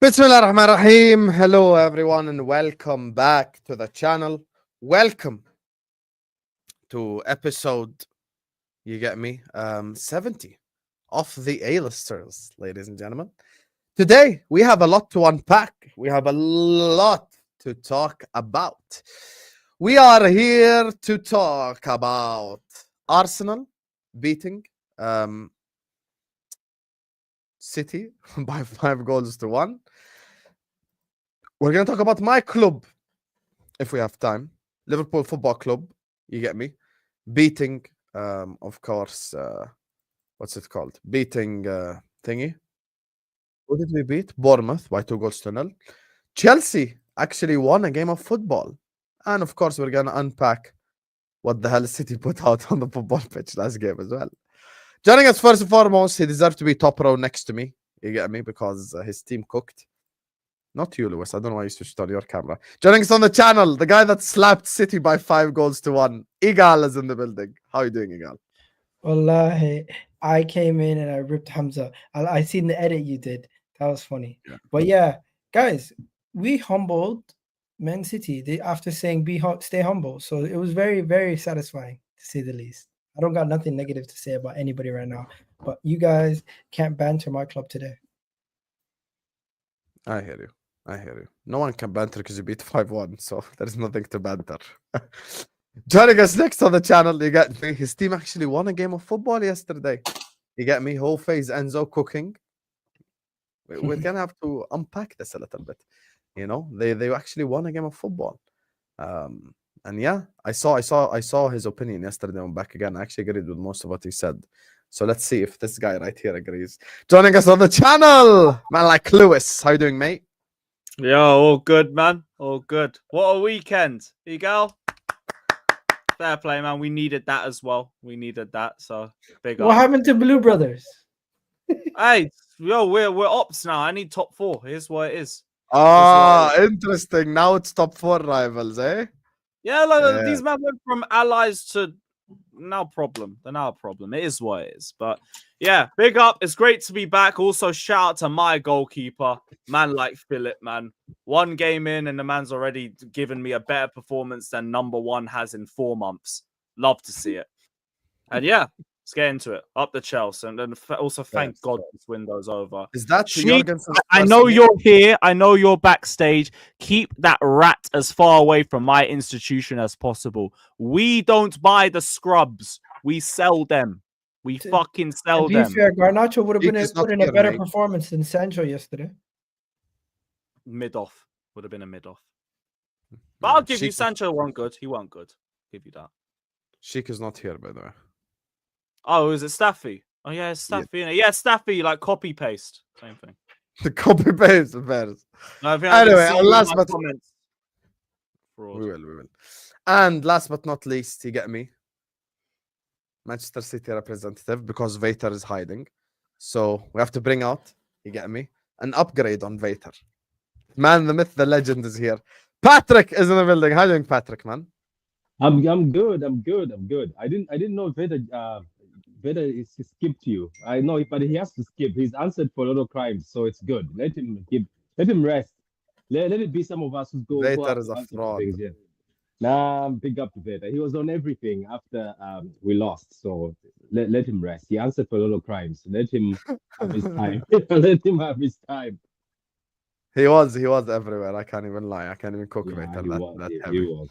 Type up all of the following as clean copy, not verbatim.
Bismillah ar-Rahman ar-Rahim. Hello everyone and welcome back to the channel. Welcome to episode, you get me, 70 of the A-listers, ladies and gentlemen. Today we have a lot to unpack. We have a lot to talk about. We are here to talk about Arsenal beating City by 5-1. We're going to talk about my club, if we have time. Liverpool Football Club, you get me? Beating, of course, what's it called? Beating thingy. Who did we beat? Bournemouth by 2-0. Chelsea actually won a game of football. And of course, we're going to unpack what the hell City put out on the football pitch last game as well. Joining us first and foremost, he deserved to be top row next to me. You get me? Because his team cooked. Not you, Lewis. I don't know why you switched on your camera. Joining us on the channel, the guy that slapped City by 5-1. Egal is in the building. How are you doing, Egal? Wallahi, I came in and I ripped Hamza. I seen the edit you did. That was funny. Yeah. But yeah, guys, we humbled Man City after saying stay humble. So it was very, very satisfying to say the least. I don't got nothing negative to say about anybody right now. But you guys can't banter my club today. I hear you. No one can banter because you beat 5-1, so there's nothing to banter. Joining us next on the channel, you get me. His team actually won a game of football yesterday. You get me? Whole phase Enzo cooking. We're gonna have to unpack this a little bit. You know, they actually won a game of football. And yeah, I saw his opinion yesterday on Back Again. I actually agreed with most of what he said. So let's see if this guy right here agrees. Joining us on the channel, man like Lewis. How you doing, mate? Yo, all good, man. All good. What a weekend, Egal. Fair play, man. We needed that as well. We needed that. So big up. What happened to Blue Brothers? Hey, yo, we're ops now. I need top 4. Here's what it is. Interesting. Now it's top 4 rivals, eh? Yeah, like these men went from allies to now problem. They're now a problem. It is what it is. But yeah, big up. It's great to be back. Also, shout out to my goalkeeper, man like Philip, man. 1 game in, and the man's already given me a better performance than number 1 has in 4 months. Love to see it. And yeah, let's get into it. Up the Chelsea. And then also thank God this window's over. Is that Shikh, I know you're here. I know you're backstage. Keep that rat as far away from my institution as possible. We don't buy the scrubs. We sell them. We fucking sell them. To be fair, Garnacho would have put in a better mate. performance than Sancho yesterday. Mid-off. Would have been a mid-off. But I'll give you Sancho one good. He won't good. Give you that. Shikh is not here, by the way. Oh, is it Staffy? Oh, yeah, it's Staffy. Yeah, Staffy, like copy-paste. Same thing. The copy-paste affairs. No, anyway, last but... Fraud. We will. And last but not least, you get me? Manchester City representative, because Vator is hiding. So we have to bring out, you get me, an upgrade on Vator. Man, the myth, the legend is here. Patrick is in the building. How are you doing, Patrick, man? I'm good. I didn't know Vader is skipped you. I know, but he has to skip. He's answered for a lot of crimes, so it's good. Let him rest. Let it be some of us who go. Vader is a fraud. Yeah. Nah, big up to Vader. He was on everything after we lost, so let him rest. He answered for a lot of crimes. Let him have his time. Let him have his time. He was everywhere. I can't even lie. I can't even cook Vader. He was.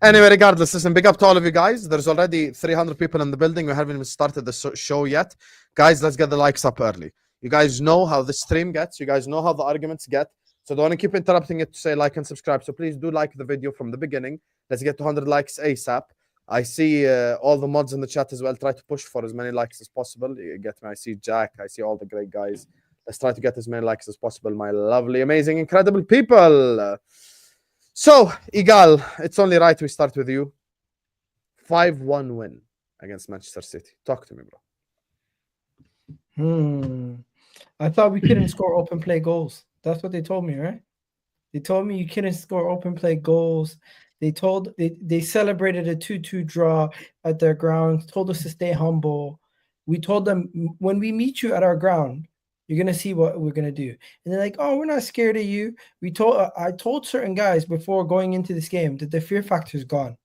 Anyway, regardless, listen, big up to all of you guys. There's already 300 people in the building. We haven't even started the show yet. Guys, let's get the likes up early. You guys know how the stream gets. You guys know how the arguments get. So don't want to keep interrupting it to say like and subscribe. So please do like the video from the beginning. Let's get to 100 likes ASAP. I see all the mods in the chat as well. Try to push for as many likes as possible. You get me? I see Jack. I see all the great guys. Let's try to get as many likes as possible, my lovely, amazing, incredible people. So, Egal, it's only right we start with you. 5-1 win against Manchester City. Talk to me, bro. I thought we couldn't score open play goals. That's what they told me, right? They told me you couldn't score open play goals. They celebrated a 2-2 draw at their ground, told us to stay humble. We told them, when we meet you at our ground, You're gonna see what we're gonna do. And they're like, oh, we're not scared of you. I told certain guys before going into this game that the fear factor is gone.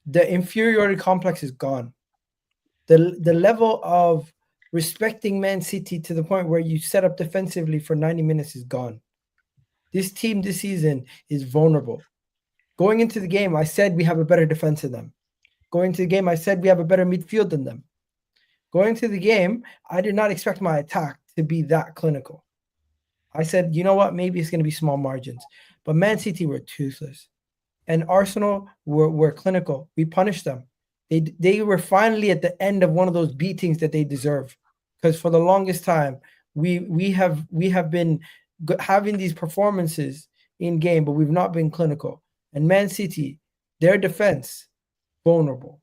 The inferiority complex is gone. The level of respecting Man City to the point where you set up defensively for 90 minutes is gone. This team this season is vulnerable. Going into the game, I said we have a better defense than them. Going to the game, I said we have a better midfield than them. Going to the game, I did not expect my attack to be that clinical. I said, you know what? Maybe it's going to be small margins. But Man City were toothless. And Arsenal were clinical. We punished them. They were finally at the end of one of those beatings that they deserve. Because for the longest time, we have been having these performances in game, but we've not been clinical. And Man City, their defense, vulnerable.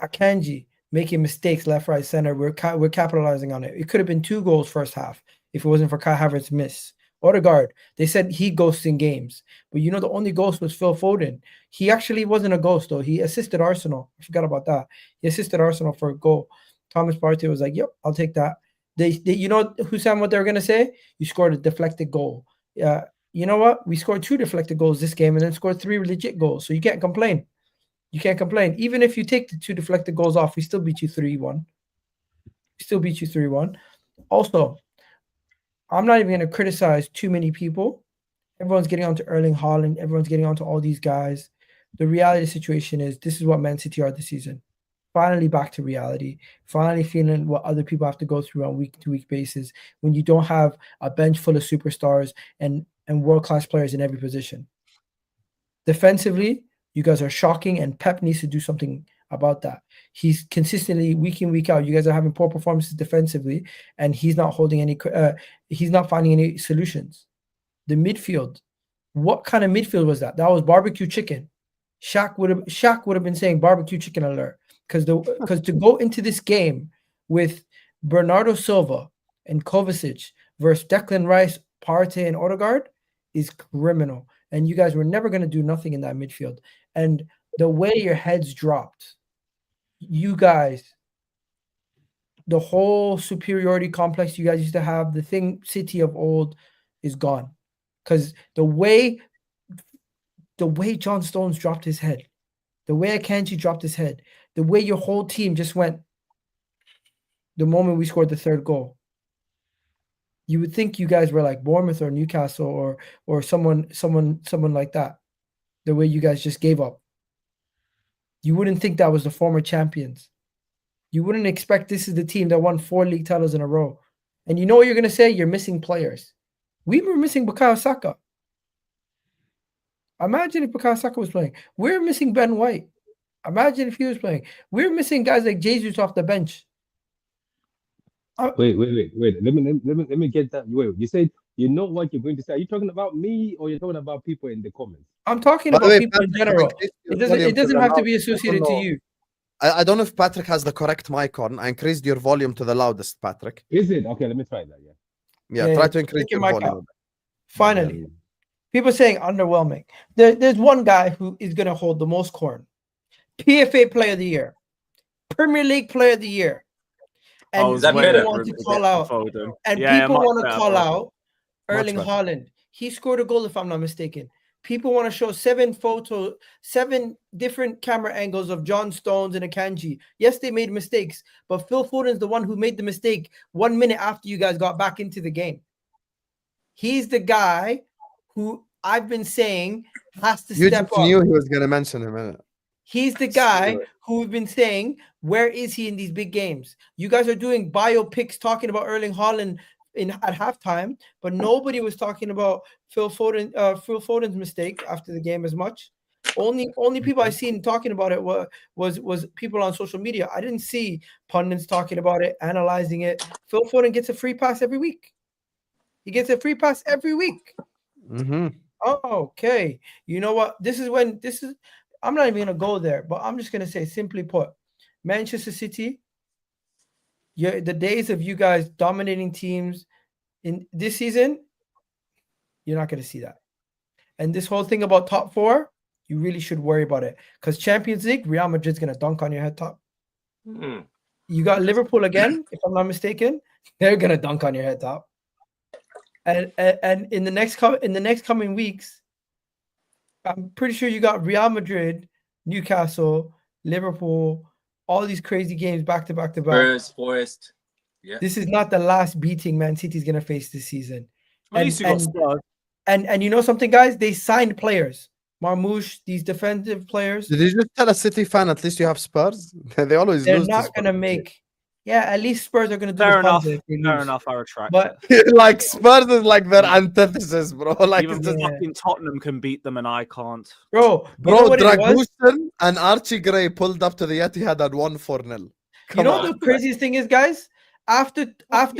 Akanji making mistakes left, right, center. We're capitalizing on it. It could have been 2 goals first half if it wasn't for Kai Havertz's miss. Odegaard, they said he ghosts in games. But you know, the only ghost was Phil Foden. He actually wasn't a ghost, though. He assisted Arsenal. I forgot about that. He assisted Arsenal for a goal. Thomas Partey was like, yep, I'll take that. They you know, Husam, what they were going to say? You scored a deflected goal. You know what? We scored 2 deflected goals this game and then scored 3 legit goals. So you can't complain. You can't complain. Even if you take the 2 deflected goals off, we still beat you 3-1. Also, I'm not even going to criticize too many people. Everyone's getting onto Erling Haaland. Everyone's getting onto all these guys. The reality of the situation is this is what Man City are this season. Finally back to reality. Finally feeling what other people have to go through on week-to-week basis when you don't have a bench full of superstars and world-class players in every position. Defensively, you guys are shocking, and Pep needs to do something about that. He's consistently, week in, week out, you guys are having poor performances defensively, and he's not holding any. He's not finding any solutions. The midfield, what kind of midfield was that? That was barbecue chicken. Shaq would have been saying barbecue chicken alert because to go into this game with Bernardo Silva and Kovacic versus Declan Rice, Partey, and Odegaard is criminal. And you guys were never going to do nothing in that midfield. And the way your heads dropped, you guys, the whole superiority complex you guys used to have, the thing City of old is gone. Because the way John Stones dropped his head, the way Akanji dropped his head, the way your whole team just went the moment we scored the 3rd goal. You would think you guys were like Bournemouth or Newcastle or someone like that. The way you guys just gave up. You wouldn't think that was the former champions. You wouldn't expect this is the team that won 4 league titles in a row. And you know what you're going to say? You're missing players. We were missing Bukayo Saka. Imagine if Bukayo Saka was playing. We're missing Ben White. Imagine if he was playing. We're missing guys like Jesus off the bench. Wait. Let me get that. Wait, you said you know what you're going to say. Are you talking about me or you're talking about people in the comments? I'm talking By the about way, people in Patrick, general. I It doesn't have to be associated to you. I don't know if Patrick has the correct mic on. I increased your volume to the loudest, Patrick. Is it? Okay, let me try that. Yeah, try to increase your volume. Finally, people saying underwhelming. There's one guy who is going to hold the most corn. PFA Player of the Year. Premier League Player of the Year. And people want to call out. And people want to call out Erling Haaland. He scored a goal, if I'm not mistaken. People want to show 7 different camera angles of John Stones and Akanji. Yes, they made mistakes, but Phil Foden's the one who made the mistake 1 minute after you guys got back into the game. He's the guy who I've been saying has to step up. You knew he was going to mention him. He's the guy who we've been saying, where is he in these big games? You guys are doing biopics talking about Erling Haaland at halftime, but nobody was talking about Phil Foden's mistake after the game as much. Only people I seen talking about it was people on social media. I didn't see pundits talking about it, analyzing it. Phil Foden gets a free pass every week. He gets a free pass every week. Mm-hmm. Oh, okay. You know what? I'm not even going to go there, but I'm just going to say, simply put, Manchester City, the days of you guys dominating teams in this season, you're not going to see that. And this whole thing about top 4, you really should worry about it. Because Champions League, Real Madrid's going to dunk on your head top. You got Liverpool again, if I'm not mistaken. They're going to dunk on your head top. And in the next coming weeks, I'm pretty sure you got Real Madrid, Newcastle, Liverpool, all these crazy games back to back to back. Spurs, Forest. Yeah. This is not the last beating Man City's gonna face this season. At least you got Spurs. And you know something, guys? They signed players. Marmoush, these defensive players. Did you just tell a City fan at least you have Spurs? They always They're lose. to not Spurs. gonna make. Yeah, at least Spurs are gonna do Fair the enough. fun if they Fair lose. enough. I retract But it. Like Spurs is like their antithesis, bro. Like Even it's just, Yeah. fucking Tottenham can beat them, and I can't. bro, you bro, know what it was? Dragusin and Archie Gray pulled up to the Etihad and won 4-0. You Come know on. the craziest thing is, guys? After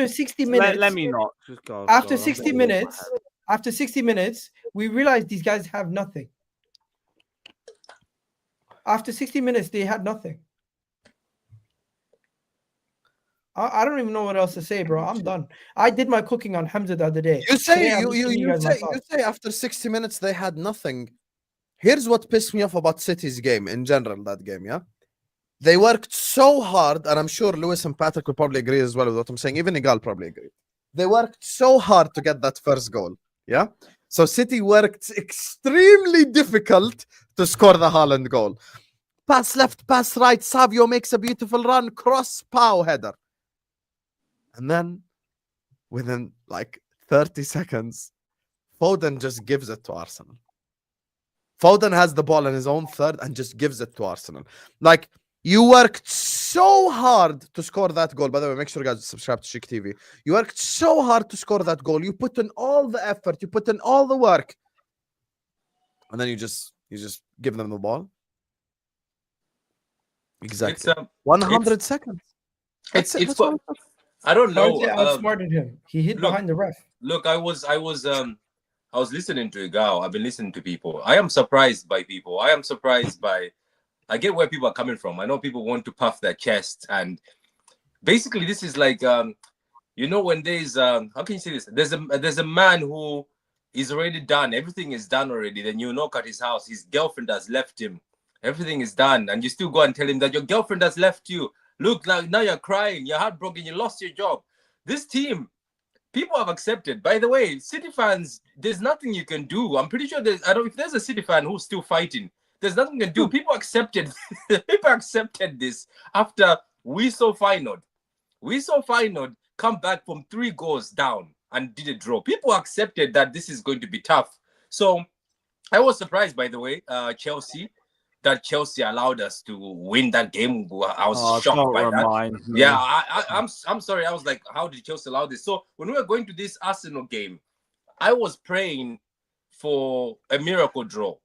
60 minutes, Let me not. Just go. after go, I'm 60 getting in my minutes, head. after 60 minutes, we realized these guys have nothing. After 60 minutes, they had nothing. I don't even know what else to say, bro. I'm done. I did my cooking on Hamza the other day. You say Today, I'm you just you giving you guys my say you thoughts. say after 60 minutes they had nothing. Here's what pissed me off about City's game in general. That game, yeah, they worked so hard, and I'm sure Lewis and Patrick will probably agree as well with what I'm saying. Even Egal probably agree. They worked so hard to get that first goal. Yeah, so City worked extremely difficult to score the Haaland goal. Pass left, pass right. Savio makes a beautiful run, cross, pow, header. And then within like 30 seconds, Foden just gives it to Arsenal. Foden has the ball in his own third and just gives it to Arsenal. Like, you worked so hard to score that goal. By the way, make sure you guys subscribe to Shikh TV. You worked so hard to score that goal. You put in all the effort. You put in all the work. And then you just give them the ball. Exactly. It's 100 seconds. That's it. it's That's all. I don't know. Partey outsmarted him. He hid look, behind the ref. Look, I was listening to Egal. I've been listening to people. I am surprised by people. I get where people are coming from. I know people want to puff their chest, and basically this is like you know, when there's how can you say this? There's a man who is already done. Everything is done already. Then you knock at his house. His girlfriend has left him. Everything is done, and you still go and tell him that your girlfriend has left you. Look, now you're crying. You're heartbroken. You lost your job. This team, people have accepted. By the way, City fans, there's nothing you can do. I'm pretty sure if there's a City fan who's still fighting, there's nothing you can do. People accepted. People accepted this after we saw Feyenoord. We saw Feyenoord come back from 3 goals down and did a draw. People accepted that this is going to be tough. So I was surprised, by the way, Chelsea allowed us to win that game. I was shocked by that. Yeah, I'm sorry. I was like, how did Chelsea allow this? So when we were going to this Arsenal game, I was praying for a miracle draw.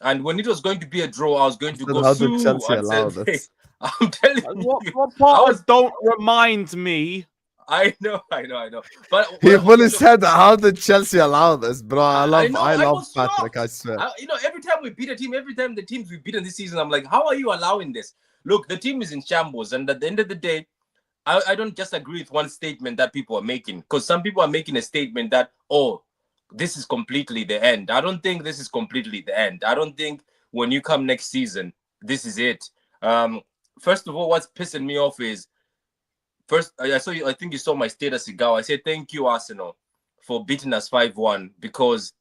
And when it was going to be a draw, I was going to go sue Chelsea and allow say, this? I'm telling you. What part don't remind me? I know. But He fully said, "How did Chelsea allow this, bro?" I love was Patrick. shocked. I swear. Every time we beat a team, every time the teams we've beaten this season, I'm like, how are you allowing this? Look, the team is in shambles, and at the end of the day, I don't just agree with one statement that people are making, because some people are making a statement that, oh, this is completely the end. I don't think this is completely the end. I don't think when you come next season, this is it. First of all, what's pissing me off is, first, I think you saw my status, Egal. I said, thank you, Arsenal, for beating us 5-1, because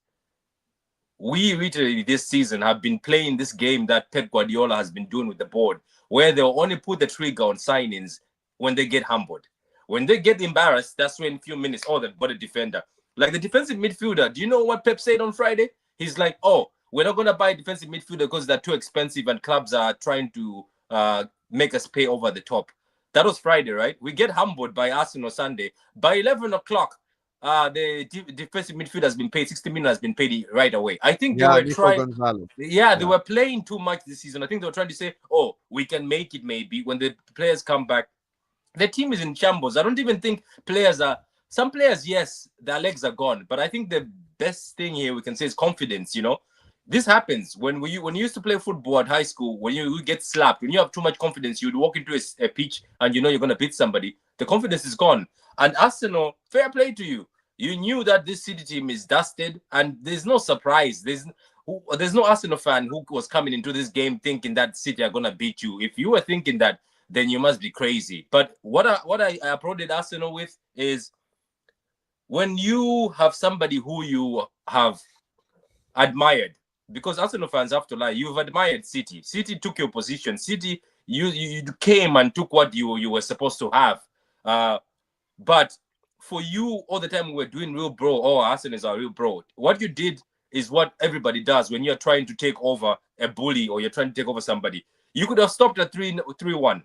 we literally this season have been playing this game that Pep Guardiola has been doing with the board, where they'll only put the trigger on signings when they get humbled. When they get embarrassed, that's when in a few minutes, oh, they've got a defender. Like the defensive midfielder, do you know what Pep said on Friday? He's like, oh, we're not going to buy defensive midfielder because they're too expensive and clubs are trying to make us pay over the top. That was Friday, right? We get humbled by Arsenal Sunday. By 11 o'clock, the defensive midfielder has been paid. 60 million has been paid right away. I think they were trying. They were playing too much this season. I think they were trying to say, oh, we can make it maybe when the players come back. The team is in shambles. I don't even think some players, yes, their legs are gone. But I think the best thing here we can say is confidence, you know. This happens when you used to play football at high school. When you get slapped, when you have too much confidence, you'd walk into a pitch and you know you're going to beat somebody. The confidence is gone. And Arsenal, fair play to you. You knew that this City team is dusted, and there's no surprise. There's no Arsenal fan who was coming into this game thinking that City are going to beat you. If you were thinking that, then you must be crazy. But what I applauded Arsenal with is when you have somebody who you have admired, because Arsenal fans have to lie, you've admired City. City took your position. City, you came and took what you were supposed to have. But for you, all the time we were doing real bro. Oh, Arsenal is our real bro. What you did is what everybody does when you're trying to take over a bully or you're trying to take over somebody. You could have stopped at 3-1.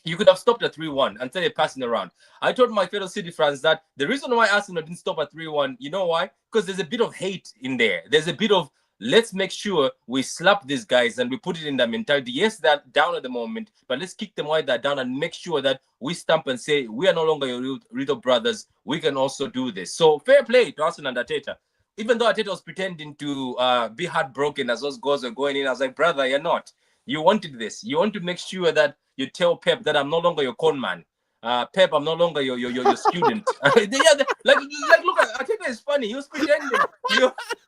You could have stopped at 3-1 and started passing around. I told my fellow City fans that the reason why Arsenal didn't stop at 3-1, you know why? Because there's a bit of hate in there. There's a bit of, let's make sure we slap these guys and we put it in their mentality. Yes, they're down at the moment, but let's kick them while they're down and make sure that we stamp and say, we are no longer your little brothers. We can also do this. So fair play to Arsenal and Arteta. Even though Arteta was pretending to be heartbroken as those goals were going in, I was like, brother, you're not. You wanted this. You want to make sure that you tell Pep that I'm no longer your con man. Pep, I'm no longer your student. Like look, Arteta is funny. He was pretending.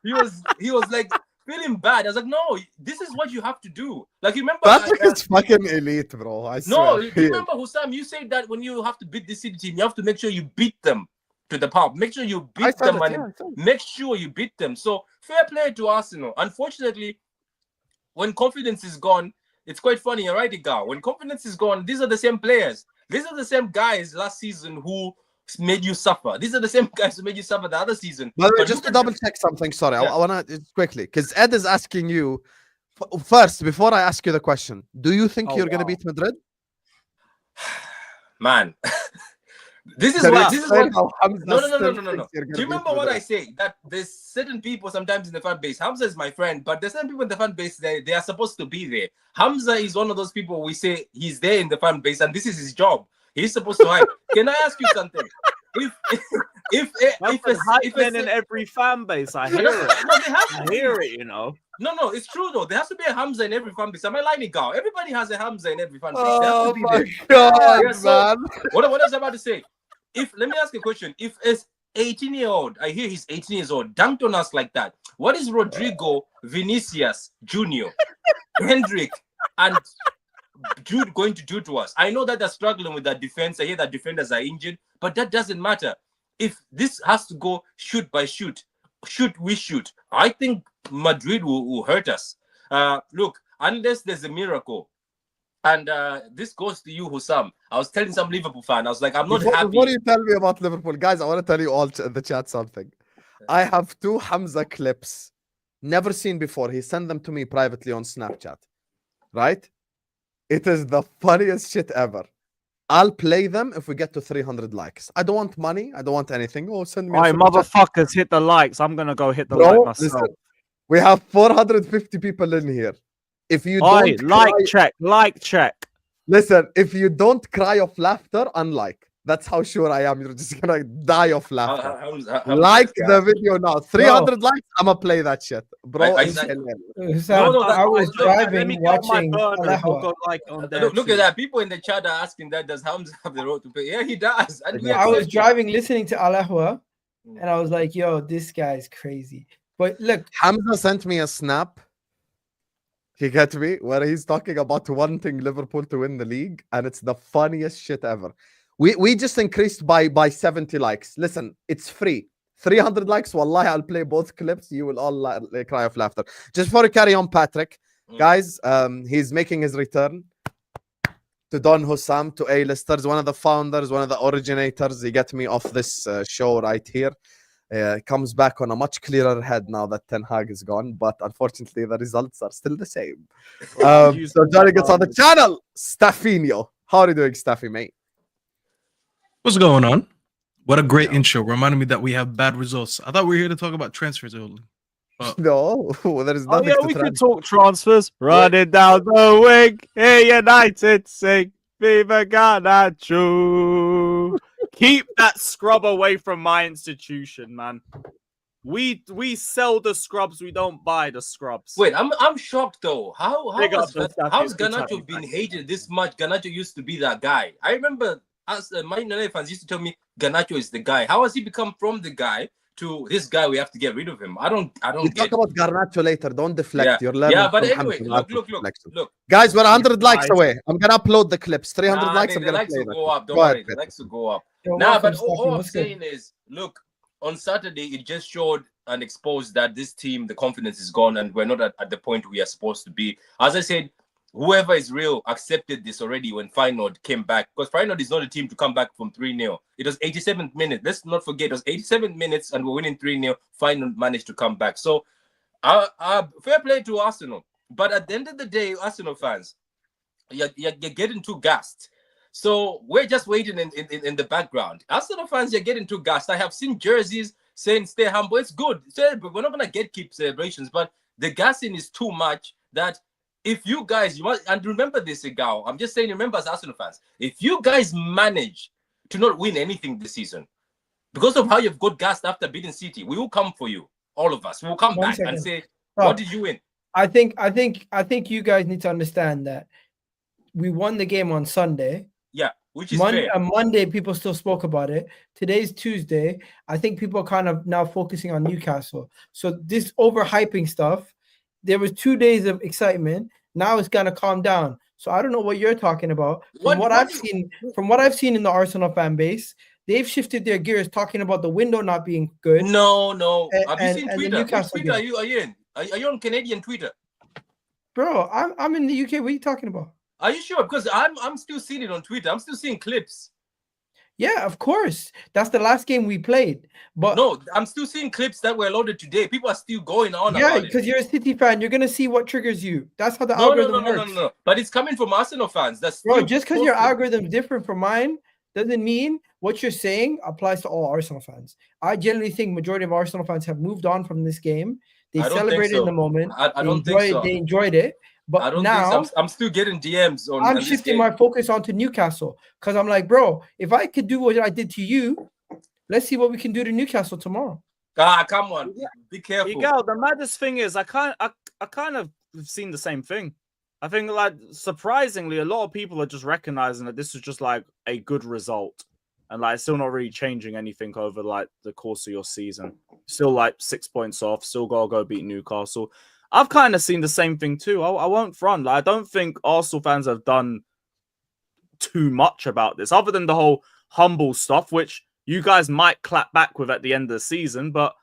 He was like feeling bad. I was like, no, this is what you have to do. Like, you remember? Patrick is fucking elite, bro. I swear. No, you remember, Husam? You said that when you have to beat the City team, you have to make sure you beat them to the pub. Make sure you beat them and make sure you beat them. So fair play to Arsenal. Unfortunately, when confidence is gone, it's quite funny, you're right, Egal. When confidence is gone, these are the same players. These are the same guys last season who made you suffer. These are the same guys who made you suffer the other season. But just to double check something, sorry, yeah. I want to quickly, because Ed is asking you first, before I ask you the question, do you think you're going to beat Madrid? Man. This is what no. Do you remember what I say? That there's certain people sometimes in the fan base. Hamza is my friend, but there's certain people in the fan base that they are supposed to be there. Hamza is one of those people we say he's there in the fan base and this is his job. He's supposed to hype. Can I ask you something? If in every fan base, I hear it. No, they have I hear it, you know. No, it's true though. There has to be a Hamza in every fan base. Am I lying, Egal? Everybody has a Hamza in every fan base. Oh my God, man! So, what was I about to say? Let me ask you a question. If as 18-year-old, I hear he's 18 years old, dunked on us like that, what is Rodrigo, Vinicius, Junior, Hendrick, and Jude going to do to us? I know that they're struggling with that defense. I hear that defenders are injured, but that doesn't matter. If this has to go shoot by shoot, we shoot, I think Madrid will hurt us. Look, unless there's a miracle, and this goes to you, Husam. I was telling some Liverpool fan, I was like, I'm not happy. Before you tell me about Liverpool, guys, I want to tell you all in the chat something. I have 2 Hamza clips, never seen before. He sent them to me privately on Snapchat, right? It is the funniest shit ever. I'll play them if we get to 300 likes. I don't want money. I don't want anything. Oh, send me. All right, motherfuckers, hit the likes. I'm gonna go hit the like myself. Listen, we have 450 people in here. If you don't like check. Listen, if you don't cry of laughter, unlike. That's how sure I am. You're just gonna die of laughter. Like the video now. 300 likes. I'ma play that shit, bro. I was driving watching. Look at that. People in the chat are asking that. Does Hamza have the road to pay? Yeah, he does. I was driving, listening to Alahua, and I was like, "Yo, this guy's crazy." But look, Hamza sent me a snap. He got me where he's talking about wanting Liverpool to win the league, and it's the funniest shit ever. We just increased by 70 likes. Listen, it's free. 300 likes. Wallahi, I'll play both clips. You will all cry of laughter. Just before we carry on, Patrick, guys, he's making his return to Don Husam, to A-listers, one of the founders, one of the originators. He got me off this show right here. Comes back on a much clearer head now that Ten Hag is gone, but unfortunately the results are still the same. So joining us on the channel, Staffinho. How are you doing, Staffy, mate? What's going on? What a great intro. Reminded me that we have bad results. I thought we were here to talk about transfers only. No, there is nothing. We could talk transfers. Running down the wing, hey United sing, Viva Garnacho. Keep that scrub away from my institution, man. We sell the scrubs, we don't buy the scrubs. Wait, I'm shocked though. How's Garnacho been hated this much? Garnacho used to be that guy. I remember us my United fans used to tell me Garnacho is the guy. How has he become from the guy to this guy? We have to get rid of him. I don't we'll talk about Garnacho later. Don't deflect. You're learning. Yeah, but anyway, look. Guys, we're 100 likes away. I'm gonna upload the clips. 300 likes. I'm gonna play go up. Don't worry. The likes will go up. But all I'm saying is, look, on Saturday, it just showed and exposed that this team, the confidence is gone, and we're not at the point we are supposed to be. As I said, whoever is real accepted this already when Feyenoord came back, because Feyenoord is not a team to come back from 3-0. It was 87th minute. Let's not forget, it was 87 minutes and we're winning 3-0. Feyenoord managed to come back. So, fair play to Arsenal. But at the end of the day, Arsenal fans, you're getting too gassed. So we're just waiting in the background. Arsenal fans, you're getting too gassed. I have seen jerseys saying stay humble. It's good. But we're not going to keep celebrations. But the gassing is too much that if you guys, you must, and remember this, Egal, I'm just saying, remember as Arsenal fans, if you guys manage to not win anything this season, because of how you've got gassed after beating City, we will come for you. All of us. We'll come back and say, what did you win? I think you guys need to understand that we won the game on Sunday. Yeah, which is fair. On Monday, people still spoke about it. Today's Tuesday. I think people are kind of now focusing on Newcastle. So this overhyping stuff, there was 2 days of excitement. Now it's gonna calm down. So I don't know what you're talking about. From what I've seen in the Arsenal fan base, they've shifted their gears, talking about the window not being good. No. Have you seen Twitter? Which Twitter are you in? Are you on Canadian Twitter? Bro, I'm in the UK. What are you talking about? Are you sure? Because I'm still seeing it on Twitter. I'm still seeing clips. Yeah, of course. That's the last game we played. But no, I'm still seeing clips that were loaded today. People are still going on about it. Yeah, because you're a City fan. You're gonna see what triggers you. That's how the algorithm works. No. But it's coming from Arsenal fans. That's bro. Just because your algorithm's different from mine doesn't mean what you're saying applies to all Arsenal fans. I generally think majority of Arsenal fans have moved on from this game. They celebrated in the moment. I don't think so. They enjoyed it. But I don't now think so. I'm still getting DMs on. I'm shifting my focus onto Newcastle because I'm like, bro, if I could do what I did to you, let's see what we can do to Newcastle tomorrow. Come on, be careful. Egal, the maddest thing is, I kind of seen the same thing. I think, like, surprisingly, a lot of people are just recognizing that this is just like a good result, and like still not really changing anything over like the course of your season. Still like 6 points off. Still gotta go beat Newcastle. I've kind of seen the same thing too. I won't front. Like, I don't think Arsenal fans have done too much about this, other than the whole humble stuff, which you guys might clap back with at the end of the season. But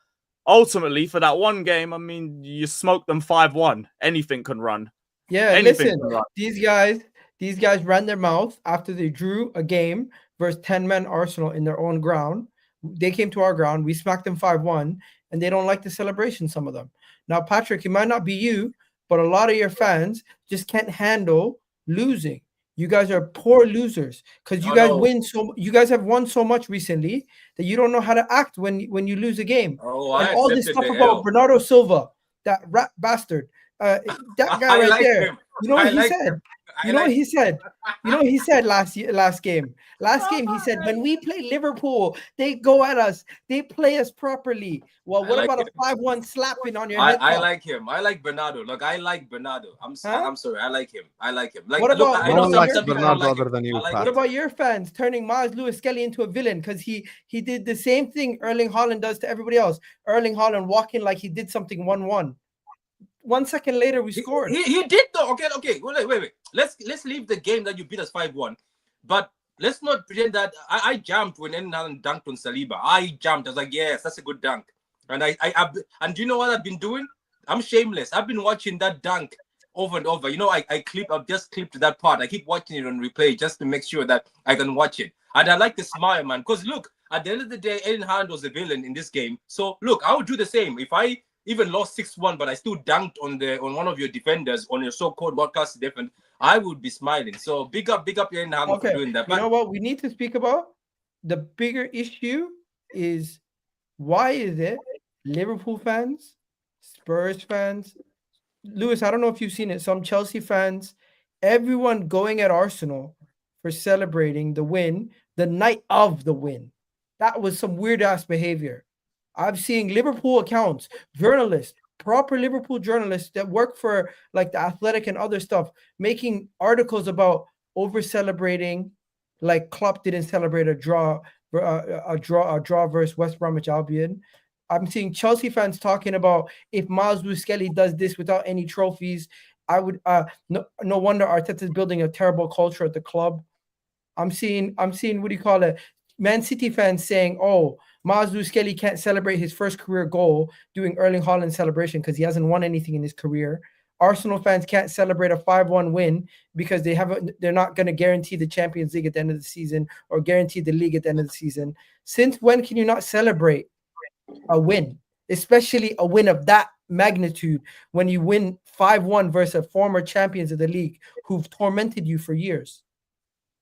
ultimately, for that one game, I mean, you smoked them 5-1. Anything can run. Yeah, anything listen, these guys ran their mouth after they drew a game versus 10-man Arsenal in their own ground. They came to our ground. We smacked them 5-1, and they don't like the celebration, some of them. Now, Patrick, it might not be you, but a lot of your fans just can't handle losing. You guys are poor losers because you guys have won so much recently that you don't know how to act when you lose a game. And all this stuff about Bernardo Silva, that rat bastard, that guy right there. Him. You know what he said? You know what he said? You know what he said last game? Last game, he said, when we play Liverpool, they go at us. They play us properly. Well, what about a 5-1 slapping on your head? I like him. I like Bernardo. Look, I like Bernardo. I'm sorry. I like him. Like, what about, I know like Bernardo other than you, what about your fans turning Mars Lewis Skelly into a villain? Because he did the same thing Erling Haaland does to everybody else. Erling Haaland walking like he did something 1-1. 1 second later, we scored. He did though. Okay. Wait. Let's leave the game that you beat us 5-1. But let's not pretend that I jumped when Haaland dunked on Saliba. I jumped. I was like, yes, that's a good dunk. And and do you know what I've been doing? I'm shameless. I've been watching that dunk over and over. You know, I've just clipped that part. I keep watching it on replay just to make sure that I can watch it. And I like the smile, man. Because look, at the end of the day, Erling Haaland was a villain in this game. So look, I would do the same. If I even lost 6-1, but I still dunked on one of your defenders, on your so-called world-class defense, I would be smiling. So big up Erling Haaland for doing that. You know what we need to speak about? The bigger issue is, why is it Liverpool fans, Spurs fans, Lewis, I don't know if you've seen it, some Chelsea fans, everyone going at Arsenal for celebrating the win the night of the win. That was some weird-ass behavior. I've seen Liverpool accounts, journalists, proper Liverpool journalists that work for like the Athletic and other stuff, making articles about over celebrating, like Klopp didn't celebrate a draw versus West Bromwich Albion. I'm seeing Chelsea fans talking about if Miles Lewis-Skelly does this without any trophies, I would no wonder Arteta's building a terrible culture at the club. I'm seeing what do you call it? Man City fans saying, oh, Lewis Kelly can't celebrate his first career goal doing Erling Haaland celebration because he hasn't won anything in his career. Arsenal fans can't celebrate a 5-1 win because they're not going to guarantee the Champions League at the end of the season or guarantee the league at the end of the season. Since when can you not celebrate a win, especially a win of that magnitude when you win 5-1 versus former champions of the league who've tormented you for years?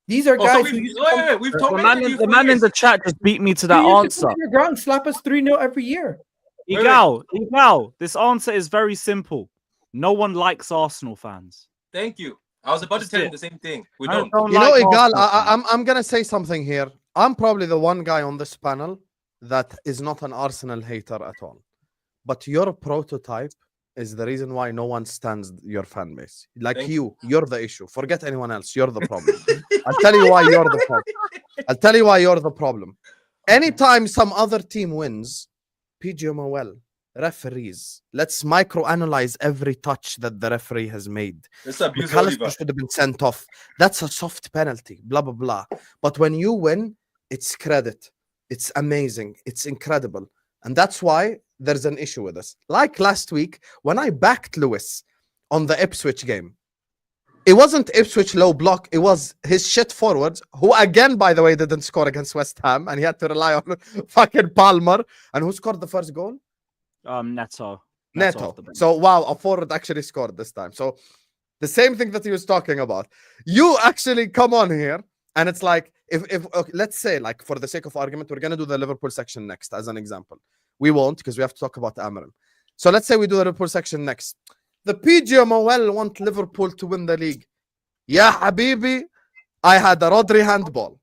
These are guys who used to we've The man in the chat just beat me to that answer. come to the ground, slap us 3-0 every year. Egal, this answer is very simple. No one likes Arsenal fans. Thank you. I was about to tell you the same thing. We don't. You know, Egal, I'm gonna say something here. I'm probably the one guy on this panel that is not an Arsenal hater at all. But your prototype is the reason why no one stands your fan base. Like you're the issue. Forget anyone else. You're the problem. I'll tell you why you're the problem. Anytime some other team wins, PGMOL, referees, let's microanalyze every touch that the referee has made. McAllister should have been sent off. That's a soft penalty, blah, blah, blah. But when you win, it's credit. It's amazing. It's incredible. And that's why there's an issue with this. Like last week, when I backed Lewis on the Ipswich game, it wasn't Ipswich low block. It was his shit forwards, who again, by the way, didn't score against West Ham. And he had to rely on fucking Palmer. And who scored the first goal? Neto. So, wow, a forward actually scored this time. So the same thing that he was talking about. You actually come on here. And it's like, if okay, let's say, like, for the sake of argument, we're going to do the Liverpool section next as an example. We won't because we have to talk about Amorim. So let's say we do the Liverpool section next. The PGMOL want Liverpool to win the league. Yeah, Habibi, I had a Rodri handball.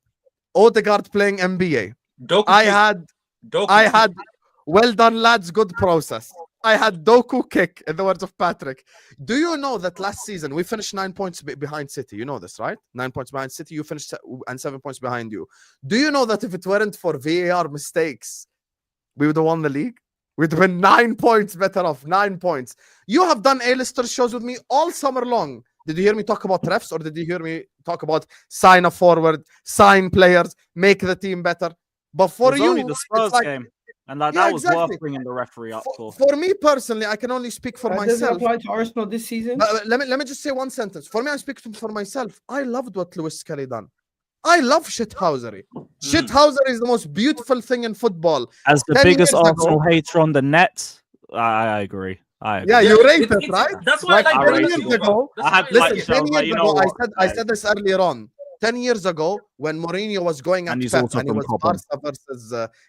Odegaard playing NBA. I had well done, lads, good process. I had Doku kick, in the words of Patrick. Do you know that last season we finished 9 points behind City? You know this, right? 9 points behind City, you finished and 7 points behind you. Do you know that if it weren't for VAR mistakes, we would have won the league? We'd have been 9 points better off. 9 points. You have done A-lister shows with me all summer long. Did you hear me talk about refs, or did you hear me talk about sign a forward, sign players, make the team better? But for you, only the Spurs game. And that was worth bringing the referee up for. For me personally, I can only speak for myself. Does it apply to Arsenal this season? Let me just say one sentence. For me, I speak for myself. I loved what Lewis Kelly done. I love shithousery. Shithousery is the most beautiful thing in football. As the biggest Arsenal hater on the net, I agree. Yeah, you rate it, right? That's why I like 10 years ago. Listen, 10 years ago, I said this earlier on. 10 years ago, when Mourinho was going at Pep, and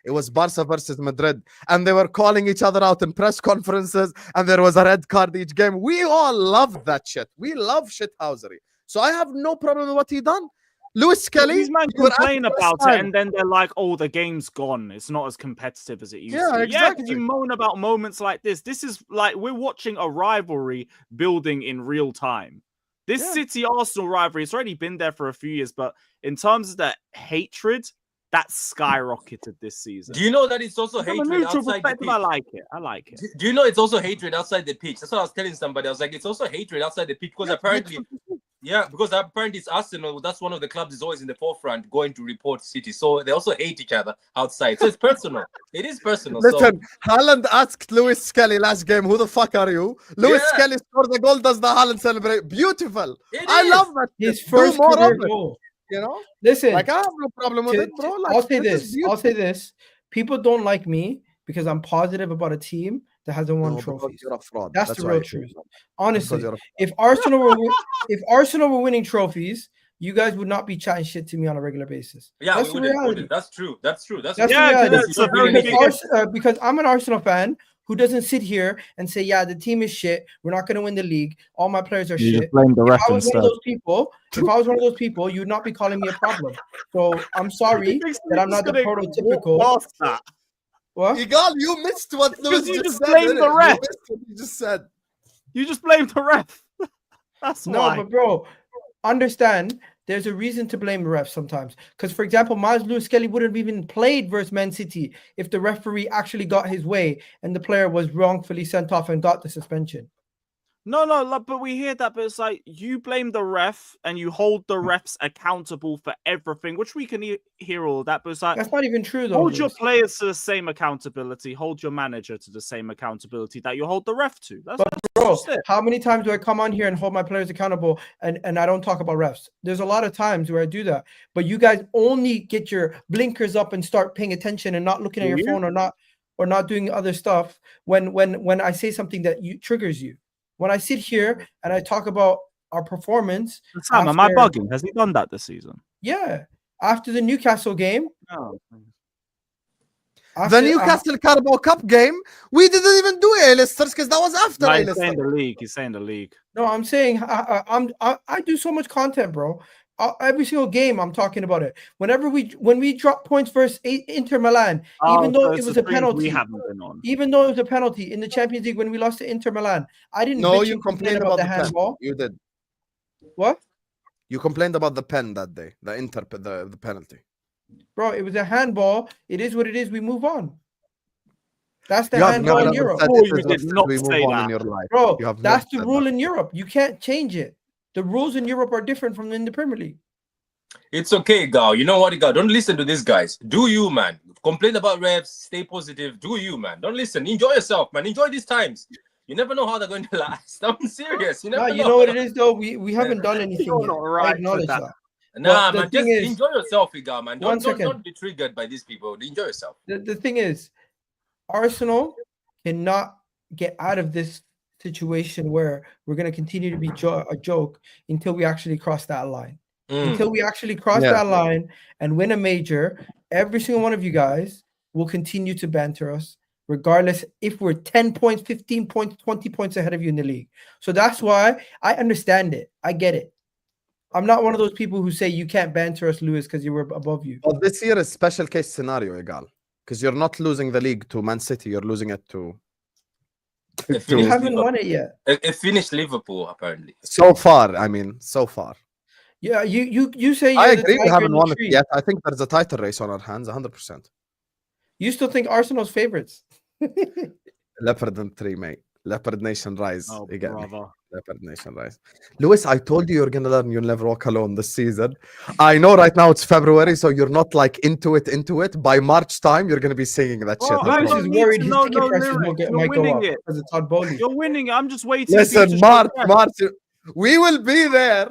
it was Barca versus Madrid, and they were calling each other out in press conferences, and there was a red card each game. We all loved that shit. We love shithousery. So I have no problem with what he done. Lewis Kelly, these men complain about it, and then they're like, "Oh, the game's gone. It's not as competitive as it used to." Exactly. Yeah, because you moan about moments like this. This is like we're watching a rivalry building in real time. This City-Arsenal rivalry, it's already been there for a few years, but in terms of the hatred, that's skyrocketed this season. Do you know that it's also hatred outside the pitch? I like it. Do you know it's also hatred outside the pitch? That's what I was telling somebody. I was like, it's also hatred outside the pitch because apparently it's Arsenal. That's one of the clubs is always in the forefront going to report City. So they also hate each other outside. So it's personal. It is personal. Listen, Haaland asked Lewis Kelly last game, who the fuck are you? Lewis Kelly scored the goal, does the Haaland celebrate? Beautiful. I love that. His first career goal. You know? Listen. Like, I have no problem with it, bro. Like, I'll say this. People don't like me because I'm positive about a team that hasn't won trophies. You're a fraud. That's the real truth. Honestly, if Arsenal were winning trophies, you guys would not be chatting shit to me on a regular basis. Yeah, that's the reality. That's true. That's because I'm an Arsenal fan who doesn't sit here and say, "Yeah, the team is shit. We're not going to win the league. All my players are shit." Just blame the ref if I was one of those people, you'd not be calling me a problem. So I'm sorry that I'm not the prototypical. What? Egal, you missed what Lewis just blamed the ref. You just said. You just blamed the ref. That's why. No, but bro, understand there's a reason to blame the ref sometimes. Because, for example, Lewis Kelly wouldn't have even played versus Man City if the referee actually got his way and the player was wrongfully sent off and got the suspension. No, like, but we hear that, but it's like you blame the ref and you hold the refs accountable for everything, which we can hear all that, but it's like That's not even true, though. hold your Lewis. players to the same accountability, hold your manager to the same accountability that you hold the ref to. That's Bro, just it. how many times do I come on here and hold my players accountable and I don't talk about refs? There's a lot of times where I do that, but you guys only get your blinkers up and start paying attention and not looking at your phone or not doing other stuff when I say something that triggers you. When I sit here and I talk about our performance, Sam, am I bugging? Has he done that this season? Yeah, after the Newcastle game. No. The Newcastle Carabao Cup game, we didn't even do A-listers because that was after No, A-listers. he's saying the league. He's saying the league. No, I'm saying I do so much content, bro. Every single game, I'm talking about it. When we drop points versus Inter Milan, even though it was a penalty, even though it was a penalty in the Champions League when we lost to Inter Milan, I didn't. No, you complained about the handball. You did. What? You complained about the pen that day, the penalty. Bro, it was a handball. It is what it is. We move on. That's the handball in Europe. You did not say that. Bro, that's the rule in Europe. You can't change it. The rules in Europe are different from in the Premier League. It's okay, Egal. You know what, Egal? Don't listen to these guys. Do you, man? Complain about refs. Stay positive. Do you, man? Don't listen. Enjoy yourself, man. Enjoy these times. You never know how they're going to last. I'm serious. You never know. You know what it is, though? We haven't done anything yet. Right, I acknowledge that. Nah, man. Just enjoy yourself, Egal, man. Don't be triggered by these people. Enjoy yourself. The thing is, Arsenal cannot get out of this situation where we're going to continue to be a joke until we actually cross that line. Until we actually cross that line and win a major, every single one of you guys will continue to banter us, regardless if we're 10 points, 15 points, 20 points ahead of you in the league. So that's why I understand it. I get it. I'm not one of those people who say you can't banter us, Lewis, because you were above you. Well, this year is special case scenario, Egal, because you're not losing the league to Man City. You're losing it to... We haven't won it yet. It finished Liverpool, apparently. So far, I mean, so far. Yeah, you say I agree. We haven't won it yet. I think there's a title race on our hands, 100%. You still think Arsenal's favorites? Leopard and 3, mate. Leopard Nation rise. Oh, you get me? brother. Leopard Nation rise. Lewis, I told you you're gonna learn you'll never walk alone this season. I know right now it's February, so you're not like into it. By March time, you're gonna be singing that shit. Lewis is worried his ticket prices might go up because of Todd Bowley. You're winning it. I'm just waiting. Listen, March, we will be there.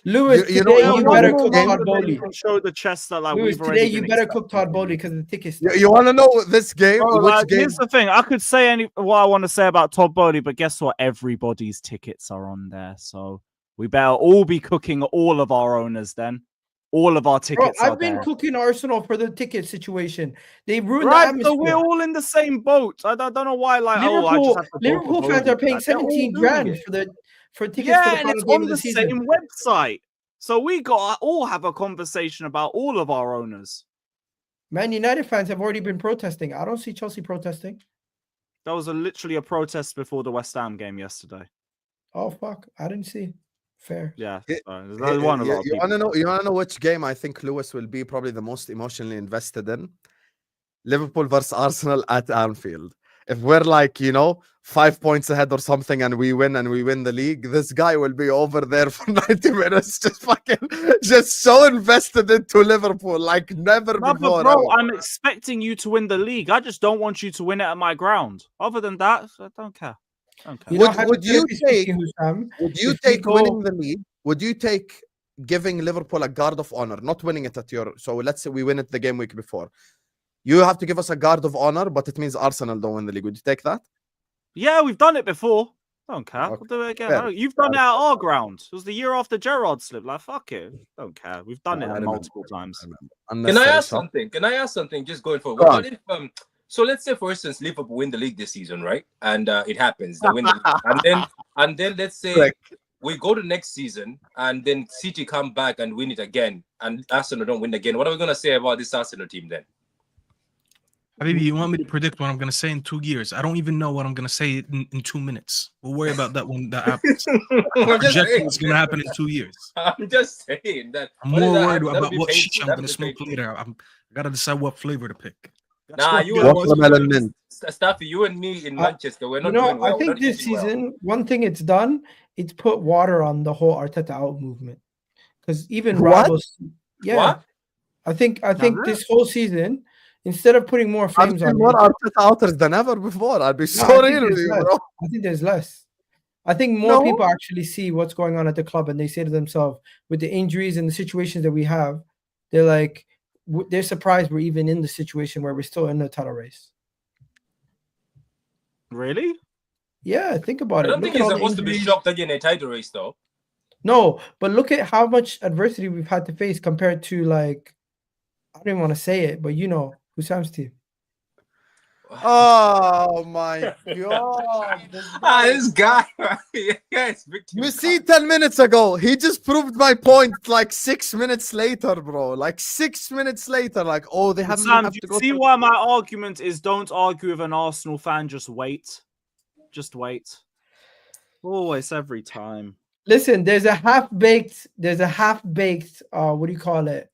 Lewis, you better cook Todd Bowley. Show the chest that like Lewis, today you better cook Todd Bowley because the tickets. You want to know this game? Bro, here's the thing. I could say what I want to say about Todd Bowley, but guess what? Everybody's tickets are on there, so we better all be cooking all of our owners then. All of our tickets. Bro, I've been cooking Arsenal for the ticket situation. They ruined the atmosphere. So we're all in the same boat. I don't know why. Like Liverpool fans are paying 17 grand for tickets. Yeah, and it's on the same website. So we got all have a conversation about all of our owners. Man United fans have already been protesting. I don't see Chelsea protesting. That was literally a protest before the West Ham game yesterday. Oh fuck! I didn't see. Fair. Yeah. You want to know which game I think Lewis will be probably the most emotionally invested in? Liverpool versus Arsenal at Anfield. If we're like, 5 points ahead or something and we win the league, this guy will be over there for 90 minutes just so invested into Liverpool like never before. Bro, I'm expecting you to win the league. I just don't want you to win it at my ground. Other than that, I don't care. Okay. Would you take winning the league? Would you take giving Liverpool a guard of honor, not winning it at your... So let's say we win it the game week before. You have to give us a guard of honor, but it means Arsenal don't win the league. Would you take that? Yeah, we've done it before. Don't care. Okay. We'll do it again. You've done it at our ground. It was the year after Gerrard slipped. Like, fuck it. Don't care. We've done it multiple times. Can I ask something? Just going forward. What if, so let's say, for instance, Liverpool win the league this season, right? And it happens. They win the league. and then let's say we go to next season and then City come back and win it again and Arsenal don't win again. What are we going to say about this Arsenal team then? Maybe you want me to predict what I'm going to say in 2 years? I don't even know what I'm going to say in 2 minutes. We'll worry about that when that happens. I'm projecting what's going to happen in 2 years. I'm just saying that. I'm more worried about what shit I'm going to smoke later. I got to decide what flavor to pick. Nah, you what- Watermelon mint. Staffy, you and me in Uh, Manchester, we're not You know, doing well. I We're think not this eating well. season, one thing it's done, it's put water on the whole Arteta out movement. Because even What? rivals, yeah, What? I think it? this whole season, instead of putting more I've flames seen on more it, Arteta outers than ever before. I'd be no, so I think real with there's you, less. bro. I think there's less. I think more No. people actually see what's going on at the club, and they say to themselves, with the injuries and the situations that we have, they're like, they're surprised we're even in the situation where we're still in the title race. Really? Yeah, think about I it. don't Look think at you're all the supposed to be injuries. shocked that you're in a title race, though. No, but look at how much adversity we've had to face compared to, like, I don't even want to say it, but you know, Husam's team. Oh my god. This guy. Yes, victim. You see, 10 minutes ago, he just proved my point like 6 minutes later, bro. Like 6 minutes later, like, oh, they haven't Sam, have do to you go see through- why my argument is don't argue with an Arsenal fan, just wait. Just wait. Always, every time. Listen, there's a half-baked, what do you call it?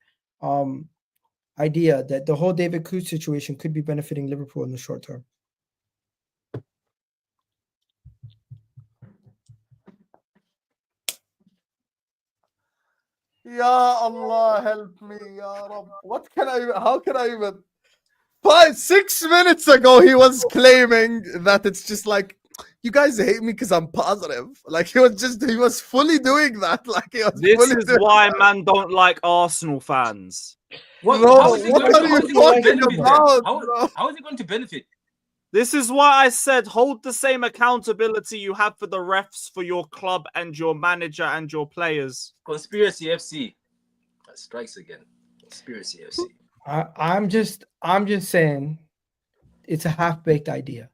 Idea that the whole David Cruz situation could be benefiting Liverpool in the short term. Ya Allah, help me, Ya Rab. What can I, how can I even? 6 minutes ago, he was claiming that it's just like, you guys hate me because I'm positive. Like, he was fully doing that. Like, he was This fully is doing why that. man don't like Arsenal fans. What, Bro, how is he what going are to, you how is he going to talking benefit about, them? bro? How is he going to benefit? This is why I said hold the same accountability you have for the refs, for your club and your manager and your players. Conspiracy FC. That strikes again. Conspiracy FC. I'm just saying it's a half-baked idea.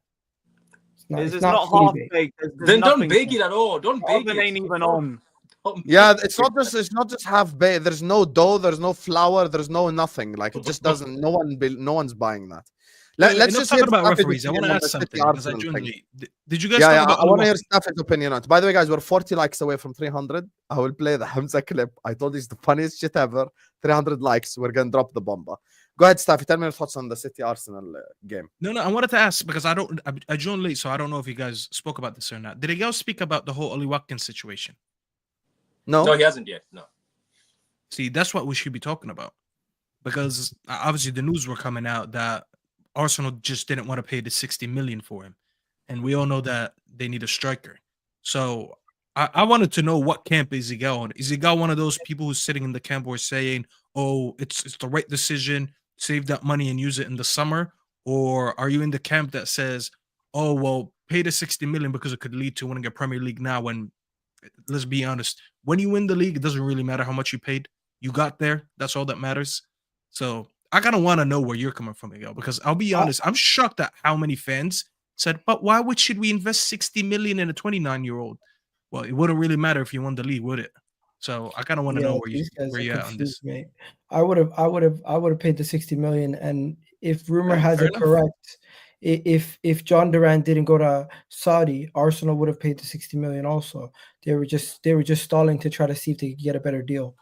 It's It's not fully half baked. baked. Then don't bake it at all. Don't bake Oven it. ain't even on. Don't Yeah, bake it's it. not just half baked. There's no dough, there's no flour, there's no nothing. Like, it just doesn't. No one's buying that. Let's Enough just talking hear about Staffy's referees. I want opinion to on ask the City something because I Arsenal thing. genuinely did you guys Yeah, talk about I want to hear Oluwaseun? Staffy's opinion on it. By the way, guys, we're 40 likes away from 300. I will play the Hamza clip. I told you it's the funniest shit ever. 300 likes. We're gonna drop the bomba. Go ahead, Staffy. Tell me your thoughts on the City Arsenal game. No, I wanted to ask because I joined late, so I don't know if you guys spoke about this or not. Did Egal speak about the whole Oli Watkins situation? No, No, he hasn't yet. No. See, that's what we should be talking about. Because obviously the news were coming out that Arsenal just didn't want to pay the 60 million for him. And we all know that they need a striker. So I wanted to know what camp is Egal on. Is Egal one of those people who's sitting in the camp who are saying, oh, it's the right decision, save that money and use it in the summer? Or are you in the camp that says, oh, well, pay the 60 million because it could lead to winning a Premier League now? When, let's be honest, when you win the league, it doesn't really matter how much you paid. You got there. That's all that matters. So I kind of want to know where you're coming from, Egal, because I'll be honest, I'm shocked at how many fans said, but why should we invest 60 million in a 29-year-old? Well, it wouldn't really matter if you won the league, would it? So I kind of want to know where you're at on this. Mate. I would have paid the 60 million, and if rumor has fair it enough. correct, if John Durant didn't go to Saudi, Arsenal would have paid the 60 million also. They were just stalling to try to see if they could get a better deal.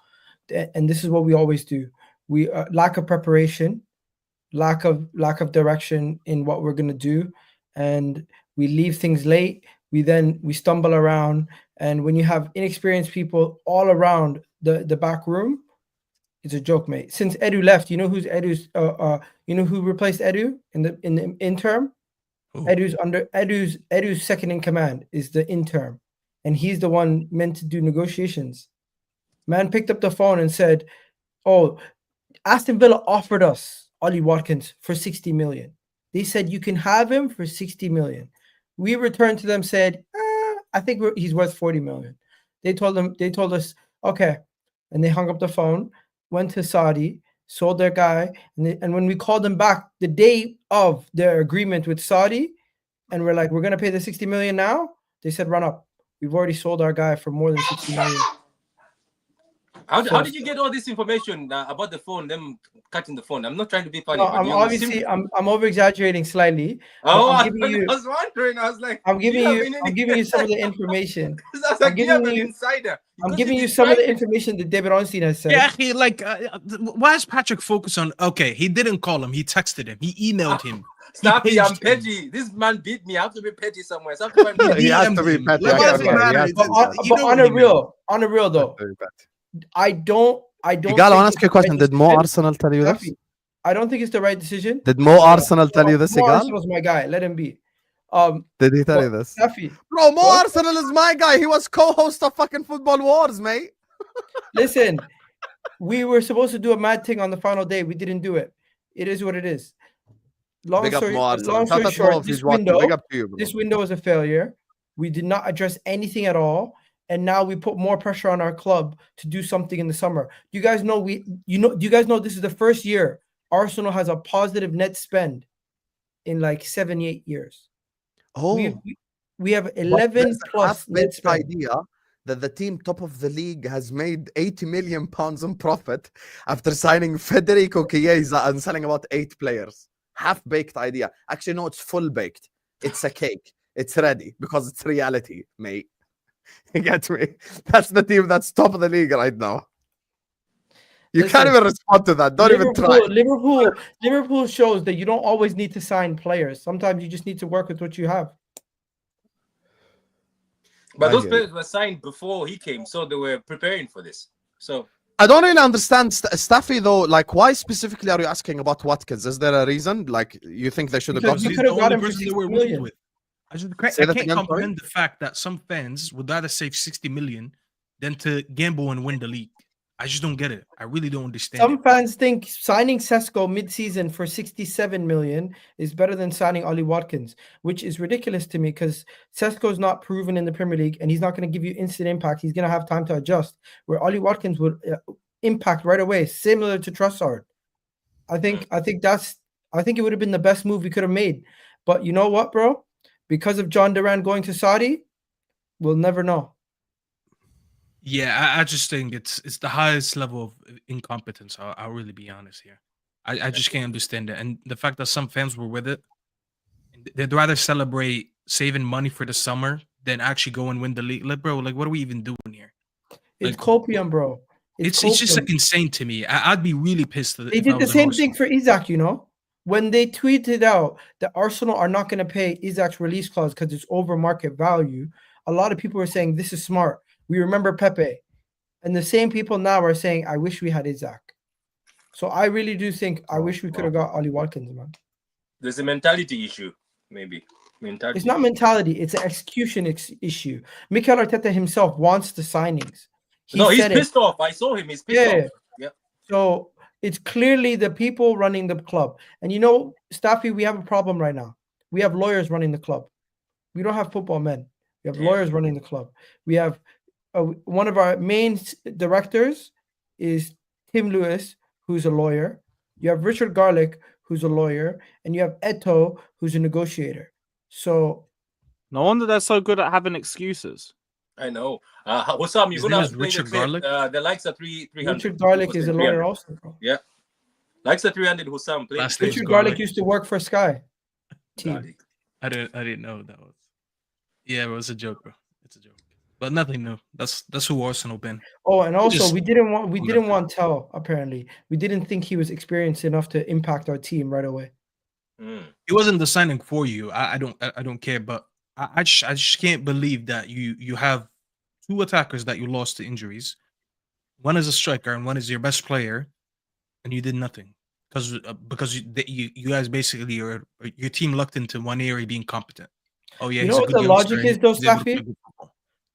And this is what we always do. We lack of preparation, lack of direction in what we're gonna do, and we leave things late. We stumble around, and when you have inexperienced people all around the back room, it's a joke, mate. Since Edu left, you know who's Edu's you know who replaced Edu in the interim? Who? Edu's second in command is the interim, and he's the one meant to do negotiations. Man picked up the phone and said, oh, Aston Villa offered us Ollie Watkins for 60 million. They said you can have him for 60 million. We returned to them, said, I think he's worth 40 million. They told us, okay. And they hung up the phone, went to Saudi, sold their guy. And when we called them back the day of their agreement with Saudi, and we're like, we're going to pay the 60 million now, they said, run up. We've already sold our guy for more than 60 million. How did you get all this information about the phone? Them cutting the phone. I'm not trying to be funny. No, but I'm you obviously I'm over exaggerating slightly. Oh, I'm I giving you. was wondering. I was like, I'm do you giving have you. any- I'm giving you some of the information. I was like, I'm do you have giving an you- insider? I'm Because giving you you some of the described it. information that David Ornstein has said. Yeah, he why is Patrick focused on? Okay, he didn't call him. He texted him. He emailed him. Staffy, I'm paged him. petty. This man beat me. I have to be petty somewhere. So I have to find He has to DM'd be him. petty. Like, I why can't does it lie. He matter? has to But be on, petty. You but know on what a he real, though, Very petty. I don't. Egal, I'll think ask it's you a the question. right Did Mo decision. Arsenal tell you this? Staffy, I don't think it's the right decision. Did Mo Arsenal tell you this, Mo Egal? Arsenal's my guy. Let him be. Did he tell but you this? Staffy, Bro, Mo what? Arsenal is my guy. He was co-host of fucking Football Wars, mate. Listen, we were supposed to do a mad thing on the final day. We didn't do it. It is what it is. Long Big up story, Mo Arsenal. long Shout story out Mo short, if this he's watching. window, Big up to you, bro. this window was a failure. We did not address anything at all, and now we put more pressure on our club to do something in the summer. You guys know do you guys know this is the first year Arsenal has a positive net spend in like 7-8 years. Oh, We have but 11 there's a plus net half-baked spend. idea that the team top of the league has made 80 million pounds in profit after signing Federico Chiesa and selling about 8 players. Half-baked idea. Actually, no, it's full-baked. It's a cake. It's ready because it's reality, mate. You get me? That's the team that's top of the league right now. You can't Listen, even respond to that. Don't even try. Liverpool shows that you don't always need to sign players. Sometimes you just need to work with what you have. But I those get players were signed before he came, so they were preparing for this. So I don't really understand Staffy though. Like, why specifically are you asking about Watkins? Is there a reason? Like, you think they should have Because got you him? He's could the have got only him for person 60 that we're million. with. I Say can't that again, comprehend the fact that some fans would rather save 60 million than to gamble and win the league. I just don't get it. I really don't understand. Some fans think signing Sesko mid-season for 67 million is better than signing Ollie Watkins, which is ridiculous to me because Sesko's not proven in the Premier League and he's not going to give you instant impact. He's going to have time to adjust, where Ollie Watkins would impact right away, similar to Trossard. I think it would have been the best move we could have made. But you know what, bro? Because of John Duran going to Saudi, we'll never know. Yeah, I just think it's the highest level of incompetence. I'll really be honest here. I just can't understand it. And the fact that some fans were with it, they'd rather celebrate saving money for the summer than actually go and win the league. Like, bro, like, what are we even doing here? It's Like, copium, bro. It's just like insane to me. I'd be really pissed. They did the same thing for Isak, you know? When they tweeted out that Arsenal are not going to pay Isak's release clause because it's over market value, a lot of people were saying, this is smart. We remember Pepe. And the same people now are saying, I wish we had Isak. So I really do think I wish we could have got Ollie Watkins, man. there's a mentality issue, maybe. Mentality. It's not mentality. It's an execution issue. Mikel Arteta himself wants the signings. He's pissed off. I saw him. He's pissed off. Yeah. So it's clearly the people running the club. And you know, Staffy, we have a problem right now. We have lawyers running the club. We don't have football men. We have lawyers running the club. We have one of our main directors is Tim Lewis, who's a lawyer. You have Richard Garlick, who's a lawyer, and you have Eto, who's a negotiator. So no wonder they're so good at having excuses. I know. Husam, you're gonna play Richard the clip. Garlick? The likes are 300. Richard Garlick is a lawyer also, bro. Yeah. Likes are 300. Husam, play. Richard Garlick used to work for Sky. Team. I didn't know that was. Yeah, it was a joke, bro. It's a joke, but nothing new. That's who Arsenal been. Oh, and also we didn't want Tell. Apparently, we didn't think he was experienced enough to impact our team right away. He wasn't the signing for you. I don't care, but I just can't believe that you have two attackers that you lost to injuries. One is a striker and one is your best player, and you did nothing because you guys basically your team lucked into one area being competent. Oh yeah, you know what the logic is though, Staffy?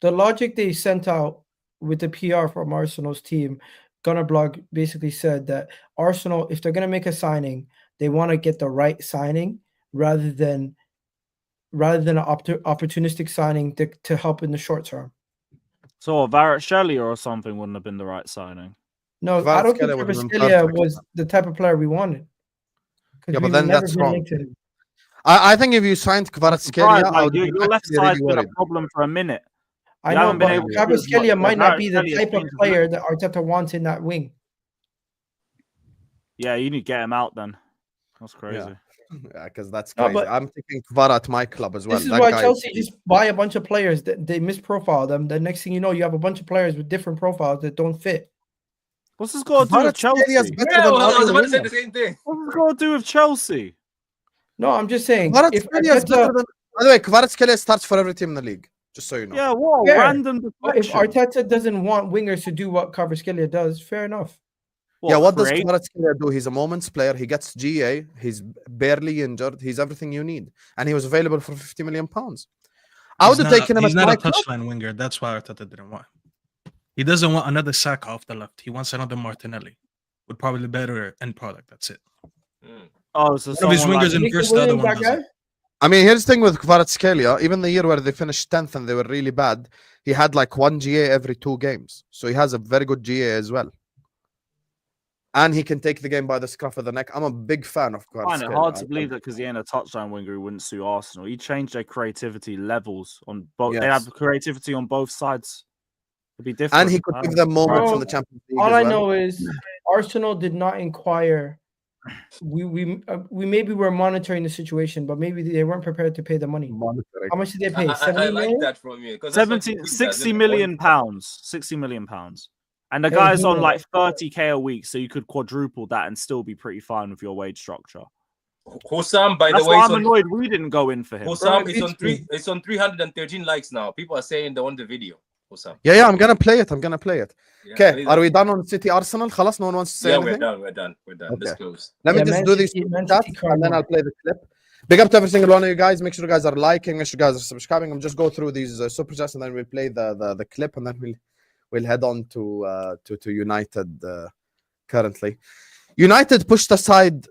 The logic they sent out with the PR from Arsenal's team, Gunnar Blog basically said that Arsenal, if they're going to make a signing, they want to get the right signing rather than an opportunistic signing to help in the short term. So a Varet or something wouldn't have been the right signing. No, I don't think Kvaratskhelia was the type of player we wanted. Yeah, but then that's wrong. I think if you signed Kvaratskhelia, your left side's been a problem for a minute. I You know, haven't been but able to Kvaratskhelia prove might much. not be the Kvaratskhelia type of changed his player level. that Arteta wants in that wing. Yeah, you need to get him out then. That's crazy. Yeah, because that's No, crazy. but I'm taking Kvara at my club as well. this is That why guy Chelsea just buy a bunch of players that they misprofile them. The next thing you know, you have a bunch of players with different profiles that don't fit. What's this got to do with Kvaratskhelia is Chelsea? better Yeah, than well, I was Arsenal about to say winger. the same thing. What's this got to do with Chelsea? No, I'm just saying. If Kvaratskhelia is better than. By the way, Kvaratskhelia starts for every team in the league. Just so you know. Yeah, what a Fair. random If deflection. Arteta doesn't want wingers to do what Kvaratskhelia does, fair enough. What does create- Kvaratskhelia do? He's a moments player. He gets GA. He's barely injured. He's everything you need, and he was available for 50 million pounds. I would have taken him He's as not my a club. touchline winger. That's why Arteta didn't want him. He doesn't want another Saka off the left. He wants another Martinelli with probably better end product. That's it. Oh, so One of his someone wingers like, in first, the other Williams, one that guy? doesn't. I mean, here's the thing with Kvaratskhelia. Even the year where they finished 10th and they were really bad, he had like 1 GA every 2 games. So he has a very good GA as well. And he can take the game by the scruff of the neck. I'm a big fan of I find Kvaratskhelia. it hard to believe that because he ain't a touchline winger, he wouldn't suit Arsenal. He changed their creativity levels on both. They Yes. have creativity on both sides. It'd be different. And he could give them moments in Bro, the Champions League All as I well. know is Arsenal did not inquire. We maybe were monitoring the situation, but maybe they weren't prepared to pay the money. Monitoring. How much did they pay? I 70 like million? that from you. 'Cause that's what 70, he does, 60 isn't it? million pounds. 60 million pounds. And the Hey, guy's on Husam. like 30k a week, so you could quadruple that and still be pretty fine with your wage structure. Husam, by That's the way, why it's I'm on, annoyed we didn't go in for him. Husam, Bro, it's on 313 likes now. People are saying they want the video. Husam. Yeah, I'm gonna play it. Yeah, Okay, please. are we done on City Arsenal? خلاص, no one wants to say Yeah, anything. we're done. Let's Okay. close. Let me Yeah, just Man do these City- Man stats, City cried and then more. I'll play the clip. Big up to every single one of you guys. Make sure you guys are liking. Make sure you guys are subscribing. I'm just go through these super chats, and then we'll play the clip, and then we'll head on to United currently. United pushed aside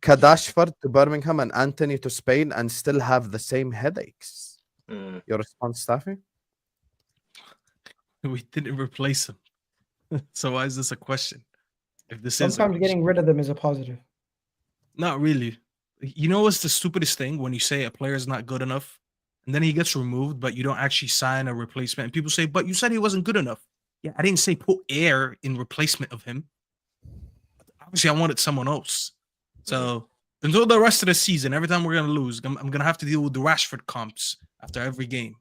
Kadashford to Birmingham and Anthony to Spain, and still have the same headaches. Your response, Staffy? We didn't replace him. So why is this a question? If this is a Sometimes question. getting rid of them is a positive. Not really. You know what's the stupidest thing? When you say a player is not good enough, and then he gets removed, but you don't actually sign a replacement, and people say, "But you said he wasn't good enough." Yeah, I didn't say put air in replacement of him. Obviously, I wanted someone else. So until the rest of the season, every time we're gonna lose, I'm gonna have to deal with the Rashford comps after every game.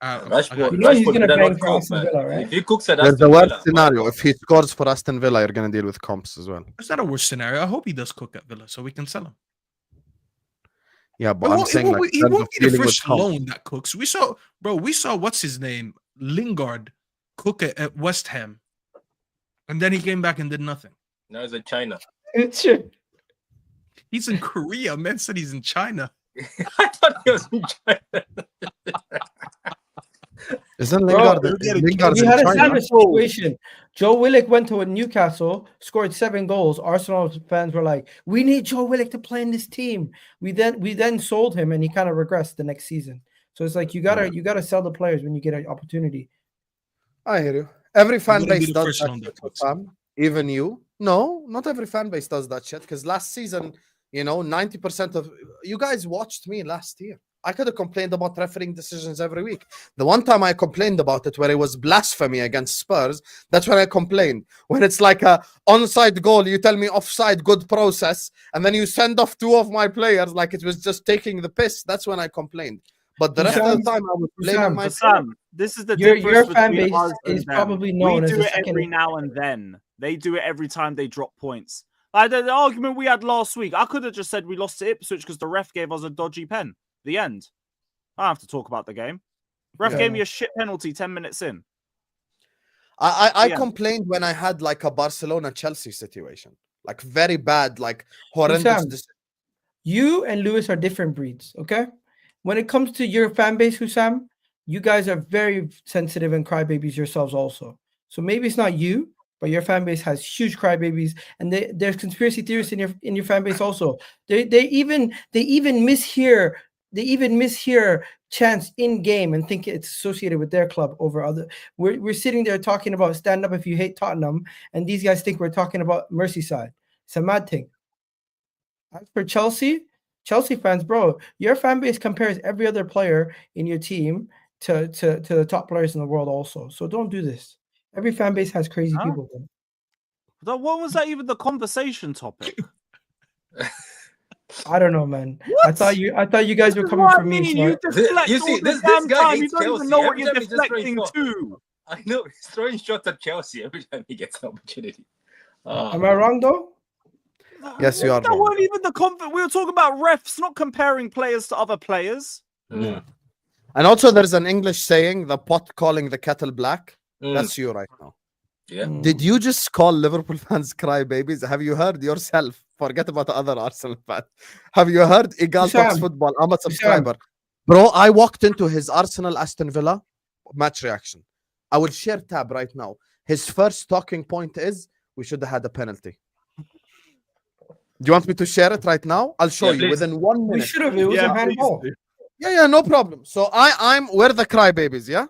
Rashford, You know he's Rashford gonna better bang not for cook, Aston man. Villa, right? If he cooks at There's Aston the worst Villa, scenario. If he scores for Aston Villa, you're gonna deal with comps as well. It's not a worse scenario. I hope he does cook at Villa so we can sell him. Yeah, but It I'm won't, saying like he in terms won't of be the dealing with first comps. loan that cooks. We saw what's his name, Lingard, cook at West Ham, and then he came back and did nothing. now he's in China. Sure. He's in Korea. Man said he's in China. I thought he was in China. Isn't Bro, Lingard's we in had a China? similar situation. Joe Willock went to Newcastle, scored 7 goals. Arsenal fans were like, "We need Joe Willock to play in this team." We then sold him, and he kind of regressed the next season. So it's like you gotta sell the players when you get an opportunity. I hear you. Every fan wouldn't be base the does first that loan shit, that cooks. Sam. Even you. No, not every fan base does that shit. Because last season, 90% of you guys watched me last year. I could have complained about refereeing decisions every week. The one time I complained about it, where it was blasphemy against Spurs, that's when I complained. When it's like a onside goal, you tell me offside, good process, and then you send off 2 of my players like it was just taking the piss. That's when I complained. But the rest of the time, I was blaming my But Sam, this is the Your difference fan between base us and is them. probably known we as do the it every second. now and then. They do it every time they drop points. Like the argument we had last week, I could have just said we lost to Ipswich because the ref gave us a dodgy pen. The end. I don't have to talk about the game. Ref gave me a shit penalty 10 minutes in. I complained when I had like a Barcelona-Chelsea situation. Like very bad, like horrendous. Husam, you and Lewis are different breeds, okay? When it comes to your fan base, Husam, you guys are very sensitive and crybabies yourselves also. So maybe it's not you, but your fan base has huge crybabies, and there's conspiracy theorists in your fan base also. They even mishear chants in game and think it's associated with their club over other. We're sitting there talking about stand up if you hate Tottenham, and these guys think we're talking about Merseyside. It's a mad thing. As for Chelsea fans, bro, your fan base compares every other player in your team to the top players in the world also. So don't do this. Every fan base has crazy Huh? people. Man. What was that even the conversation topic? I don't know, man. What? I thought you guys were This is coming what for I me. mean. So You deflect You see, all the this damn guy time. You hates don't even Chelsea. know what Every you're time he's just throwing deflecting shots. to. I know he's throwing shots at Chelsea every time he gets an opportunity. am I wrong though? Yes, you are That wrong. wasn't even the we were talking about refs, not comparing players to other players. Mm. And also, there's an English saying, the pot calling the kettle black. Mm. That's you right now. Yeah. Did you just call Liverpool fans crybabies? Have you heard yourself? Forget about the other Arsenal fans. Have you heard Egal Talks Husam, Football? I'm a subscriber. Bro, I walked into his Arsenal Aston Villa match reaction. I will share tab right now. His first talking point is, we should have had a penalty. Do you want me to share it right now? I'll show Yeah, you please. within 1 minute. We should have. It was a handball. Yeah, no problem. So we're the crybabies, yeah?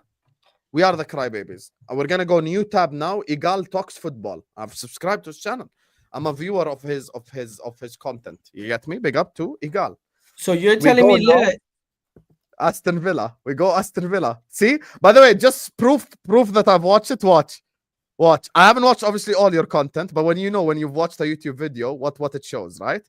We are the crybabies. We're gonna go new tab now. Egal Talks Football. I've subscribed to his channel. I'm a viewer of his content. You get me? Big up to Egal. So you're We telling go me now. Aston Villa. We go Aston Villa. See? By the way, just proof that I've watched it. Watch. I haven't watched obviously all your content, but when you've watched a YouTube video, what it shows, right?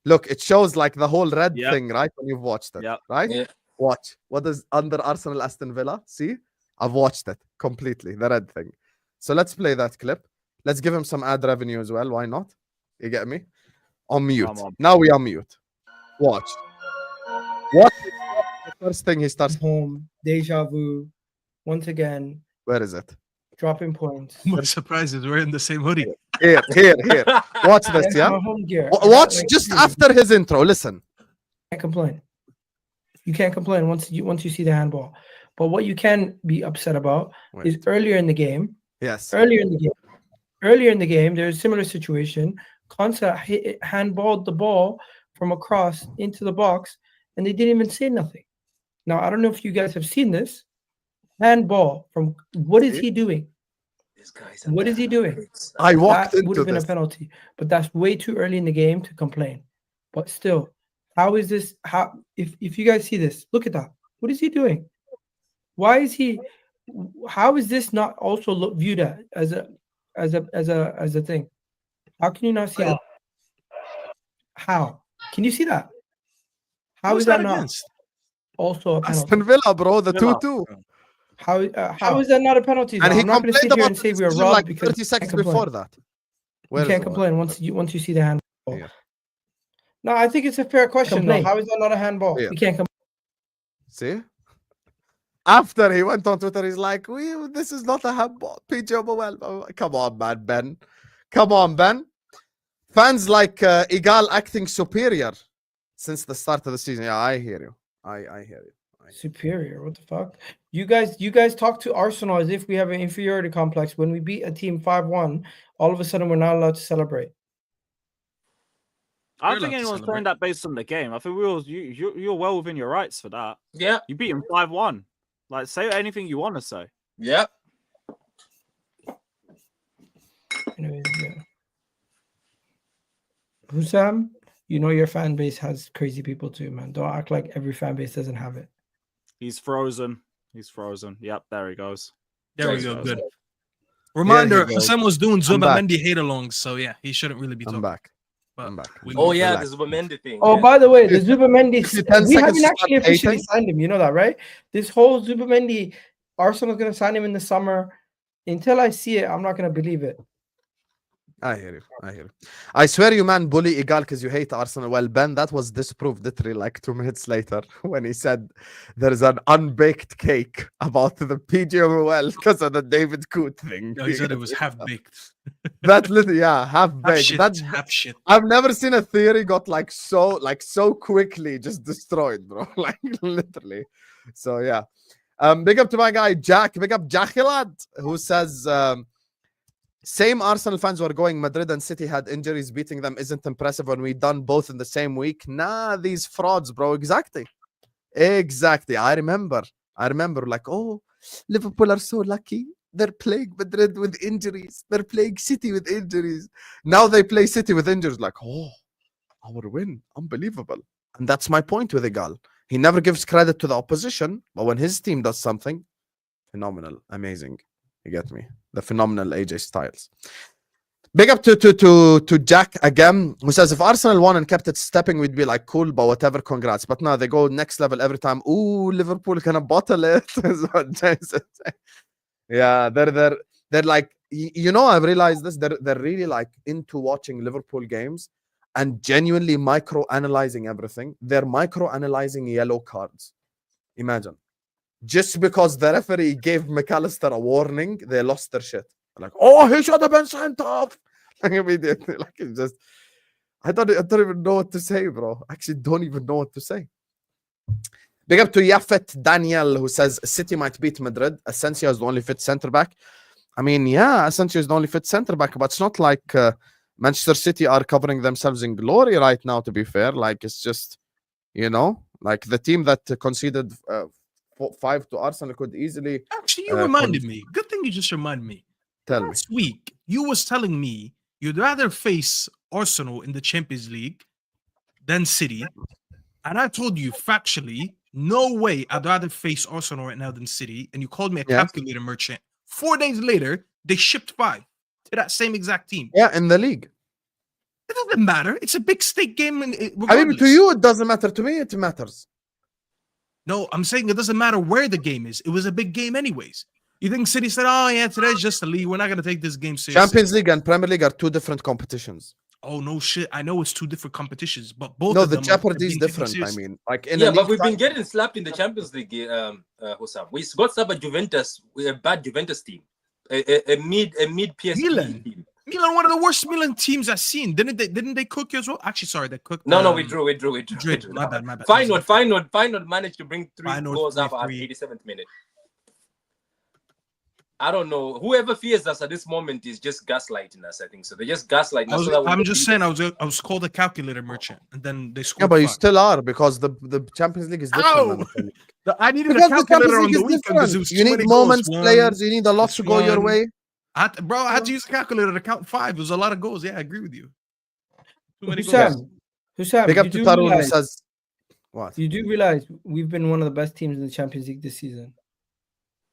Look, it shows like the whole red Yep. thing, right? When you've watched it, Yep. right? Yeah. Watch. What is under Arsenal Aston Villa? See? I've watched it completely, the red thing. So let's play that clip. Let's give him some ad revenue as well. Why not? You get me? On mute. Come on. Now we are mute. Watch. What is the first thing he starts? home, deja vu, once again, Where is it? dropping points. My surprise is we're in the same hoodie. Here. Watch this, That's yeah? my home gear. I got, Watch like, just three. after his intro. Listen. Can't complain. You can't complain once you see the handball. But what you can be upset about is Wait. earlier in the game. Yes. Earlier in the game, there's a similar situation. Konsa handballed the ball from across into the box, and they didn't even say nothing. Now I don't know if you guys have seen this handball from. What is he doing? This guy's What is he doing? I walked That would into have been this. a penalty, but that's way too early in the game to complain. But still, how is this? How if you guys see this, look at that. What is he doing? Why is he? How is this not also viewed as a thing? How can you not see that? How can you see that? How Who's is that that not against? also a penalty? Aston Villa, bro, the Villa. 2-2. How is that not a penalty? And though? he I'm not going to complained sit here about and say the we were decision robbed like because 30 you seconds can't before complain. that. You Where can't is the complain one? once you see the handball. Here. No, I think it's a fair question. Though. Complain. How is that not a handball? Yeah. You can't complain. See? After he went on Twitter, he's like, this is not a handball. PJ well, come on, man, Ben. Come on, Ben. Fans like Egal acting superior since the start of the season. Yeah, I hear you. I hear you. Superior. What the fuck? You guys talk to Arsenal as if we have an inferiority complex. When we beat a team 5-1, all of a sudden we're not allowed to celebrate. I We're don't think allowed to anyone's celebrate. saying that based on the game. I think you're well within your rights for that. Yeah. You beat him 5-1. Like, say anything you want to say. Yeah. Anyways, yeah. Husam, you know your fan base has crazy people too, man. Don't act like every fan base doesn't have it. He's frozen. Yep, there he goes. There we There go. he goes. Good. Reminder: goes. Hassan was doing I'm back. Zubamendi hate-alongs, so yeah, he shouldn't really be I'm talking. back. But I'm back. we Oh need to yeah, relax. the Zubamendi thing. Oh, yeah. by the way, the Zubamendi, If you 10 we seconds haven't to actually start officially hating. signed him. You know that, right? This whole Zubamendi, Arsenal's going to sign him in the summer. Until I see it, I'm not going to believe it. I hear you. I swear you, man, bully Egal because you hate Arsenal. Well, Ben, that was disproved literally like 2 minutes later when he said there's an unbaked cake about the PGMOL because of the David Coote thing. No, he said it was half-baked. That literally, yeah, half Half baked. shit. That Half shit. I've never seen a theory got like so quickly just destroyed, bro. Like literally. So yeah. Big up to my guy Jack. Big up Jacquelad, who says same Arsenal fans were going Madrid and City had injuries. Beating them isn't impressive when we done both in the same week. Nah, these frauds, bro. Exactly. I remember like, oh, Liverpool are so lucky. They're playing Madrid with injuries. They're playing City with injuries. Now they play City with injuries. Like, oh, our win. Unbelievable. And that's my point with Egal. He never gives credit to the opposition, but when his team does something, phenomenal, amazing. You get me? The phenomenal AJ Styles. Big up to Jack again, who says if Arsenal won and kept it stepping, we'd be like cool, but whatever, congrats. But now they go next level every time. Ooh, Liverpool gonna bottle it. Is what James is saying. Yeah, they're like, you know, I've realized this. They're really like into watching Liverpool games and genuinely micro-analyzing everything. They're micro-analyzing yellow cards. Imagine. Just because the referee gave McAllister a warning, they lost their shit. Like, oh, he should have been sent off. Like immediately, like it's just, I don't even know what to say, bro. I actually don't even know what to say. Big up to Yafet Daniel, who says City might beat Madrid. Asensio is the only fit centre back. I mean, yeah, Asensio is the only fit centre back, but it's not like Manchester City are covering themselves in glory right now. To be fair, like it's just, you know, like the team that conceded 5 to Arsenal could easily. Actually, you reminded me. Good thing you just reminded me. Tell me. Last week, you was telling me you'd rather face Arsenal in the Champions League than City. And I told you factually, no way I'd rather face Arsenal right now than City. And you called me a calculator merchant. 4 days later, they shipped 5 to that same exact team. Yeah, in the league. It doesn't matter. It's a big stake game. I mean, to you, it doesn't matter. To me, it matters. No, I'm saying it doesn't matter where the game is. It was a big game anyways. You think City said, oh, yeah, today's just a league. We're not going to take this game seriously. Champions League and Premier League are 2 different competitions. Oh, no shit. I know it's 2 different competitions, but both no, of the them jeopardy is different. I mean, like in but we've been getting slapped in the Champions League, Husam. We got slapped at Juventus with a bad Juventus team, a mid PSG team. Milan, one of the worst Milan teams I've seen. Didn't they cook you as well? Actually, sorry, they cooked. No, we drew. My bad. Feyenoord managed to bring 3 goals up at 87th minute. I don't know. Whoever fears us at this moment is just gaslighting us. I think so. They're just gaslighting us. I'm just saying. I was called a calculator merchant, and then they scored. Yeah, but you still are because the Champions League is different. I needed a calculator on the weekend because it was you need moments, players. You need a lot to go your way. I had to use a calculator to count 5. It was a lot of goals. Yeah, I agree with you. Too many Husam, big up to Tarun who says, what? You do realize we've been one of the best teams in the Champions League this season.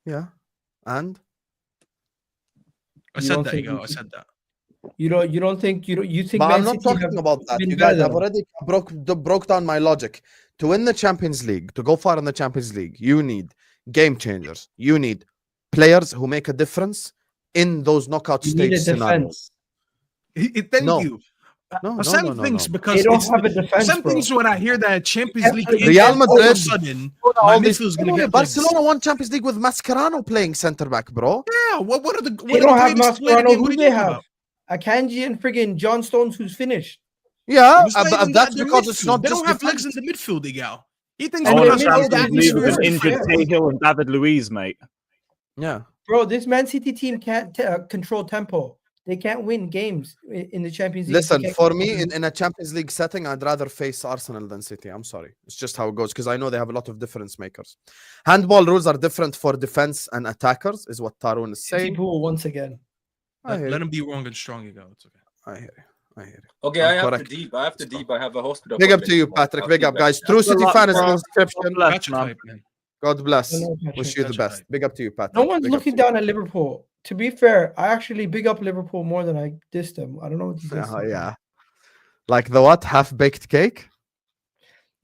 Yeah, and I said that. I said that. You think? But I'm not talking about that. You guys have already broke down my logic. To win the Champions League, to go far in the Champions League, you need game changers. You need players who make a difference in those knockout stage scenarios. Thank you. Some things because they don't have a defense. Some things when I hear that Champions League, Real Madrid, all of a sudden, my midfield's gonna get Barcelona won Champions League with Mascherano playing centre back, bro. Yeah, what are the? They don't have Mascherano. Who they have? Akanji and friggin' John Stones, who's finished. Yeah, that's because it's not. They don't have legs in the midfield, Egal. He thinks with injured Cahill and David Luiz, mate. Yeah, bro, this Man City team can't control tempo. They can't win games in the Champions League. Listen, for me, in a Champions League setting, I'd rather face Arsenal than City. I'm sorry. It's just how it goes because I know they have a lot of difference makers. Handball rules are different for defense and attackers, is what Tarun is saying. People once again. Let him be wrong and strong, you go. It's okay. I hear you. Okay, I have to deep. I have a hospital. Big up to you, Patrick. Big up, guys. True City fan is in the description. God bless. Wish you the best. Big up to you, Patrick. No one's looking down at Liverpool. To be fair, I actually big up Liverpool more than I diss them. I don't know what you diss them. Yeah. Like the what? Half-baked cake?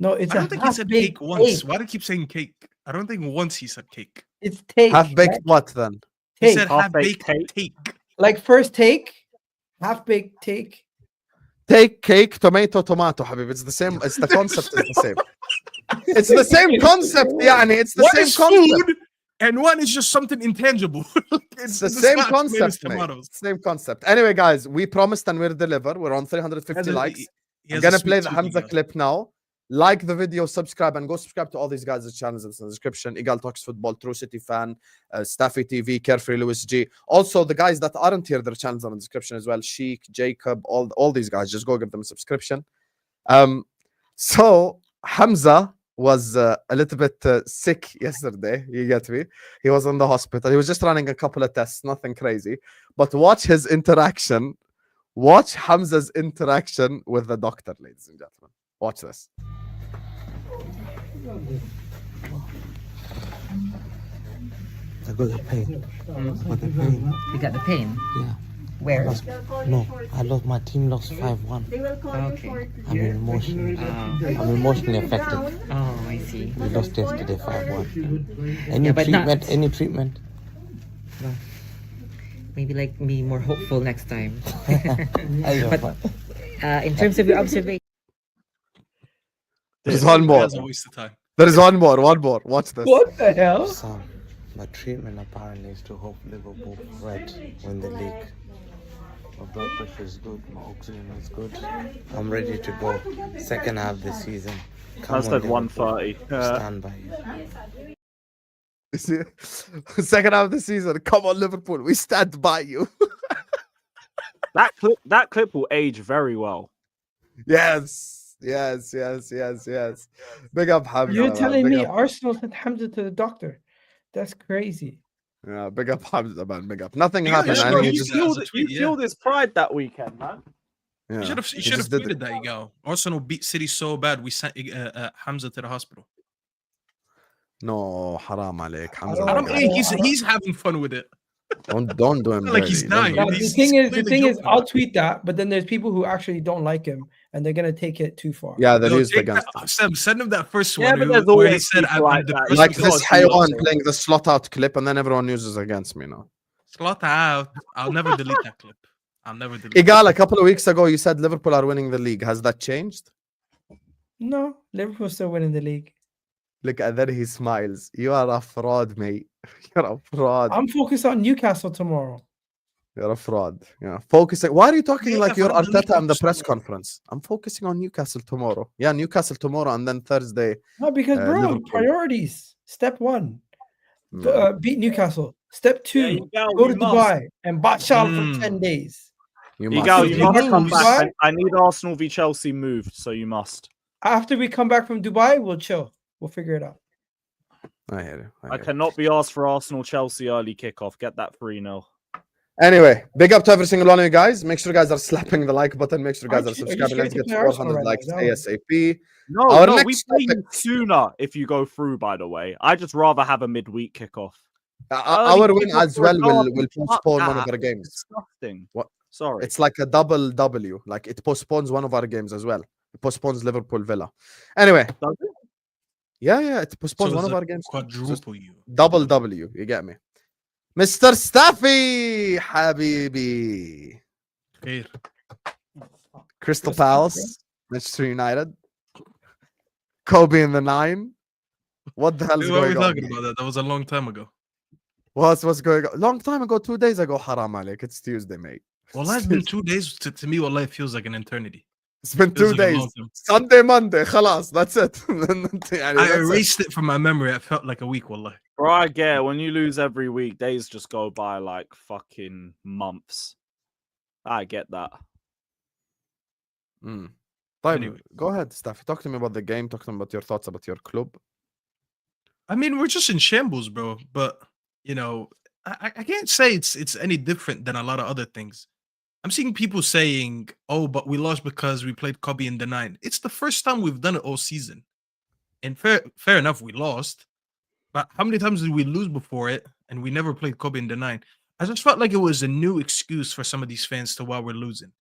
No, it's I don't think he said cake once. Why do you keep saying cake? I don't think once he said cake. It's take. Half-baked what then? He said half-baked take. Like first take, half-baked take. Take, cake, tomato, Habib. It's the same. It's the concept is the same. It's the same concept, yani. It's the same concept. Food, and one is just something intangible. It's the same concept, mate. Same concept. Anyway, guys, we promised and we'll deliver. We're on 350 likes. I'm going to play the Hamza clip now. Like the video, subscribe, and go subscribe to all these guys' channels in the description. Egal Talks Football, True City Fan, Staffy TV, Carefree Lewis G. Also, the guys that aren't here, their channels are in the description as well. Shikh, Jacob, all these guys. Just go give them a subscription. So, Hamza was a little bit sick yesterday. You get me? He was in the hospital. He was just running a couple of tests, nothing crazy. But watch his interaction. Watch Hamza's interaction with the doctor, ladies and gentlemen. Watch this. I got the pain. I got the pain. You got the pain? Yeah. Where? I lost. My team lost 5-1. Okay. I'm emotionally affected. Oh, I see. We lost yesterday 5-1. Any Yeah, but treatment? not- Any treatment? Maybe like be more hopeful next time. I don't But- know. In terms of your observation, There's one more. That's a waste of time. There is one more. Watch this. What the hell? So, my treatment apparently is to hope Liverpool win the league. My blood pressure is good. My oxygen is good. I'm ready to go. Second half this season. Come I on, said Liverpool. 130. Stand by you. You see? Second half of the season. Come on, Liverpool. We stand by you. That clip will age very well. Yes. Big up Hamza. You're man. telling Big me up. Arsenal sent Hamza to the doctor? That's crazy. Yeah, big up Hamza, man. Big up. Nothing Yeah, happened. yeah, and bro, he you just, feel- as a tweet, You fueled his pride that weekend, man. yeah, You he should have just did tweeted it. that, Egal. Arsenal beat City so bad we sent Hamza to the hospital. No, haram عليك. Hamza. I don't- big Hey, up. he's having fun with it. Don't do him Like he's dirty. Don't do dying. him. The He's thing is, clearly joking. I'll tweet that, but then there's people who actually don't like him, and they're gonna take it too far. Yeah, they'll Yo, use it take against that- him. Sam, send him that first Yeah, one but there's where he always said, people I'm like that. depressed Like because this of Haywan Arsenal." playing the slot out clip, and then everyone uses against me now. Slaughter out. I'll never delete that clip. I'll never delete it. Egal, a couple of weeks ago, you said Liverpool are winning the league. Has that changed? No, Liverpool's still winning the league. Look, and then he smiles. You are a fraud, mate. You're a fraud. I'm focused on Newcastle tomorrow. You're a fraud. Yeah, focusing. Why are you talking Yeah, like you're fam, Arteta in the press Newcastle. conference? I'm focusing on Newcastle tomorrow. Yeah, Newcastle tomorrow, and then Thursday. No, because bro, Liverpool. priorities. Step 1, No. beat Newcastle. Step 2, Egal, go to you must. Dubai and Bashal Mm. for 10 days. You Egal, must. you If you must come lose- back. I need Arsenal v Chelsea moved, so you must. After we come back from Dubai, we'll chill. We'll figure it out. I hear you. I cannot be asked for Arsenal Chelsea early kickoff. Get that 3-0. Anyway, big up to every single one of you guys. Make sure you guys are slapping the like button. Make sure you guys are Are you subscribing. Let's scared get to play Arsenal 400 right now? likes Is that what- ASAP. No, Our we next play you topic- sooner if you go through, by the way. I just rather have a midweek kickoff. Our Early win kickoff as well will regardless. Fuck postpone one of that. our games. Disgusting. What? Sorry. It's like a double W. Like it postpones one of our games as well. It postpones Liverpool Villa. Anyway, Does it? yeah, it So postpones one it's of a our games. Quadruple you. Double W. You get me? Mr. Staffy, Habibi. Khair. Crystal Crystal Palace, Manchester United, Kobe in the 9. What the hell is Why are we going on? talking about that? That was a long time ago. What's going on? Long time ago, 2 days ago. Haram alik. It's Tuesday, mate. Well, it's been 2 days. To me, well, it feels like an eternity. It's been Feels 2 like a days. long time. Sunday, Monday. Khalas. That's it. يعني I that's it. erased it from my memory. It felt like a week, wallah. Bro, I get it. When you lose every week, days just go by like fucking months. I get that. Mm. طيب, Anyway. go ahead, Staffy. Talk to me about the game. Talk to me about your thoughts about your club. I mean, we're just in shambles, bro. But you know, I can't say it's any different than a lot of other things. I'm seeing people saying, "Oh, but we lost because we played Kobe in the 9." It's the first time we've done it all season. And fair enough, we lost. But how many times did we lose before it and we never played Kobe in the 9? I just felt like it was a new excuse for some of these fans to why we're losing.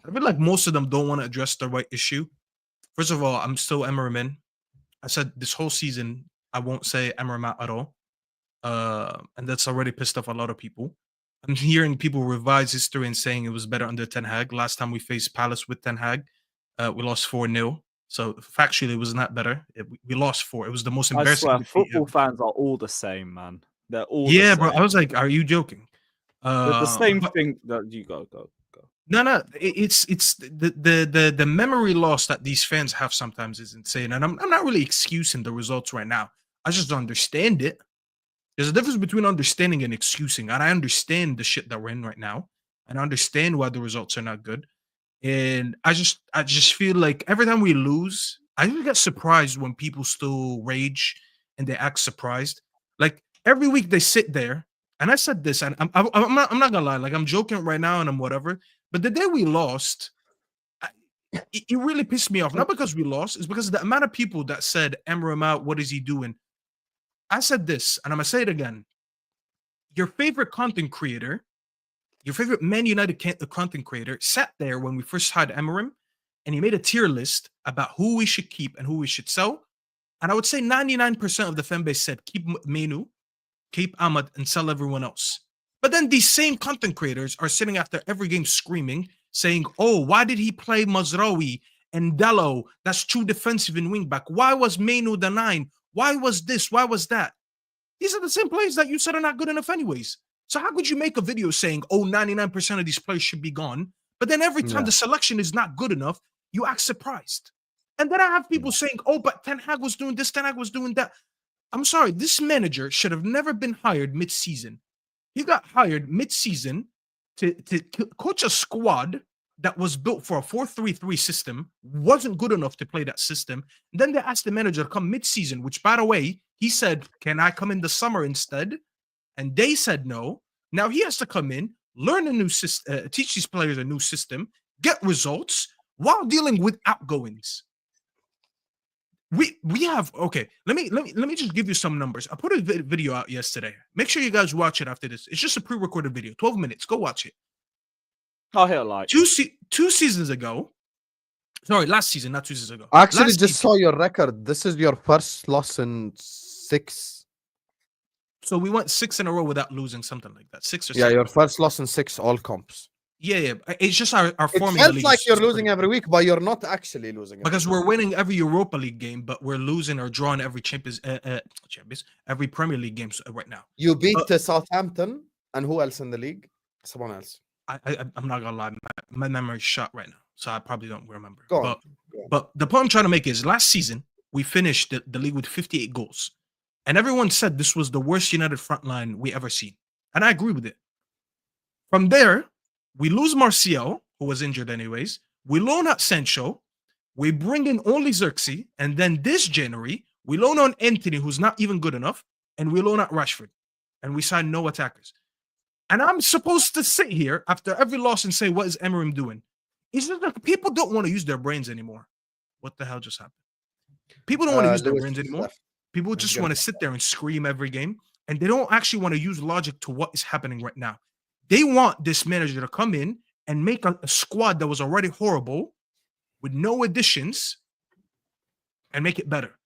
I feel like most of them don't want to address the right issue. First of all, I'm still Amorim in. I said this whole season I won't say Amorim out at all. And that's already pissed off a lot of people. I'm hearing people revise history and saying it was better under Ten Hag. Last time we faced Palace with Ten Hag, we lost 4-0. So factually, it was not better. We lost 4. It was the most I embarrassing. swear, defeat football ever. fans are all the same, man. They're all Yeah, the bro. same. I was like, are you joking? The same but- thing that you go. No. It's the memory loss that these fans have sometimes is insane, and I'm not really excusing the results right now. I just don't understand it. There's a difference between understanding and excusing, and I understand the shit that we're in right now, and I understand why the results are not good. And I just feel like every time we lose, I usually get surprised when people still rage and they act surprised. Like every week they sit there, and I said this, and I'm not gonna lie, like I'm joking right now and I'm whatever. But the day we lost, it really pissed me off. Not because we lost, it's because of the amount of people that said, Amorim out, what is he doing? I said this, and I'm going to say it again. Your favorite content creator, your favorite Man United content creator, sat there when we first hired Amorim, and he made a tier list about who we should keep and who we should sell. And I would say 99% of the fan base said, keep Menu, keep Ahmad, and sell everyone else. But then these same content creators are sitting after every game screaming, saying, oh, why did he play Mazraoui and Dello? That's too defensive in wing back. Why was Menu the 9? Why was this? Why was that? These are the same players that you said are not good enough anyways. So how could you make a video saying, oh, 99% of these players should be gone? But then every time the selection is not good enough, you act surprised. And then I have people saying, oh, but Ten Hag was doing this, Ten Hag was doing that. I'm sorry, this manager should have never been hired mid-season. He got hired mid-season to coach a squad that was built for a 4-3-3 system, wasn't good enough to play that system. And then they asked the manager to come mid-season, which, by the way, he said, can I come in the summer instead? And they said no. Now he has to come in, learn a new system, teach these players a new system, get results while dealing with outgoings. We have, okay, let me just give you some numbers. I put a video out yesterday. Make sure you guys watch it after this. It's just a pre-recorded video, 12 minutes. Go watch it. I'll hit a like. Two seasons ago, sorry, last season, not 2 seasons ago. I actually Last just season. saw your record. This is your first loss in 6. So we went 6 in a row without losing, something like that. 6 or 7. Yeah, your first loss in 6 all comps. Yeah. It's just our It form in the felt league like is you're just losing every week, but you're not actually losing. because we're winning every Europa League game, but we're losing or drawing every every Premier League game right now. You beat Southampton, and who else in the league? Someone else. I'm not gonna lie, my memory's shot right now, so I probably don't remember. Go on. But the point I'm trying to make is last season we finished the league with 58 goals, and everyone said this was the worst United front line we ever seen, and I agree with it. From there, we lose Martial, who was injured anyways. We loan out Sancho. We bring in only Xerxes, and then this January we loan on Anthony, who's not even good enough, and we loan out Rashford, and we sign no attackers. And I'm supposed to sit here after every loss and say, what is Amorim doing? It's just like people don't want to use their brains anymore. What the hell just happened? People don't want to use their brains anymore. People just want to sit there and scream every game, and they don't actually want to use logic to what is happening right now. They want this manager to come in and make a squad that was already horrible with no additions and make it better.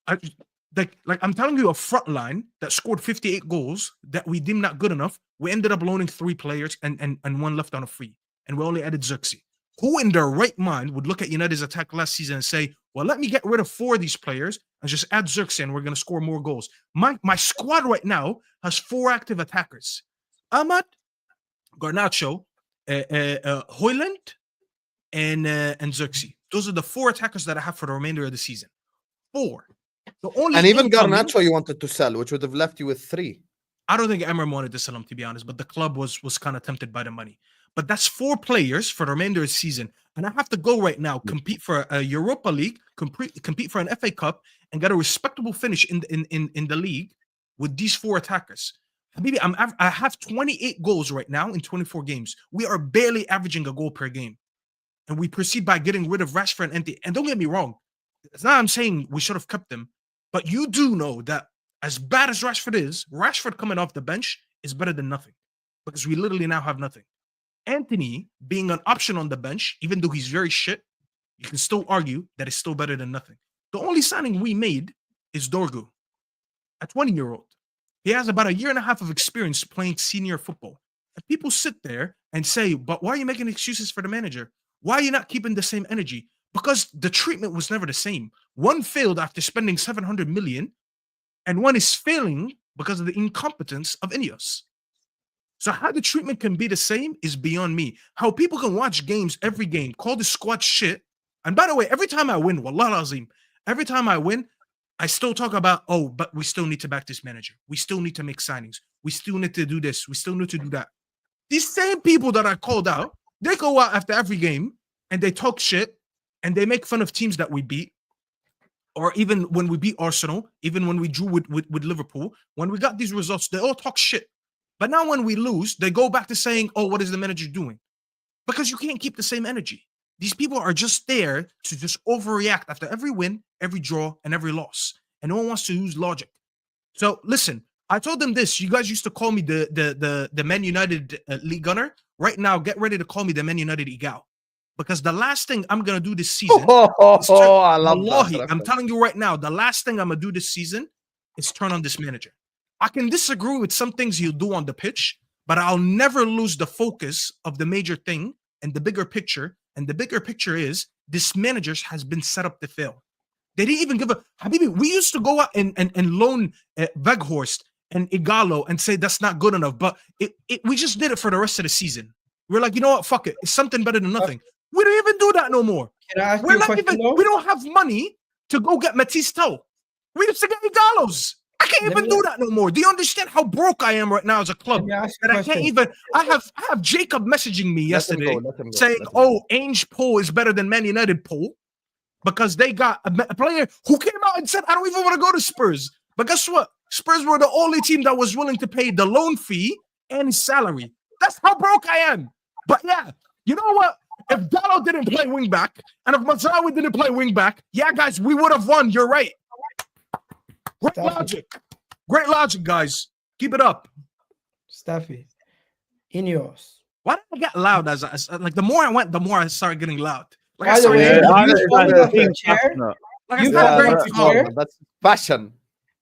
Like I'm telling you, a front line that scored 58 goals that we deemed not good enough. We ended up loaning 3 players and one left on a free, and we only added Xerxes. Who in their right mind would look at United's attack last season and say, well, let me get rid of 4 of these players and just add Xerxes and we're going to score more goals? My squad right now has 4 active attackers. Ahmad, Garnacho, Højlund, and Xerxes. Those are the 4 attackers that I have for the remainder of the season. 4. The only And even incoming- Garnacho you wanted to sell, which would have left you with 3. I don't think Amorim wanted to sell him, to be honest, but the club was kind of tempted by the money. But that's 4 players for the remainder of the season. And I have to go right now, compete for a Europa League, compete for an FA Cup, and get a respectable finish in the league with these 4 attackers. Habibi, I have 28 goals right now in 24 games. We are barely averaging a goal per game. And we proceed by getting rid of Rashford and Anthony. And don't get me wrong, it's not I'm saying we should have kept them, but you do know that as bad as Rashford is, Rashford coming off the bench is better than nothing because we literally now have nothing. Anthony being an option on the bench, even though he's very shit, you can still argue that it's still better than nothing. The only signing we made is Dorgu, a 20-year-old. He has about a year and a half of experience playing senior football. And people sit there and say, but why are you making excuses for the manager? Why are you not keeping the same energy? Because the treatment was never the same. One failed after spending 700 million, and one is failing because of the incompetence of Ineos. So how the treatment can be the same is beyond me. How people can watch games every game, call the squad shit. And by the way, every time I win, wallah azim, every time I win, I still talk about, oh, but we still need to back this manager. We still need to make signings. We still need to do this. We still need to do that. These same people that I called out, they go out after every game and they talk shit and they make fun of teams that we beat. Or even when we beat Arsenal, even when we drew with Liverpool, when we got these results, they all talk shit. But now when we lose, they go back to saying, oh, what is the manager doing? Because you can't keep the same energy. These people are just there to just overreact after every win, every draw, and every loss. And no one wants to use logic. So listen, I told them this. You guys used to call me the Man United league gunner. Right now, get ready to call me the Man United Egal. Because the last thing I'm going to do this season I love Wallahi, that. I'm telling you right now, the last thing I'm going to do this season is turn on this manager. I can disagree with some things he'll do on the pitch, but I'll never lose the focus of the major thing and the bigger picture. And the bigger picture is this manager has been set up to fail. They didn't even give a Habibi. We used to go out and loan Weghorst and Igalo and say that's not good enough, but we just did it for the rest of the season. We're like, you know what? Fuck it. It's something better than nothing. We don't even do that no more. Can I ask We're you a not question? even. We don't have money to go get Matisse Tau. We used to get Igalos. I can't Let even me- do that no more. Do you understand how broke I am right now as a club? Let me ask you That a I can't question. even. I have Jacob messaging me Let him yesterday go, let him go, saying, let him "Oh, Ainge Poe is better than Man United Poe because they got a player who came out and said I don't even want to go to Spurs." But guess what? Spurs were the only team that was willing to pay the loan fee and his salary. That's how broke I am. But yeah, you know what? If Dallo didn't play wing back and if Mazraoui didn't play wing back, yeah, guys, we would have won. You're right. Great Staffy. logic. Great logic, guys. Keep it up. Staffy, Ineos. Why did I get loud? As like the more I went, the more I started getting loud. Like By I the started way, getting- Yeah, you it's falling like off your being chair. passionate. like I you started fell very off that's your calm. chair. normal. That's passion.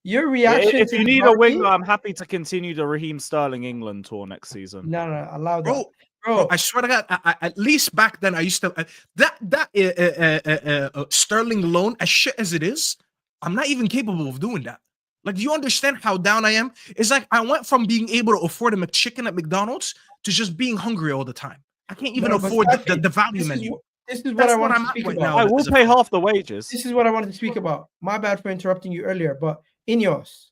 Your reaction If to you the need a party- winger, I'm happy to continue the Raheem Sterling England tour next season. No, allow that. Bro, Bro, I swear to God, at least back then I used to Sterling loan, as shit as it is, I'm not even capable of doing that. Like, do you understand how down I am? It's like I went from being able to afford a McChicken at McDonald's to just being hungry all the time. I can't even No, but afford Staffy, the value this is menu. this is what That's I what wanted I'm to at speak right about. now. I will as a pay fan. half the wages. This is what I wanted to speak about. My bad for interrupting you earlier, but Ineos,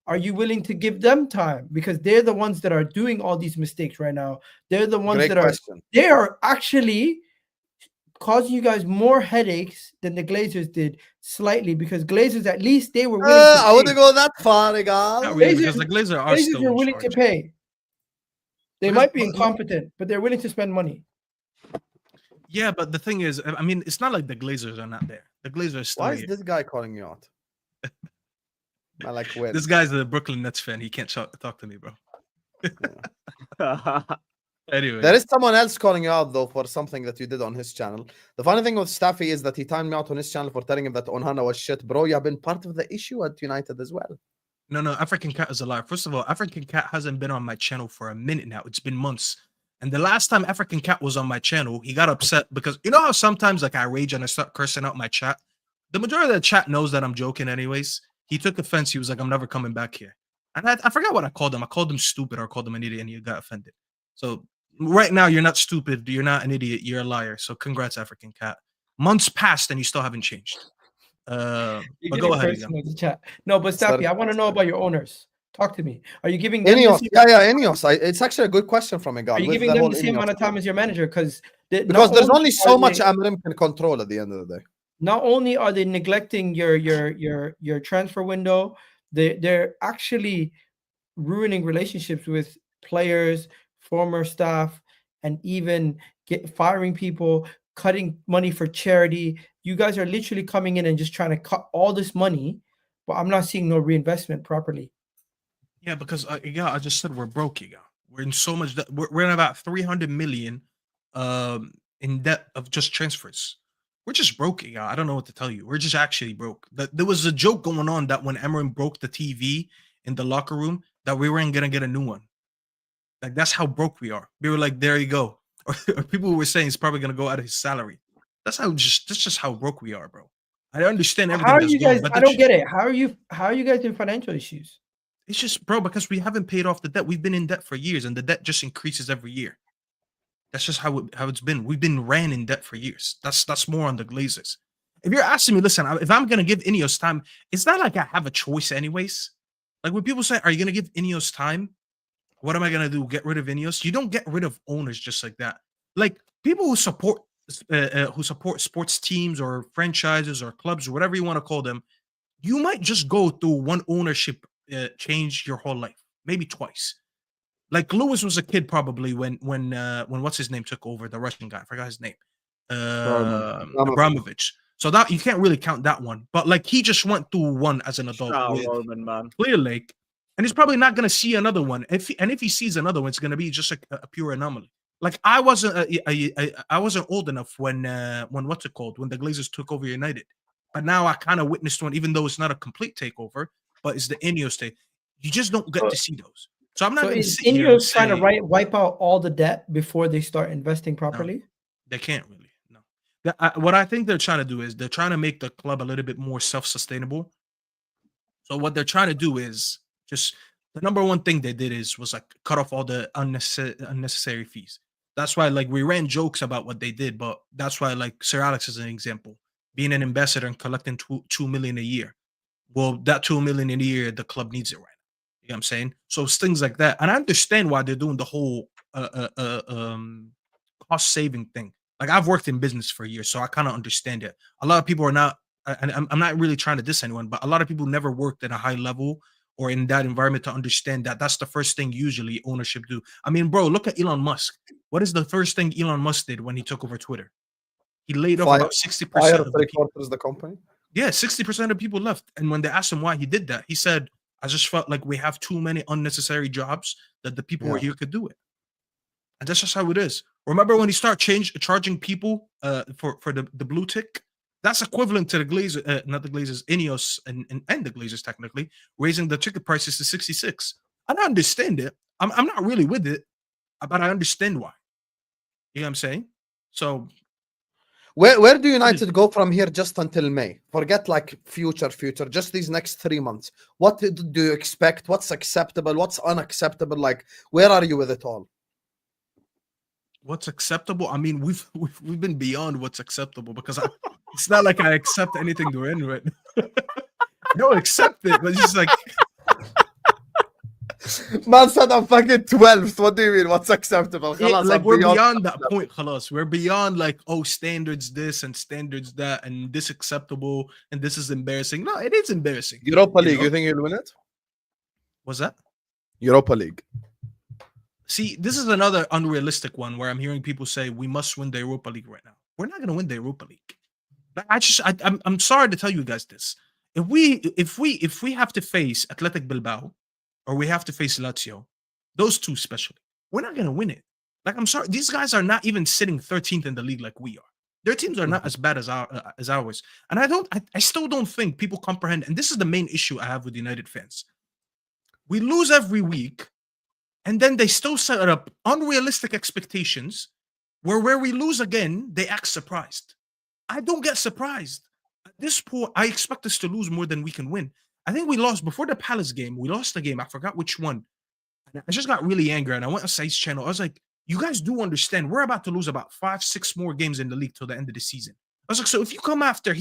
are you willing to give them time? Because they're the ones that are doing all these mistakes right now. They're the ones Great that question. they are actually causing you guys more headaches than the Glazers did slightly, because Glazers at least they were willing to I wouldn't pay. go that far, Not Egal. really, because the Glazers are Glazers still were in willing to charge. pay. They Because- might be but- incompetent, but they're willing to spend money. Yeah, but the thing is, I mean, it's not like the Glazers are not there. The Glazers are still Why is here. this guy calling you out? I like when. This guy's a Brooklyn Nets fan. He can't talk to me, bro. Anyway, There is someone else calling you out though for something that you did on his channel. The funny thing with Staffy is that he timed me out on his channel for telling him that Onana was shit. Bro, you have been part of the issue at United as well. no, African Cat is a liar. First of all, African Cat hasn't been on my channel for a minute now. It's been months. And the last time African Cat was on my channel, he got upset because you know how sometimes like I rage and I start cursing out my chat. The majority of the chat knows that I'm joking anyways. He took offense. He was like, I'm never coming back here. And I forgot what I called him. I called him stupid or I called him an idiot and he got offended. So right now, you're not stupid. You're not an idiot. You're a liar. So congrats, African Cat. Months passed and you still haven't changed. But go ahead. Egan. In the chat. No, but Started Staffy, I want to know about your owners. Talk to me. Are you giving them Ineos, the same, Ineos. It's actually a good question from Egal. are you with giving the them whole the same Ineos amount of time thing. as your manager? Because Because there's only so much Amorim can control at the end of the day. not only are they neglecting your transfer window, they're actually ruining relationships with players, former staff, and even firing people, cutting money for charity. You guys are literally coming in and just trying to cut all this money, but I'm not seeing no reinvestment properly. Yeah, because I just said we're broke. We're in so much debt. We're in about 300 million in debt of just transfers. We're just broke. I don't know what to tell you. We're just actually broke. There was a joke going on that when Amorim broke the TV in the locker room, that we weren't gonna get a new one. Like that's how broke we are. We were like, there you go. Or people were saying it's probably gonna go out of his salary. That's just how broke we are, bro. I understand everything. How are that's you going, guys? but I don't get it. How are you guys in financial issues? It's just, bro, because we haven't paid off the debt. We've been in debt for years, and the debt just increases every year. That's just how it's been. We've been ran in debt for years. That's more on the Glazers. If you're asking me, listen, if I'm gonna give Ineos time, it's not like I have a choice, anyways. Like when people say, "Are you gonna give Ineos time?" What am I gonna do? Get rid of Ineos? You don't get rid of owners just like that. Like people who support sports teams or franchises or clubs or whatever you want to call them, you might just go through one ownership change your whole life, maybe twice. Like Lewis was a kid probably when what's his name took over, the Russian guy. I forgot his name. Abramovich. So that you can't really count that one. But like he just went through one as an adult Shout out with Roman, man. Clear Lake, and he's probably not going to see another one. If he sees another one, it's going to be just a pure anomaly. Like I wasn't old enough when what's it called, when the Glazers took over United, but now I kind of witnessed one, even though it's not a complete takeover, but it's the Ineos take. You just don't get to see those. So I'm not going to sit here and Ineos trying to say, wipe out all the debt before they start investing properly. they can't really. No. What I think they're trying to do is they're trying to make the club a little bit more self-sustainable. So what they're trying to do is just the number one thing they did was like cut off all the unnecessary fees. That's why like we ran jokes about what they did, but that's why like Sir Alex is an example, being an ambassador and collecting 2 million a year. Well, that 2 million a year, the club needs it right now. You know what I'm saying? So it's things like that. And I understand why they're doing the whole cost saving thing. Like I've worked in business for years, so I kind of understand it. A lot of people are not, and I'm not really trying to diss anyone, but a lot of people never worked at a high level or in that environment to understand that that's the first thing usually ownership do. I mean, bro, look at Elon Musk. What is the first thing Elon Musk did when he took over Twitter? He laid off about 60% of the people. The company. Yeah, 60% of people left. And when they asked him why he did that, he said, I just felt like we have too many unnecessary jobs that the people who are here could do it. And that's just how it is. Remember when he started charging people for the blue tick? That's equivalent to the Glazers, not the Glazers, Ineos and the Glazers technically, raising the ticket prices to 66. I don't understand it. I'm not really with it, but I understand why. You know what I'm saying? So where do United go from here just until May? Forget like future, just these next 3 months. What do you expect? What's acceptable? What's unacceptable? Like, where are you with it all? What's acceptable? I mean, we've been beyond what's acceptable because it's not like I accept anything they're in right now. I don't accept it, but it's just like man said I'm fucking 12th. What do you mean? What's acceptable? Like we're beyond that point, khalas. We're beyond like, oh, standards this and standards that and this acceptable and this is embarrassing. No, it is embarrassing. Europa League, you think you'll win it? What's that? Europa League. See, this is another unrealistic one where I'm hearing people say we must win the Europa League right now. We're not going to win the Europa League. I'm sorry to tell you guys this. If we have to face Athletic Bilbao or we have to face Lazio, those two especially, we're not going to win it. Like, I'm sorry, these guys are not even sitting 13th in the league like we are. Their teams are not as bad as ours. And I still don't think people comprehend. And this is the main issue I have with United fans. We lose every week. And then they still set up unrealistic expectations where we lose again, they act surprised. I don't get surprised. At this point, I expect us to lose more than we can win. I think we lost before the Palace game. We lost the game. I forgot which one. And I just got really angry. And I went on Said's channel. I was like, you guys do understand. We're about to lose about 5-6 more games in the league till the end of the season. I was like, so if you come after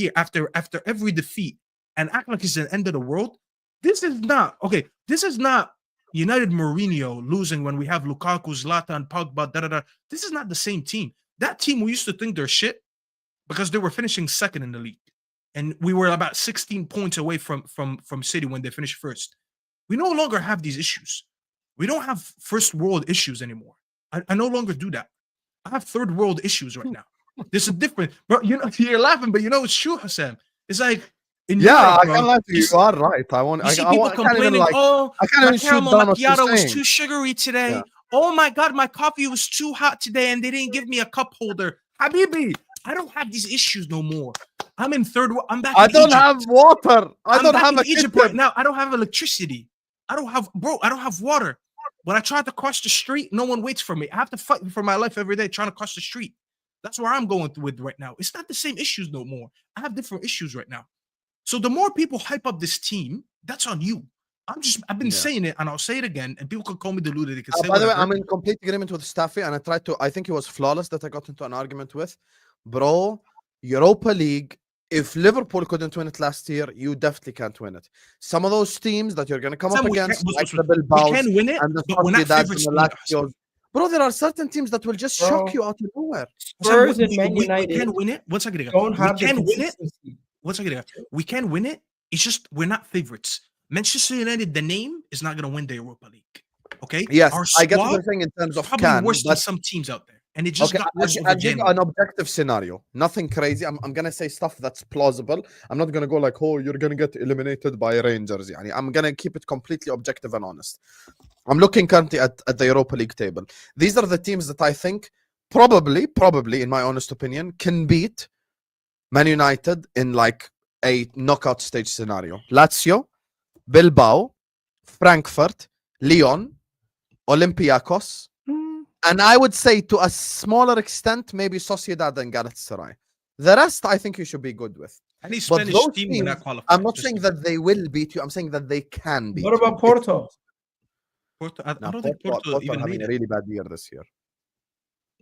every defeat and act like it's the end of the world, this is not United Mourinho losing when we have Lukaku, Zlatan, Pogba, This is not the same team. That team, we used to think they're shit because they were finishing second in the league. And we were about 16 points away from City when they finished first. We no longer have these issues. We don't have first world issues anymore. I no longer do that. I have third world issues right now. This is different. Bro, you're laughing, but it's true, Husam. It's like, I can't lie to you. You are right. You see people complaining, my caramel macchiato was too sugary today. Yeah. Oh my God, my coffee was too hot today and they didn't give me a cup holder. Habibi, I don't have these issues no more. I'm in third world. I'm back in Egypt. I don't have water. I don't have Egypt right now. I don't have electricity. I don't have water. When I try to cross the street, no one waits for me. I have to fight for my life every day trying to cross the street. That's where I'm going with right now. It's not the same issues no more. I have different issues right now. So the more people hype up this team, that's on you. I've been saying it and I'll say it again, and people can call me deluded. They can say by the way, I'm in complete agreement with Staffy, and I think it was flawless that I got into an argument with. Bro, Europa League, if Liverpool couldn't win it last year, you definitely can't win it. Some of those teams that you're going to come up against, like the Bilbao, we can win it, and the but we're not favorites. Bro, there are certain teams that will just shock you out of nowhere. Spurs and Man United. We can win it. One second, don't have we can win it. One second, we can win it. It's just we're not favorites. Manchester United, the name is not going to win the Europa League. Okay? Yes, I get what you're saying in terms of probably worse than some teams out there. and it just Okay, got worse over I'll give you January. an objective scenario. Nothing crazy. I'm gonna say stuff that's plausible. I'm not gonna go like, oh, you're gonna get eliminated by Rangers. Yani. I'm gonna keep it completely objective and honest. I'm looking currently at the Europa League table. These are the teams that I think probably, in my honest opinion, can beat Man United in like a knockout stage scenario. Lazio, Bilbao, Frankfurt, Lyon, Olympiacos, and I would say to a smaller extent, maybe Sociedad and Galatasaray. The rest, I think you should be good with. Any But Spanish those team will teams, not qualify. I'm not just saying to- that they will beat you. I'm saying that they can beat What you. about Porto? Porto. I No, don't think Porto Porto even are having made a it. really bad year this year.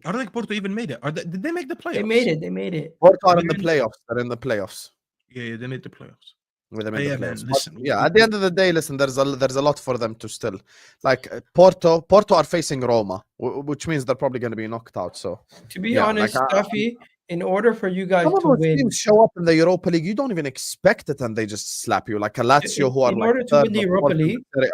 I don't think Porto even made it. Did they make the playoffs? They made it. They made it. Porto are in the Really? playoffs. They're in the playoffs. Yeah, they made the playoffs. With them Oh, in yeah, the man, playoffs. But listen, yeah, at the end of the day, listen, there's a lot for them to still like Porto are facing Roma, which means they're probably going to be knocked out. So To be yeah, honest, like, Staffy, in order for you guys some of to those win, teams show up in the Europa League, you don't even expect it, and they just slap you. Like a Lazio, who are in like order to third win the or Europa fourth in League, Serie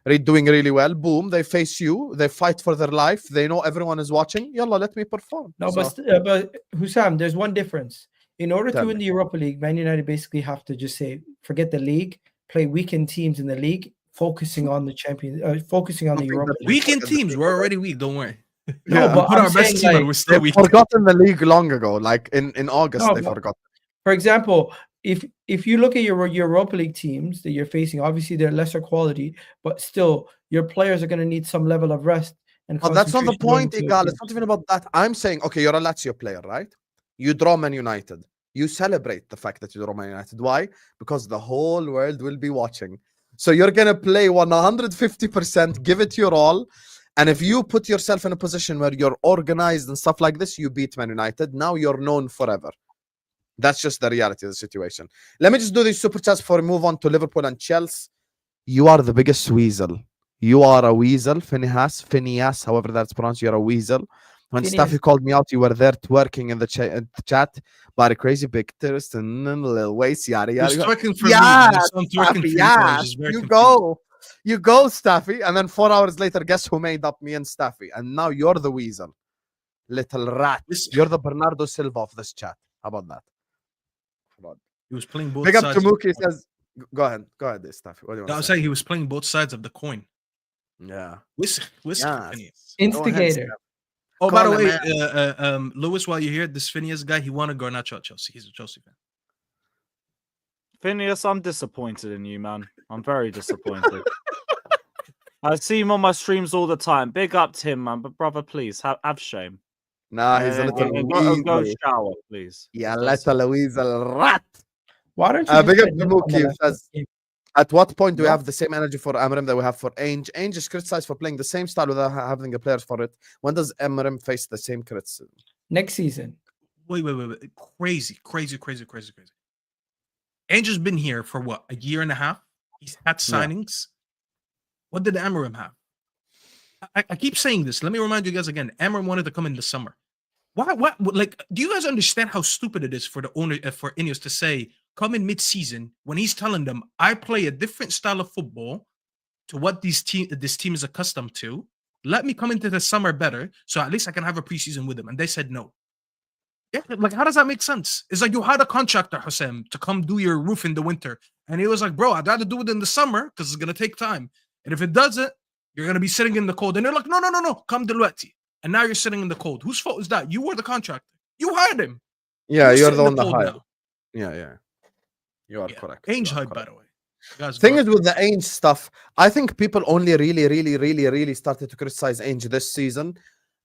A, doing really well. Boom, they face you. They fight for their life. They know everyone is watching. Yalla, let me perform. no, So, but Husam, there's one difference. In order Tell to win me. the Europa League, Man United basically have to just say, forget the league, play weekend teams in the league, focusing on the focusing on the Something Europa that League. Weekend Forget the teams, league we're already. already weak. Don't worry. No, Yeah. but Put I'm our best saying, team, and like, we're still They've weak. forgotten the league long ago. Like in August, No, they but- forgot. for example, if you look at your Europa League teams that you're facing, obviously they're lesser quality, but still your players are going to need some level of rest and But that's not the concentration going point, into Egal. the It's not even about that. I'm saying, okay, you're a Lazio player, right? You draw Man United. You celebrate the fact that you draw Man United. Why? Because the whole world will be watching. So you're gonna play 150%, give it your all. And if you put yourself in a position where you're organized and stuff like this, you beat Man United. Now you're known forever. That's just the reality of the situation. Let me just do these super chats before we move on to Liverpool and Chelsea. You are the biggest weasel. You are a weasel, Phineas, however that's pronounced. You're a weasel. When Phineas. Staffy called me out, you were there twerking in the chat. Body crazy pictures and little waist, yada He was yada. twerking for Yeah, me. I'm twerking for you. I yeah. was just very You confused. you go, Staffy. And then 4 hours later, guess who made up me and Staffy? And now you're the weasel, little rat. Listen. You're the Bernardo Silva of this chat. How about that? He was playing both Big up sides. to of the Mookie. coin. Says, go ahead, Staffy. What do you No, I want was to say? saying he was playing both sides of the coin. Yeah. Whiskey, Yes. Phineas. Instigator. Oh, by the Call him, way, Lewis, while you're here, this Phineas guy, he wanted Garnacho at Chelsea. He's a Chelsea fan. Phineas, I'm disappointed in you, man. I'm very disappointed. I see him on my streams all the time. Big up to him, man. But brother, please have shame. Nah, he's a And little go weasel. shower, please. Yeah, That's little weasel rat. Why don't you Big just up play to Liverpool on the Mookie. left Says, game? at what point do we Yeah. have the same energy for Amorim that we have for Ainge? Ainge is criticized for playing the same style without having the players for it. When does Amorim face the same criticism? Next season? Wait. Crazy. Angel's been here for what, a year and a half? He's had signings. What did Amorim have? I keep saying this. Let me remind you guys again. Amorim wanted to come in the summer. Why? Like, do you guys understand how stupid it is for the owner, for Ineos to say, come in mid-season when he's telling them, I play a different style of football to what this team is accustomed to. Let me come into the summer better, so at least I can have a preseason with them. And they said no. Yeah, like, how does that make sense? It's like you had a contractor, Husam, to come do your roof in the winter. And he was like, bro, I'd rather do it in the summer because it's going to take time. And if it doesn't, you're going to be sitting in the cold. And they're like, no, come Deluetti. And now you're sitting in the cold. Whose fault is that? You were the contractor. You hired him. Yeah, You you're sit the in one that cold hired. now. Yeah. You are correct. Ainge You are hype, by correct. the way. Guys, Thing is with the Ainge stuff, I think people only really started to criticize Ainge this season.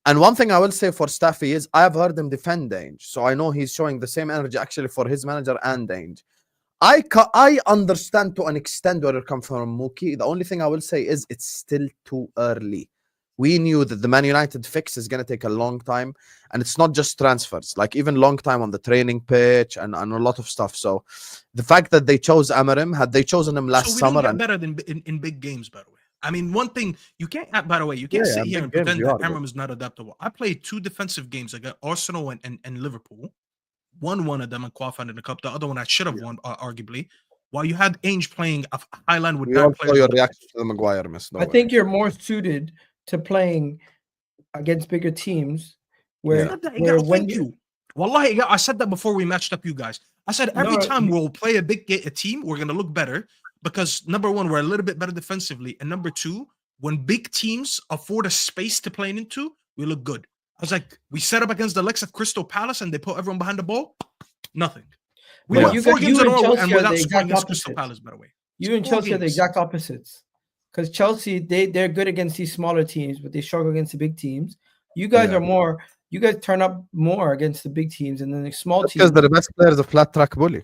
And one thing I will say for Staffy is I have heard him defend Ainge. So I know he's showing the same energy actually for his manager and Ainge. I understand to an extent where it comes from, Mookie. The only thing I will say is it's still too early. We knew that the Man United fix is going to take a long time. And it's not just transfers, like even long time on the training pitch and a lot of stuff. So the fact that they chose Amorim, had they chosen him last so we summer, don't get and better than in big games, by the way. I mean, one thing you can't, by the way, you can't Yeah, sit here big and games pretend you that are, bro. Amorim is not adaptable. I played 2 defensive games against Arsenal and Liverpool. Won one of them and qualified in the cup. The other one I should have won, arguably. While you had Ainge playing a high line with we 9 all players. saw your on the reaction bench. to the Maguire miss. I think you're more suited to playing against bigger teams Where, Yeah. Said that, where Egal, when thank you, you. Wallahi, Egal, I said that before we matched up you guys. I said every No, time you- we'll play a team, we're gonna look better because number one, we're a little bit better defensively, and number two, when big teams afford a space to play into, we look good. I was like, we set up against the likes of Crystal Palace and they put everyone behind the ball. Nothing. We But went you 4 got- games you in a and row Chelsea and are without the scoring exact against Crystal opposites. Palace, by the way. you and 4 Chelsea are the games. exact opposites. Because Chelsea, they're good against these smaller teams, but they struggle against the big teams. You guys Yeah. are more. You guys turn up more against the big teams, and then the small Because teams. they're the best players of flat track bully.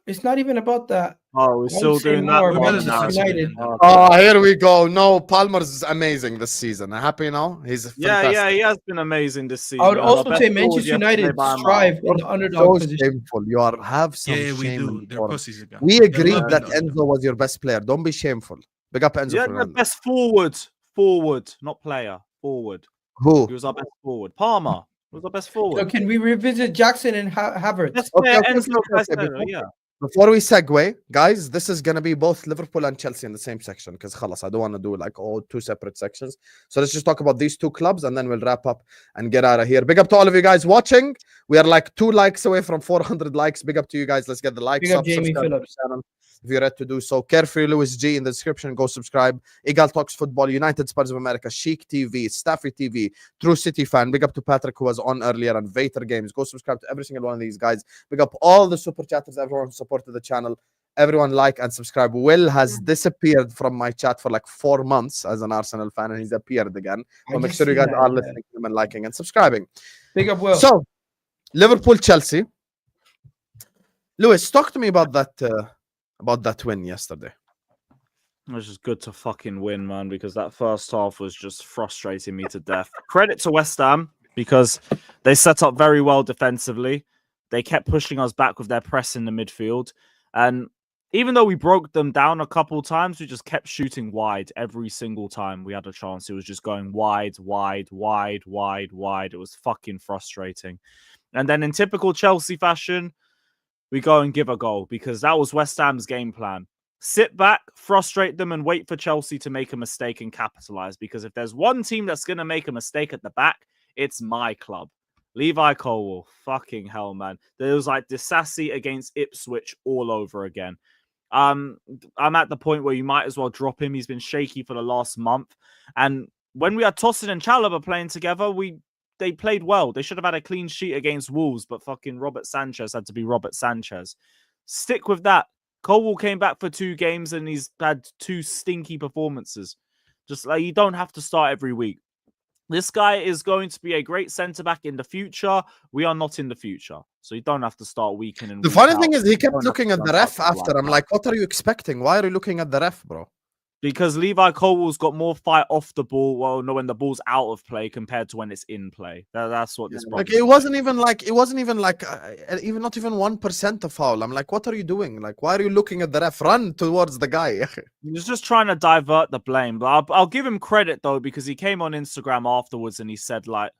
It's not even about that. Oh, we're I still would say doing that. more We're part better of the Manchester defensively United. than them. Oh, here we go. No, Palmer's amazing this season. Happy now? He's Yeah, fantastic. he has been amazing this season. I would He was our also best say forward Manchester yesterday United by a mile. strive in the So underdog position. shameful. You are have some Yeah, we shame. do. in They're your- pussies again. We They agreed love that the underdog. Enzo was your best player. Don't be shameful. Big up Enzo Yeah, the Fernandez. best forward, not player. Forward. Who? He was our best forward. Palmer was our best forward. So can we revisit Jackson and Havertz? Best Okay, player, okay, Enzo okay, okay, Caicedo, before- yeah. Before we segue, guys, this is gonna be both Liverpool and Chelsea in the same section because I don't want to do like all two separate sections. So let's just talk about these two clubs and then we'll wrap up and get out of here. Big up to all of you guys watching. We are like 2 likes away from 400 likes. Big up to you guys. Let's get the likes Big up up. Jamie Subscribe to the Phillips. channel if you're ready to do so. Carefree Lewis G in the description. Go subscribe. Egal Talks Football, United Spurs of America, Shikh TV, Staffy TV, True City Fan. Big up to Patrick who was on earlier and Vator Games. Go subscribe to every single one of these guys. Big up all the super chatters, everyone who supported the channel. Everyone like and subscribe. Will has disappeared from my chat for like 4 months as an Arsenal fan, and he's appeared again. I So make just sure you see guys that, are yeah. listening to him and liking and subscribing. Big up Will. So, Liverpool Chelsea. Lewis, talk to me about that win yesterday. It was just good to fucking win, man, because that first half was just frustrating me to death. Credit to West Ham because they set up very well defensively. They kept pushing us back with their press in the midfield. And even though we broke them down a couple times, we just kept shooting wide every single time we had a chance. It was just going wide, wide, wide, wide, wide. It was fucking frustrating. And then in typical Chelsea fashion, we go and give a goal because that was West Ham's game plan. Sit back, frustrate them, and wait for Chelsea to make a mistake and capitalize. Because if there's one team that's going to make a mistake at the back, it's my club. Levi Colwill. Fucking hell, man. There was like Disassi against Ipswich all over again. I'm at the point where you might as well drop him. He's been shaky for the last month. And when we had Tosin and Chalobah playing together, they played well. They should have had a clean sheet against Wolves, but fucking Robert Sanchez had to be Robert Sanchez. Stick with that. Colwill came back for 2 games and he's had 2 stinky performances. Just like you don't have to start every week. This guy is going to be a great centre-back in the future. We are not in the future. So you don't have to start week in and The week funny out. thing is, he You kept don't have looking to at the jump ref out after. like I'm that. like, what are you expecting? Why are you looking at the ref, bro? Because Levi Colwill's got more fight off the ball. Well, no, when the ball's out of play compared to when it's in play. That's what this Like problem it wasn't even like even not even 1% of foul. I'm like, what are you doing? Like, why are you looking at the ref? Run towards the guy. He was just trying to divert the blame. But I'll give him credit, though, because he came on Instagram afterwards and he said, like,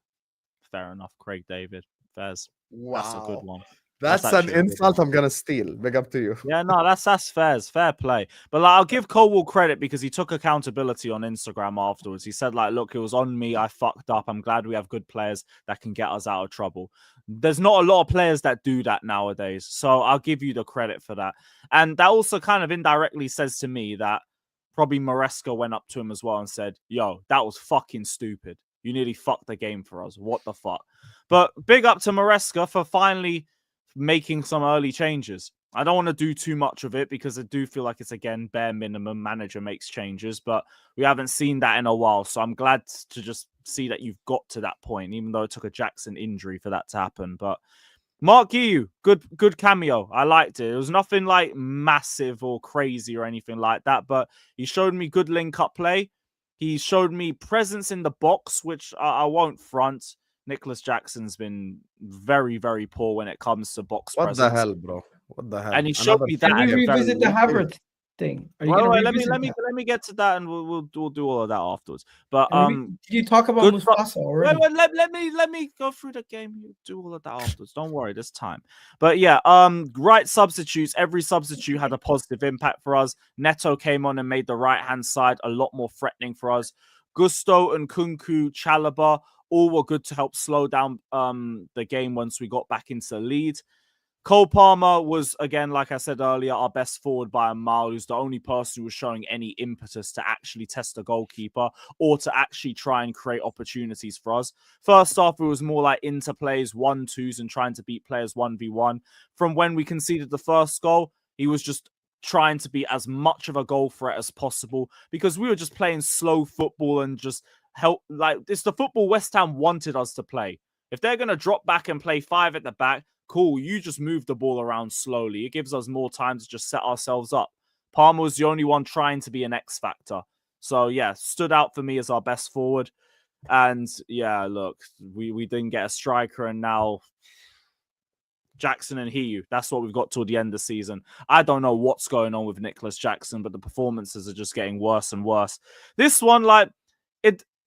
fair enough, Craig David. Fairs. That's a good one. That's an actually a good insult one. I'm gonna steal. Big up to you. Yeah, no, that's fair play. But like, I'll give Colwill credit because he took accountability on Instagram afterwards. He said, like, look, it was on me. I fucked up. I'm glad we have good players that can get us out of trouble. There's not a lot of players that do that nowadays. So I'll give you the credit for that. And that also kind of indirectly says to me that probably Maresca went up to him as well and said, yo, that was fucking stupid. You nearly fucked the game for us. What the fuck? But big up to Maresca for finally making some early changes. I don't want to do too much of it because I do feel like it's, again, bare minimum. Manager makes changes, but we haven't seen that in a while. So I'm glad to just see that you've got to that point, even though it took a Jackson injury for that to happen. But Mark Guiu, good cameo. I liked it. It was nothing like massive or crazy or anything like that, but he showed me good link-up play. He showed me presence in the box, which I won't front. Nicholas Jackson's been very, very poor when it comes to box What presence. the hell, bro? What the hell? And he showed me that. Can we at a very revisit the young age. Havertz thing? Are you Well, gonna let me revisit that? let me get to that, and we'll do all of that afterwards. But Did you talk about good Mufasa already? Wait, let me go through the game. You do all of that afterwards. Don't worry, there's time. But yeah, right substitutes. Every substitute had a positive impact for us. Neto came on and made the right hand side a lot more threatening for us. Gusto and Kunku, Chalobah, all were good to help slow down the game once we got back into the lead. Cole Palmer was, again, like I said earlier, our best forward by a mile, who's the only person who was showing any impetus to actually test the goalkeeper or to actually try and create opportunities for us. First off, it was more like interplays, 1-2s, and trying to beat players 1v1. From when we conceded the first goal, he was just trying to be as much of a goal threat as possible because we were just playing slow football and just help. Like, it's the football West Ham wanted us to play. If they're going to drop back and play 5 at the back, cool, you just move the ball around slowly. It gives us more time to just set ourselves up. Palmer was the only one trying to be an X factor. So, yeah, stood out for me as our best forward. And, yeah, look, we didn't get a striker, and now Jackson and Hiu. That's what we've got till the end of the season. I don't know what's going on with Nicholas Jackson, but the performances are just getting worse and worse. This one, like,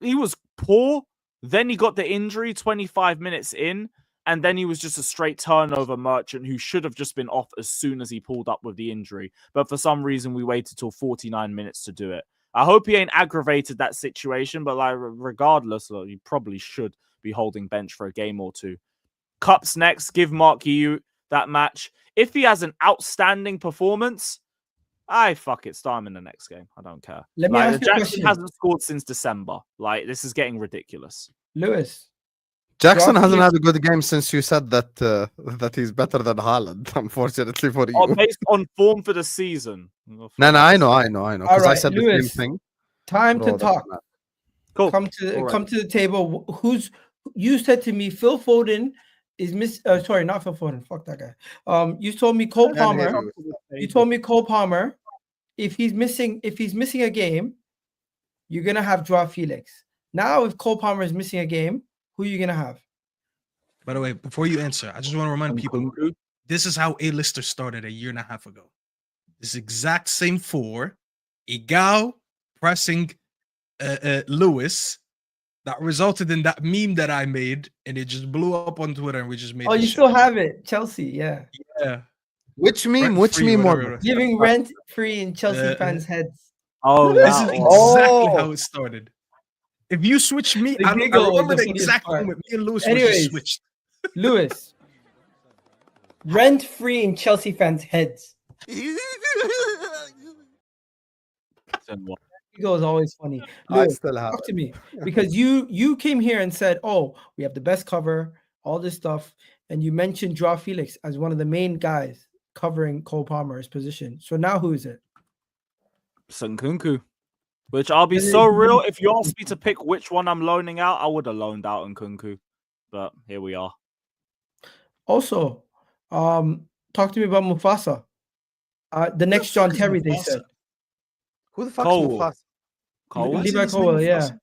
he was poor. Then he got the injury 25 minutes in. And then he was just a straight turnover merchant who should have just been off as soon as he pulled up with the injury. But for some reason, we waited till 49 minutes to do it. I hope he ain't aggravated that situation, but like regardless, look, you probably should be holding bench for a game or two. Cups next, give Mark Hiu that match. If he has an outstanding performance, fuck it, start him in the next game. I don't care. Let me ask you a Jackson question. hasn't scored since December. Like, this is getting ridiculous. Lewis. Jackson Drop hasn't you- had a good game since you said that that he's better than Haaland, unfortunately for you. Oh, based on form for the season. No, I know. Because I Alright, said Lewis, the same thing. Time Bro, to that's talk. mad. Cool. Come to Alright. the table. You said to me, Phil Foden is sorry, not Phil Foden. Fuck that guy. You told me Cole And Palmer. Hiu. You told me Cole Palmer. If he's missing a game, you're gonna have Joao Felix. Now, if Cole Palmer is missing a game, who are you gonna have? By the way, before you answer, I just want to remind people Nkunku. this is how A-lister started a year and a half ago. This exact same 4, Egal pressing Lewis, that resulted in that meme that I made, and it just blew up on Twitter, and we just made. Oh, this you shit. still have it, Chelsea. Yeah, Yeah. Which meme? Rent Which free, meme? whatever More? it was. giving rent free in Chelsea fans' heads. Oh, This that is one. exactly Oh. how it started. If you switch me, The I giggle was remember the the funniest exact part. moment me and Lewis was Anyways. just switched. Lewis, rent free in Chelsea fans' heads. Eagle is always funny. I Lewis, still have talk it. to me because you came here and said, "Oh, we have the best cover, all this stuff," and you mentioned Joao Felix as one of the main guys covering Cole Palmer's position. So now who is it? Nkunku. Which I'll be Then so it- real. If you asked me to pick which one I'm loaning out, I would have loaned out Nkunku. But here we are. Also, talk to me about Mufasa. The next John fuck is Terry, they Mufasa? said. Who the fuck Cole. is Mufasa? Cole. Why is Levi his name Cole, yeah, Mufasa?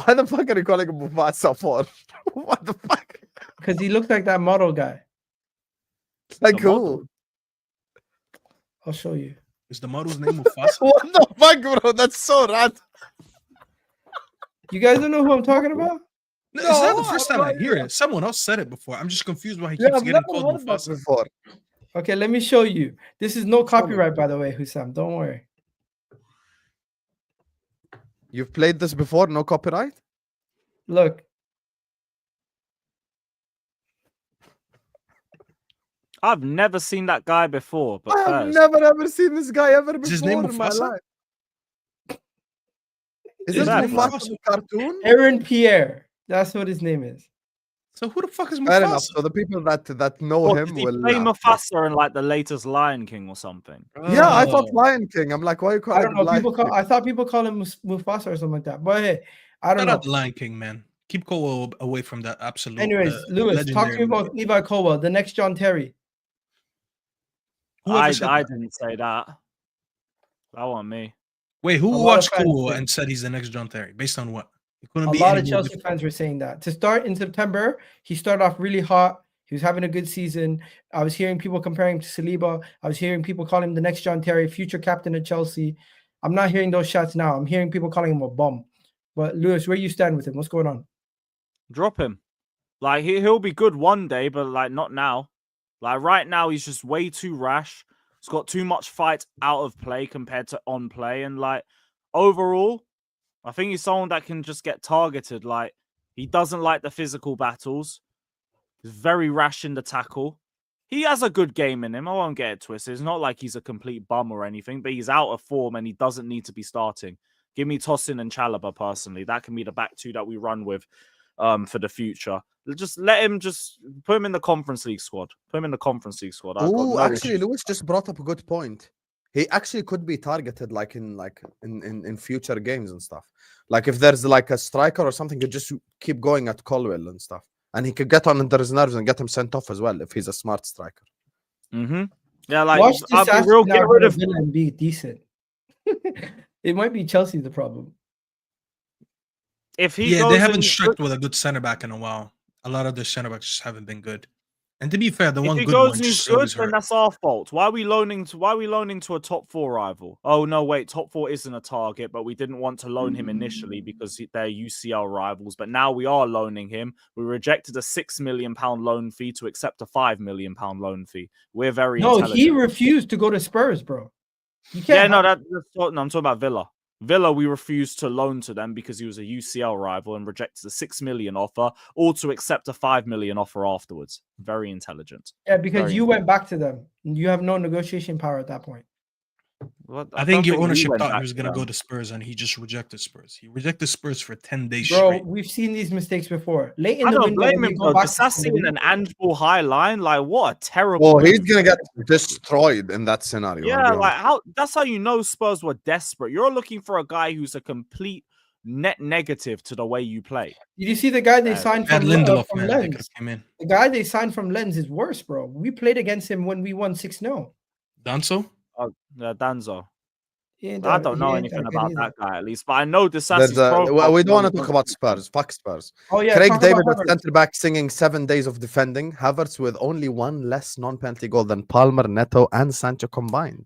Why the fuck are you calling him Mufasa for? What the fuck? because he looks like that model guy. Like The who? model. I'll show you. Is the model's name Mufasa? What the fuck, bro? That's so rad. You guys don't know who I'm talking about? No, it's not the No, first I'm time I not hear here. it. Someone else said it before. I'm just confused why he Yeah, keeps I've getting never called heard that Mufasa. before. Okay, let me show you. This is no Show me. copyright, by the way, Husam. Don't worry. You've played this before, no copyright? Look, I've never seen that guy before. But I have first, never ever seen this guy ever Is before his name in my Mufasa? life. Is Is it that Mufasa the cartoon? Aaron Pierre. That's what his name is. So who the fuck is Fair enough. Mufasa? So the people that know what, him did he will. play laugh. Mufasa in like the latest Lion King or something? Yeah, I thought Oh. Lion King. I'm like, why are you calling I don't know. him Lion King? I thought people call him Mufasa or something like that. But hey, I don't Shout out know. the Lion King, man. Keep Cole away from that absolute. Anyways, Lewis, talk to me legendary about Levi Colwell, the next John Terry. Whoever I said that. didn't say that. That wasn't me. Wait, A who lot of watched fans Cole did. and said he's the next John Terry? Based on what? It couldn't A be lot any of more Chelsea different. fans were saying that. To start in September, he started off really hot. He was having a good season. I was hearing people comparing him to Saliba. I was hearing people calling him the next John Terry, future captain of Chelsea. I'm not hearing those shots now. I'm hearing people calling him a bum. But Lewis, where you stand with him? What's going on? Drop him. Like he'll be good one day, but like not now. Like right now, he's just way too rash. He's got too much fight out of play compared to on play, and like overall, I think he's someone that can just get targeted. Like He doesn't like the physical battles. He's very rash in the tackle. He has a good game in him. I won't get it twisted. It's not like he's a complete bum or anything, but he's out of form and he doesn't need to be starting. Give me Tosin and Chalobah personally. That can be the back two that we run with for the future. Just let him put him in the Conference League squad. Put him in the Conference League squad. Oh, actually, Lewis just brought up a good point. He actually could be targeted in future games and stuff. Like if there's like a striker or something, you just keep going at Colwell and stuff. And he could get on under his nerves and get him sent off as well if he's a smart striker. Mm-hmm. Yeah, like Watch this I'll be real, get rid of Villa and be decent. It might be Chelsea the problem. if he Yeah, goes they haven't and- struck with a good center back in a while. A lot of the center backs just haven't been good. And to be fair, the If one he good goes one and he's just good, always then hurt. that's our fault. Why are we loaning to a top 4 rival? Oh no, wait, top 4 isn't a target, but we didn't want to loan him initially because they're UCL rivals. But now we are loaning him. We rejected a £6 million loan fee to accept a £5 million loan fee. We're very No, intelligent. he refused to go to Spurs, bro. You Yeah, can't no, have- I'm talking about Villa. Villa, we refused to loan to them because he was a UCL rival and rejected a £6 million offer, or to accept a £5 million offer afterwards. Very intelligent. yeah, because Very you went back to them. You have no negotiation power at that point. Well, I think don't your we ownership went thought back he was going to them. go to Spurs, and he just rejected Spurs. He rejected Spurs for 10 days Bro, straight. we've seen these mistakes before. Late in I the don't window, blame when him you go though. back to Disassi in somebody- an Anfield high line, like what a terrible. Well, he's move. gonna get destroyed in that scenario. I'll Yeah, be like honest. how that's how you know Spurs were desperate. You're looking for a guy who's a complete net negative to the way you play. Did you see the guy they signed Bad from Lindelof, from man. They could Lens? have came in. The guy they signed from Lens is worse, bro. We played against him when we won 6-0. Danso? Danzo. He ain't I that- don't he know ain't anything that good about either. that guy at least, but I know There's Disassi's profile. well, we don't want to shows talk he about doesn't Spurs. Fuck Spurs. Oh yeah, Craig talk David about at Havertz. centre back singing 7 days of defending. Havertz with only one less non-penalty goal than Palmer, Neto, and Sancho combined.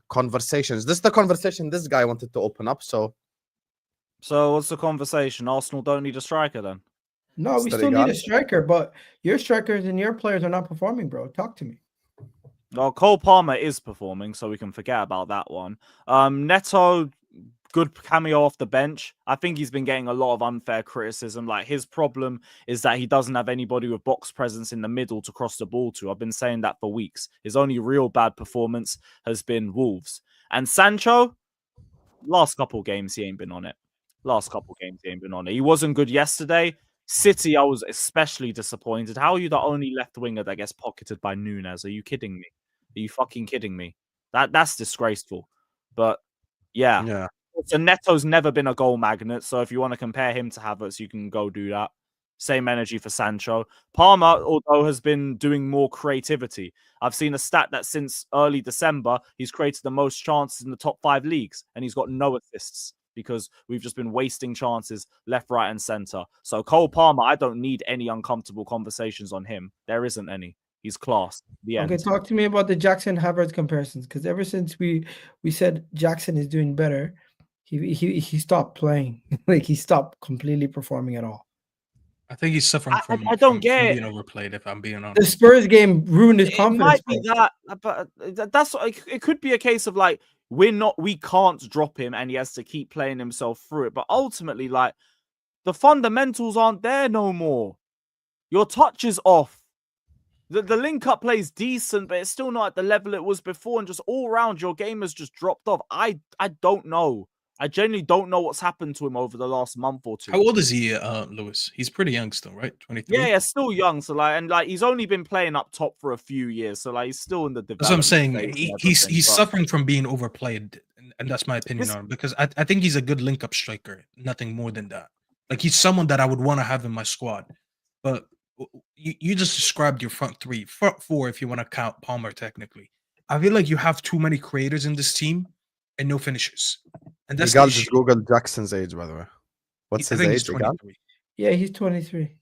Conversations. This is the conversation this guy wanted to open up. So So what's the conversation? Arsenal don't need a striker then? No, we Mr. still need Egal. a striker, but your strikers and your players are not performing, bro. Talk to me. Well, Cole Palmer is performing, so we can forget about that one. Neto, good cameo off the bench. I think he's been getting a lot of unfair criticism. Like his problem is that he doesn't have anybody with box presence in the middle to cross the ball to. I've been saying that for weeks. His only real bad performance has been Wolves. And Sancho, last couple games he ain't been on it. He wasn't good yesterday. City, I was especially disappointed. How are you the only left winger that gets pocketed by Nunes? Are you kidding me? Are you fucking kidding me? That's disgraceful. But yeah. So Neto's never been a goal magnet. So if you want to compare him to Havertz, you can go do that. Same energy for Sancho. Palmer, although, has been doing more creativity. I've seen a stat that since early December, he's created the most chances in the top 5 leagues, and he's got no assists because we've just been wasting chances left, right, and center. So Cole Palmer, I don't need any uncomfortable conversations on him. There isn't any. He's class. The end. Okay, talk to me about the Jackson Havertz comparisons, because ever since we said Jackson is doing better, he stopped playing. Like he stopped completely performing at all. I think he's suffering from I don't from get it. being overplayed, if I'm being The honest. Spurs game ruined his It confidence. might be bro. that, but that's it. Could be a case of like we can't drop him, and he has to keep playing himself through it. But ultimately, like the fundamentals aren't there no more. Your touch is off. The link up plays decent, but it's still not at the level it was before. And just all around, your game has just dropped off. I don't know. I genuinely don't know what's happened to him over the last month or two. How old is he, Lewis? He's pretty young still, right? 23? Yeah, still young. So he's only been playing up top for a few years. So he's still in the development. That's what I'm saying. phase and He's everything, but- suffering from being overplayed, and that's my opinion This- on him, because I think he's a good link-up striker, nothing more than that. Like he's someone that I would want to have in my squad. But you just described your front four, if you want to count Palmer technically. I feel like you have too many creators in this team and no finishers, and that's the Egal issue. just Googled Jackson's age, by the way. What's I his think he's age? Egal? 23. Yeah, he's 23.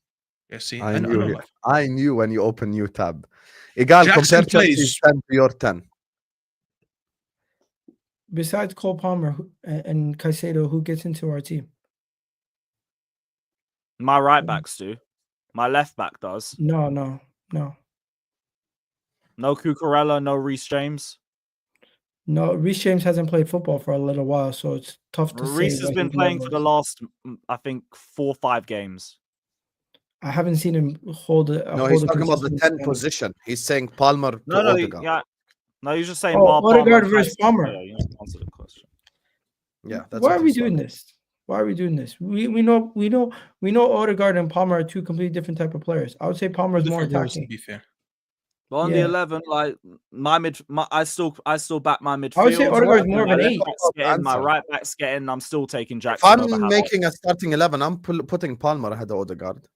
Yeah, see, I know knew. that. I knew when you open new tab. Egal, Jackson compare Chelsea's plays- 10 to your 10. Besides Cole Palmer and Caicedo, who gets into our team? My right backs do. My left back does. No. No Cucurella, no Reece James. No, Reece James hasn't played football for a little while, so it's tough to say. Reece has what been his playing level for the is. last, I think, 4 or 5 games. I haven't seen him hold a. No, he's talking about the consistent 10 standing. position. He's saying Palmer to No, Odegaard. yeah. No, you're just saying Oh, Palmer Odegaard and versus Tyson. Palmer. Yeah, you need to answer the question. Yeah, that's Why what are we he's doing talking. this? Why are we doing this? We know Odegaard and Palmer are two completely different type of players. I would say Palmer is more Different roles, to attacking. be fair. But on the Yeah. 11, like I still back my midfield. I would say Odegaard's more of an My 8. left back's getting, my Answer. right back's getting. I'm still taking If Jackson over I'm Havertz. making a starting 11, I'm putting Palmer ahead of Odegaard.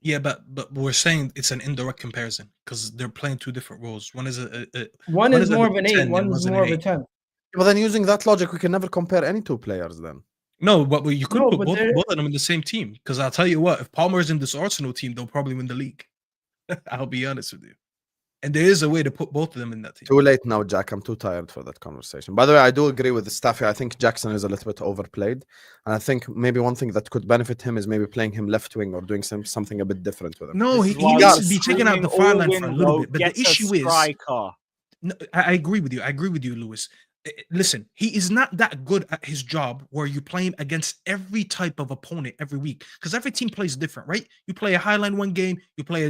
Yeah, but we're saying it's an indirect comparison because they're playing two different roles. One is One is more of an 8, 10 and one is one's an more of a 8. 10. But then using that logic, we can never compare any two players then. No, but you could No, put but both they're- of them in the same team. Because I'll tell you what, if Palmer's in this Arsenal team, they'll probably win the league. I'll be honest with you. And there is a way to put both of them in that team. Too late now, Jack. I'm too tired for that conversation. By the way, I do agree with Staffy. I think Jackson is a little bit overplayed. And I think maybe one thing that could benefit him is maybe playing him left wing or doing something a bit different with him. No, This he is why needs we're to be taken out the screaming fire all line for a little window, bit. But get the a issue is, striker. no, I agree with you. I agree with you, Lewis. Listen, he is not that good at his job where you play him against every type of opponent every week because every team plays different, right? You play a highline one game, you play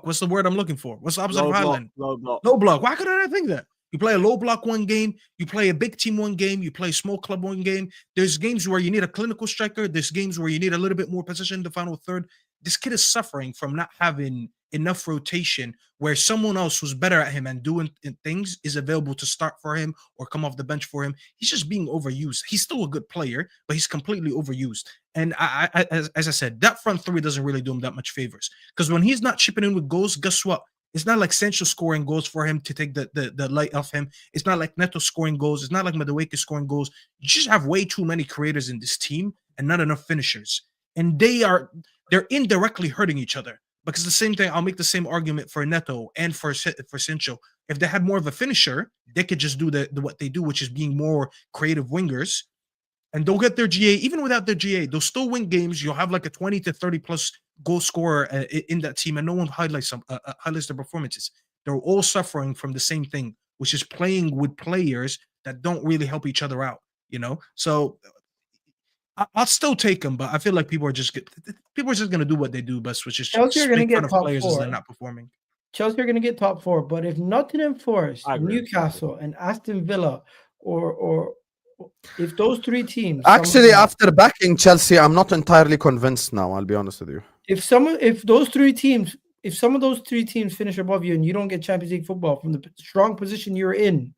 what's the word I'm looking for? What's the opposite Low of block, highline? low block. Low block. Why couldn't I think that? You play a low block one game, you play a big team one game, you play a small club one game. There's games where you need a clinical striker. There's games where you need a little bit more position in the final third. This kid is suffering from not having enough rotation where someone else who's better at him and doing things is available to start for him or come off the bench for him. He's just being overused. He's still a good player, but he's completely overused. And as I said, that front three doesn't really do him that much favors because when he's not chipping in with goals, guess what? It's not like Sancho scoring goals for him to take the light off him. It's not like Neto scoring goals. It's not like Madueke scoring goals. You just have way too many creators in this team and not enough finishers. And they're indirectly hurting each other. Because the same thing, I'll make the same argument for Neto and for Sancho. If they had more of a finisher, they could just do what they do, which is being more creative wingers. And they'll get their GA. Even without their GA, they'll still win games. You'll have like a 20 to 30 plus goal scorer in that team, and no one highlights their performances. They're all suffering from the same thing, which is playing with players that don't really help each other out, you know? So I'll still take them, but I feel like people are just going to do what they do best, which is Chelsea are gonna make fun get of top players as 4. they're not performing. Chelsea are going to get top 4, but if Nottingham Forest, I agree. Newcastle, and Aston Villa, or if those three teams, Actually, after backing Chelsea, I'm not entirely convinced now. I'll be honest with you. if some of those three teams finish above you and you don't get Champions League football from the strong position you're in,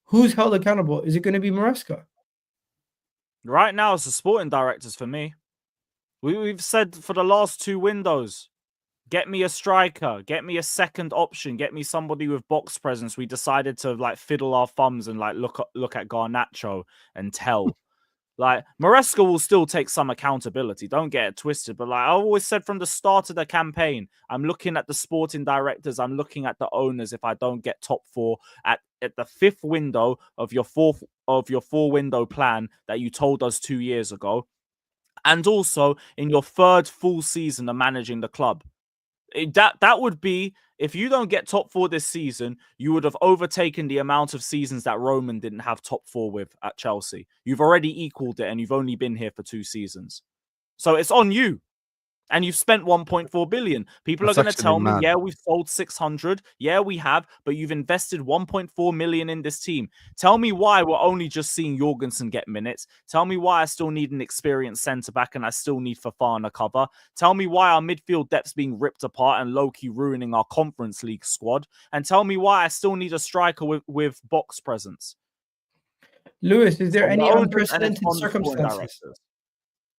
who's held accountable? Is it going to be Maresca? Right now, it's the sporting directors for me. We've said for the last 2 windows, get me a striker, get me a second option, get me somebody with box presence. We decided to like fiddle our thumbs and like look at Garnacho and tell. Like Maresca will still take some accountability. Don't get it twisted. But like I always said from the start of the campaign, I'm looking at the sporting directors. I'm looking at the owners. If I don't get top 4 at the 5th window of your 4 window plan that you told us 2 years ago, and also in your 3rd full season of managing the club. That would be, if you don't get top 4 this season, you would have overtaken the amount of seasons that Roman didn't have top 4 with at Chelsea. You've already equaled it and you've only been here for 2 seasons. So it's on you. And you've spent 1.4 billion. People That's are going to actually tell me, mad. yeah, we've sold 600. Yeah, we have, but you've invested 1.4 million in this team. Tell me why we're only just seeing Jorgensen get minutes. Tell me why I still need an experienced centre-back and I still need Fofana cover. Tell me why our midfield depth's being ripped apart and low-key ruining our Conference League squad. And tell me why I still need a striker with box presence. Lewis, is there On any the owners and unprecedented it's on the sporting circumstances? directors.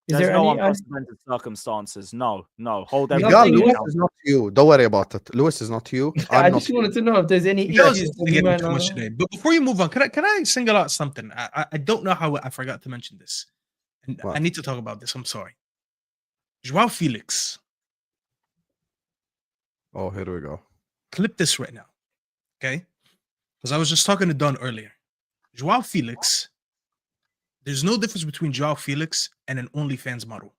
Is There's there no any unprecedented circumstances. No. Hold Nothing everything Lewis else. is not you. Don't worry about it. Lewis is not you. I I'm not just wanted to know if there's any You guys issues. are that we getting might too not much know. today. But before you move on, can I single out something? I don't know how I forgot to mention this. And What? I need to talk about this. I'm sorry. Joao Felix. Oh, here we go. Clip this right now. Okay? Because I was just talking to Don earlier. Joao Felix, there's no difference between Joao Felix and an OnlyFans model.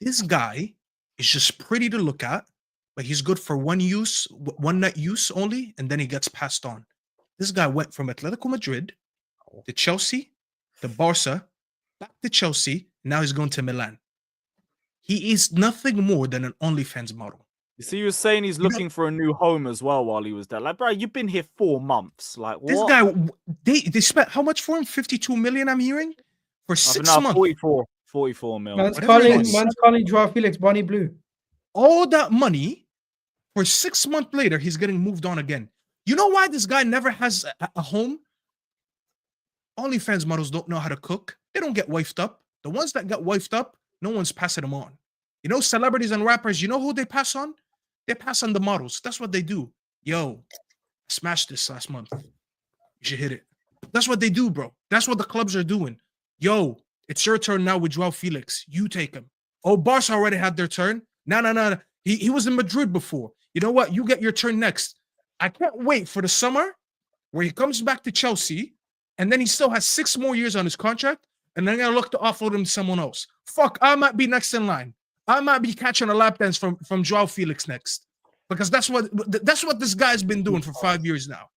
This guy is just pretty to look at, but he's good for one night use only, and then he gets passed on. This guy went from Atletico Madrid to Chelsea, to Barca, back to Chelsea, now he's going to Milan. He is nothing more than an OnlyFans model. You see, you were saying he's looking for a new home as well while he was there. Like, bro, you've been here 4 months. Like, what? This guy, they spent how much for him? 52 million, I'm hearing, for 6 months. 44 mil. Man's Whatever it calling, is. man's calling Joao Felix Bonnie Blue. All that money for 6 months later, he's getting moved on again. You know why this guy never has a home? OnlyFans models don't know how to cook. They don't get wifed up. The ones that get wifed up, no one's passing them on. You know, celebrities and rappers, you know who they pass on? They pass on the models. That's what they do. Yo, smashed this last month. You should hit it. That's what they do, bro. That's what the clubs are doing. Yo, it's your turn now with Joao Felix. You take him. Oh, Barca already had their turn. No. He was in Madrid before. You know what? You get your turn next. I can't wait for the summer where he comes back to Chelsea and then he still has 6 more years on his contract and then I look to offload him to someone else. Fuck, I might be next in line. I might be catching a lap dance from Joao Felix next because that's what this guy's been doing for 5 years now.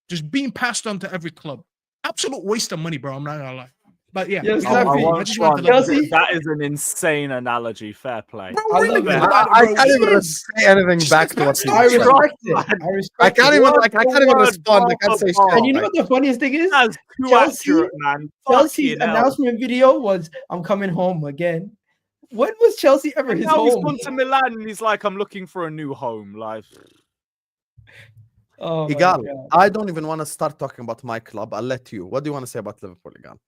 Just being passed on to every club. Absolute waste of money, bro. I'm not gonna lie. But yeah, Yes, Chelsea. That is an insane analogy. Fair play. Bro, I really love think it. about I bro. can't even say anything back to what he I said. respect it. I can't even respond. I can't say shit. And you know what the funniest thing is? That's too Chelsea- accurate, man. Chelsea's Fucking hell. announcement video was, "I'm coming home again." When was Chelsea ever And his now he's home? gone to Milan and he's like, I'm looking for a new home. Like, Oh my Egal, God. I don't even want to start talking about my club. I'll let you. What do you want to say about Liverpool, Egal?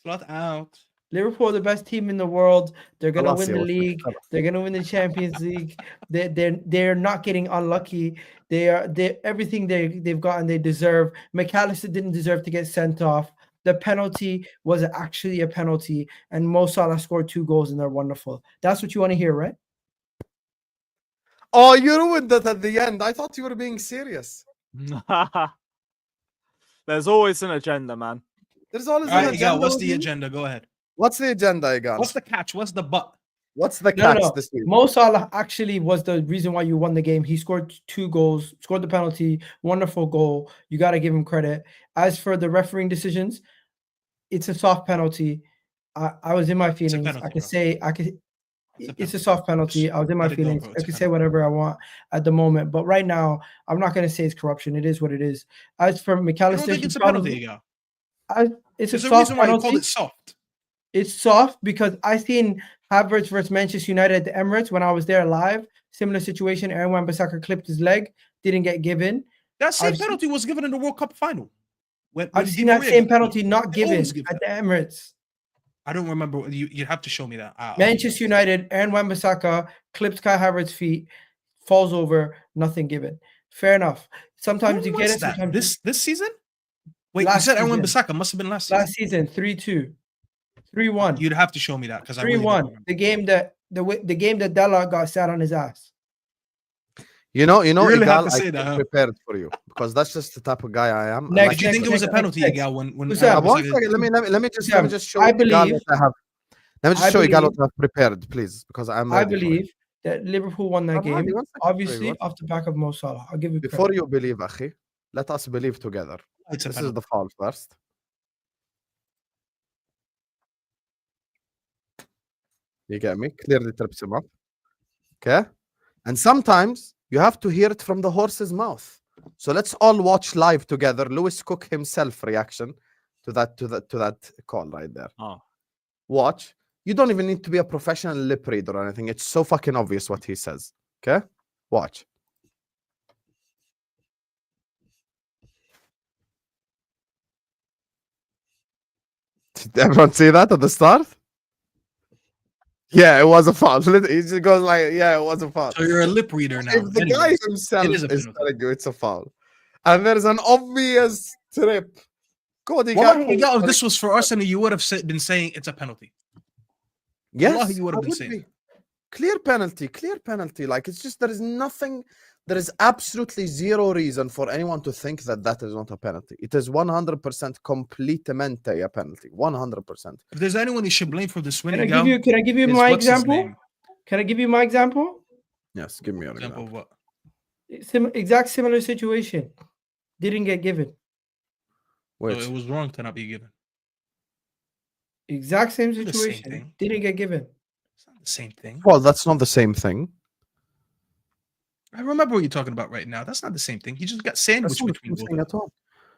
Flat out. Liverpool are the best team in the world. They're gonna I'll win say the what's league. next. They're gonna win the Champions League. They're not getting unlucky. They everything they've gotten they deserve. McAllister didn't deserve to get sent off. The penalty was actually a penalty, and Mo Salah scored 2 goals, and they're wonderful. That's what you want to hear, right? Oh, you ruined that at the end. I thought you were being serious. there's always an agenda, man. There's always All an right, agenda. Egal, what's with the you. agenda? Go ahead. What's the agenda, Egal? What's the catch? What's the but? What's the No, catch no. this week? Mo Salah actually was the reason why you won the game. He scored 2 goals, scored the penalty, wonderful goal. You got to give him credit. As for the refereeing decisions, it's a soft penalty. I was in my feelings. penalty, I could bro. say it's a penalty. soft penalty. I was in my Let it go, feelings. bro. I It's a could say penalty. whatever I want at the moment, but right now I'm not going to say it's corruption. It is what it is. As for I don't McAllister, think it's a penalty, Egal. it's a There's a soft reason why you penalty. called it soft. It's soft because I seen Havertz versus Manchester United at the Emirates when I was there live. Similar situation. Aaron Wan-Bissaka clipped his leg, didn't get given. That same I've seen- penalty was given in the World Cup final. I've seen that same penalty not given always give at the Emirates. I don't remember. You have to show me that. Manchester United, Aaron Wan-Bissaka clips Kai Havertz's feet, falls over, nothing given. Fair enough. Sometimes you When get was it. that? Sometimes This season? Wait, Last you said Aaron season. Bissaka must have been last season. last season 3-2, 3-1, You'd have to show me that because I really 3-1. don't remember. The game that Della got sat on his ass. You know, You really have Egal, to I say came that, huh? prepared for you because that's just the type of guy I am. I Next, like Did you think it was a next, penalty, next. Egal? When Husam, Yeah, Aaron one Bissaka- second, let me just show I Egal believe- what I have. Let me just I show Egal believe- what I've prepared, please, because I'm I ready for it. believe that Liverpool won that I'm ready. game, One second, obviously sorry, off the back of Mo Salah. I'll give you Before credit. you believe, Akhi, let us believe together. It's a This is penalty. the foul first. You get me? Clearly trips him up. Okay? And sometimes you have to hear it from the horse's mouth. So let's all watch live together. Lewis Cook himself reaction to that call right there. Oh. Watch. You don't even need to be a professional lip reader or anything. It's so fucking obvious what he says. Okay? Watch. Did everyone see that at the start? Yeah, it was a foul. He just goes like, yeah, it was a foul. So you're a lip reader now. If the Anyway, guy himself it is is a penalty. telling you it's a foul, and there's an obvious trip, Cody Wallahi, Gakpo- Egal, if this was for Arsenal, you would have been saying it's a penalty. yes, Wallahi, you would have I been would saying be. Clear penalty. Like it's just there is nothing. There is absolutely zero reason for anyone to think that is not a penalty. It is 100% completamente a penalty. 100%. If there's anyone you should blame for this win, Can I Egal, give you is my what's his example? name? Can I give you my example? Yes, give me your Example example. of what? Exact similar situation. Didn't get given. So Wait, it was wrong to not be given. Exact same The same situation. thing. Didn't get given. It's not the same thing. Well, that's not the same thing. I remember what you're talking about right now. That's not the same thing. He just got That's sandwiched not the between same both. thing Of at them. all.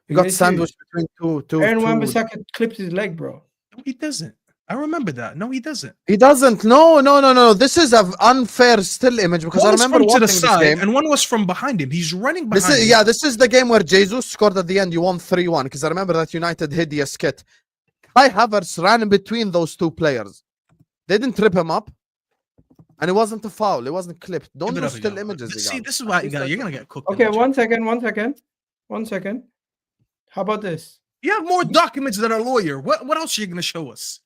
You got Yes, sandwiched between two. Aaron Wan-Bissaka clipped his leg, bro. No, he doesn't. I remember that. No, he doesn't. He doesn't. No. This is an unfair still image because One I was remember from to watching the this side, game. and one was from behind him. He's running This behind is him. this is the game where Jesus scored at the end. You won 3-1 because I remember that United hideous kit. Kai Havertz ran in between those two players. They didn't trip him up, and it wasn't a foul. It wasn't clipped. Don't Give it do up, still Egal. images. See, Egal. this is why At least Egal, I you're can- gonna get cooked. in Okay, the chat. one second. How about this? You have more documents than a lawyer. What else are you gonna show us?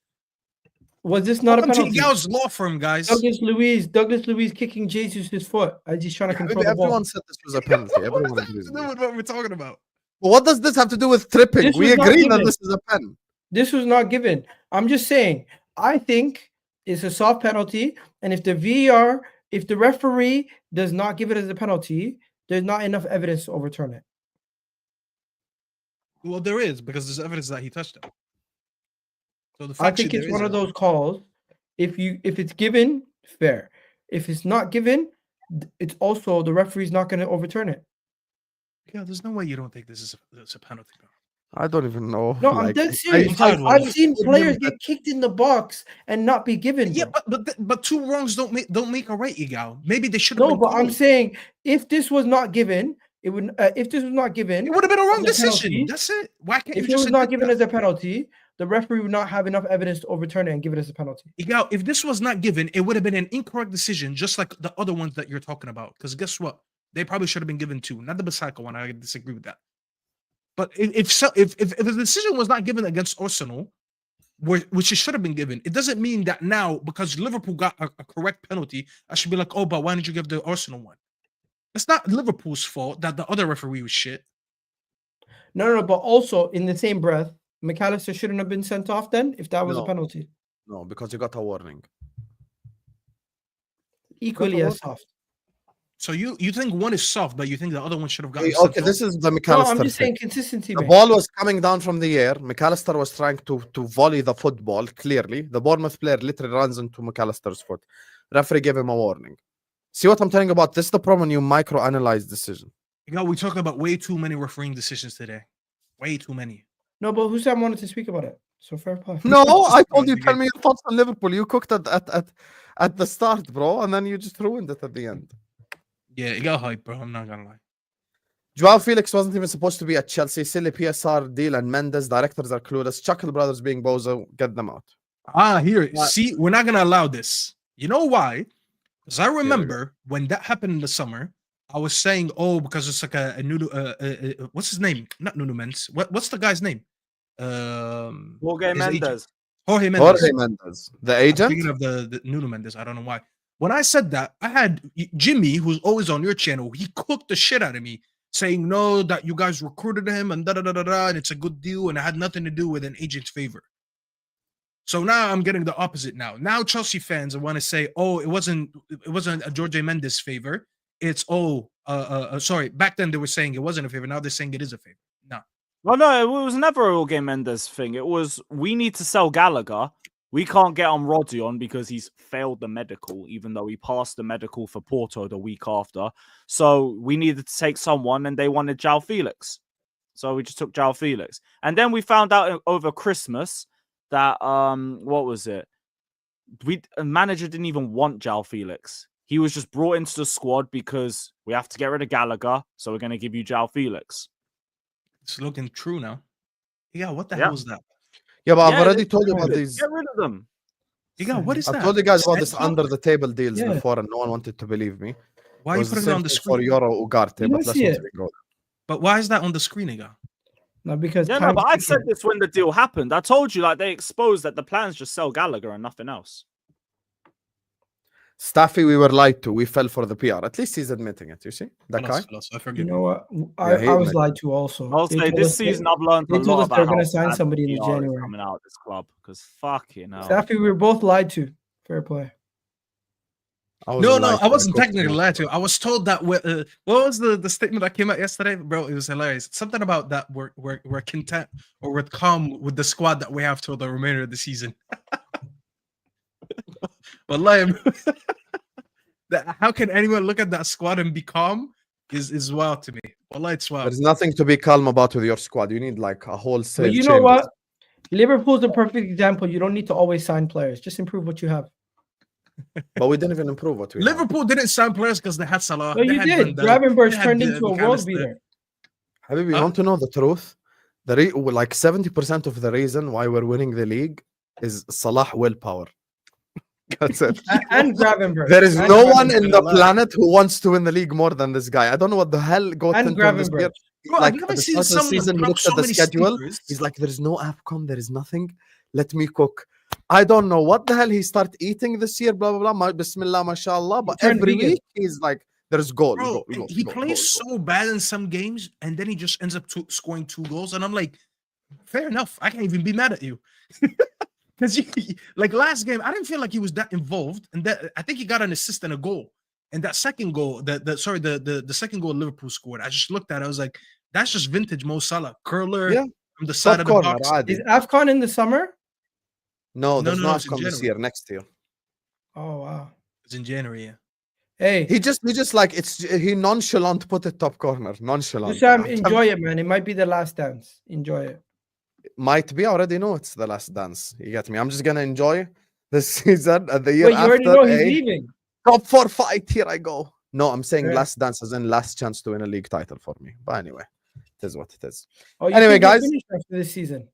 Was this not Welcome a to penalty? Egal's law firm, guys. Douglas Luiz kicking Jesus' foot as he's trying to control the Everyone ball. said this was a penalty. What Everyone does that have agrees to with do me. with what we're talking about? But what does this have to do with tripping? This We was not agree that given. this is a pen. This was not given. I'm just saying, I think it's a soft penalty. And if the VAR, if the referee does not give it as a penalty, there's not enough evidence to overturn it. Well, there is because there's evidence that he touched it. So the I fact think sheet, it's there one is of those calls. If it's given, fair. If it's not given, it's also the referee's not going to overturn it. Yeah, there's no way you don't think this is a penalty. Bro. I don't even know. No, I'm dead serious. tired, I've Willie. seen told players him get kicked in the box and not be given. Yeah, bro. but two wrongs don't make a right, Egal. Maybe they should have No, been but I'm called. saying if this was not given, it would. If this was not given, It would have been a wrong as a decision. penalty, That's it. Why can't if you it just was not admit given that? as a penalty, the referee would not have enough evidence to overturn it and give it as a penalty. Egal, if this was not given, it would have been an incorrect decision, just like the other ones that you're talking about. Because guess what? They probably should have been given too. Not the Bissaka one. I disagree with that. But if the decision was not given against Arsenal, which it should have been given, it doesn't mean that now because Liverpool got a correct penalty, I should be like, oh, but why didn't you give the Arsenal one? It's not Liverpool's fault that the other referee was shit. No, but also in the same breath, McAllister shouldn't have been sent off then if that was a No. penalty. No, because you got a warning. Equally as soft. So you think one is soft, but you think the other one should have gotten Okay, sent this off? is the No, McAllister I'm just thing. saying consistency. The mate. ball was coming down from the air. McAllister was trying to volley the football clearly. The Bournemouth player literally runs into McAllister's foot. Referee gave him a warning. See what I'm telling you about? This is the problem when you micro-analyze decision. Egal, we're talking about way too many refereeing decisions today. Way too many. No, but Husam wanted to speak about it. So fair play. No, Just I told you, because tell me your thoughts on Liverpool. You cooked at the start, bro, and then you just ruined it at the end. Yeah, Egal hype, bro. I'm not gonna lie. Joao Felix wasn't even supposed to be at Chelsea. Silly PSR deal and Mendes. Directors are clueless. Chuckle brothers being bozo. Get them out. Here. What? See, we're not gonna allow this. You know why? Because I remember when that happened in the summer, I was saying, oh, because it's like a Nuno, what's his name? Not Nuno Mendes. What's the guy's name? Jorge his agent. Mendes. Jorge Mendes. Jorge Mendes, the I'm agent. thinking of the Nuno Mendes. I don't know why. When I said that, I had Jimmy, who's always on your channel. He cooked the shit out of me, saying no, that you guys recruited him and and it's a good deal, and it had nothing to do with an agent's favor. So now I'm getting the opposite. Now Chelsea fans want to say, oh, it wasn't a Jorge Mendes favor. It's sorry. Back then they were saying it wasn't a favor. Now they're saying it is a favor. No. Well, no, it was never a Jorge Mendes thing. It was we need to sell Gallagher. We can't get on Rodion because he's failed the medical, even though he passed the medical for Porto the week after. So we needed to take someone, and they wanted João Felix. So we just took João Felix. And then we found out over Christmas that, what was it? A manager didn't even want João Felix. He was just brought into the squad because we have to get rid of Gallagher, so we're going to give you João Felix. It's looking true now. Yeah, what the Yeah. hell is that? Yeah, but I've Yeah, already they- told you about these. Get rid of them. Yeah, what is I've that? told you guys about this Set under talk? the table deals Yeah. before, and no one wanted to believe me. Why are It you was putting it same on the thing for screen? Euro Ugarte, You but don't let's see not it. even go there. But why is that on the screen, again? No, because Yeah, no, time's but I ticking. said this when the deal happened. I told you, like, they exposed that the plans just sell Gallagher and nothing else. Staffy, we were lied to. We fell for the PR. At least he's admitting it. You see that guy? I forget. You know what? Yeah, I was mate. lied to also. I'll They say told this us they- season I've learned they a told lot us they were about gonna how sign bad somebody in PR is January. coming out of this club because fucking hell. Staffy, we were both lied to. Fair play. No, lied I to. wasn't cooked technically him. lied to. I was told that what was the statement that came out yesterday, bro? It was hilarious. Something about that we're content or we're calm with the squad that we have till the remainder of the season. Wallahi, how can anyone look at that squad and be calm? Is wild to me. Wallahi, it's wild. There's nothing to be calm about with your squad. You need like a wholesale. But you know changes. what? Liverpool's a perfect example. You don't need to always sign players. Just improve what you have. But we didn't even improve what we have. Liverpool didn't sign players because they had Salah. No, they you had did. Van Dijk, Gravenberch they had, turned into a world McAllister. beater. Habibi, you Huh? want to know the truth? Like 70% of the reason why we're winning the league is Salah willpower. That's it. And Gravenberch. There is And no one in the Gravenberch. planet who wants to win the league more than this guy. I don't know what the hell got And into him this year. Gravenberch. Bro, Like I've at never the seen start of the someone season, we drop looked so at the many schedule. sleepers. He's like, there is no AFCON, there is nothing. Let me cook. I don't know what the hell he started eating this year, blah, blah, blah. Bismillah, mashallah. But turned every vegan. week, he's like, there's goal. Bro, goal, and goal, he goal, plays goal, so bad in some games, and then he just ends up scoring 2 goals, and I'm like, fair enough. I can't even be mad at you. Because like last game, I didn't feel like he was that involved, and that I think he got an assist and a goal. And that second goal, the second goal Liverpool scored, I just looked at it, I was like, that's just vintage Mo Salah. Curler Yeah. from the side Top of the corner, box. عادي. Is AFCON in the summer? No, there's no it's in AFCON this January. year, next year. Oh, wow. It's in January, yeah. Hey, He just like he nonchalant put it top corner. Nonchalant. Husam, enjoy it, man. It might be the last dance. Enjoy it. Might be. I already know it's the last dance. You get me? I'm just gonna enjoy this season and the year Wait, you after. already know he's eh? leaving. Top 4 fight. Here I go. No, I'm saying Yeah. last dance as in last chance to win a league title for me. But anyway, it is what it is. Oh, you Anyway, think you're guys. finished after this season.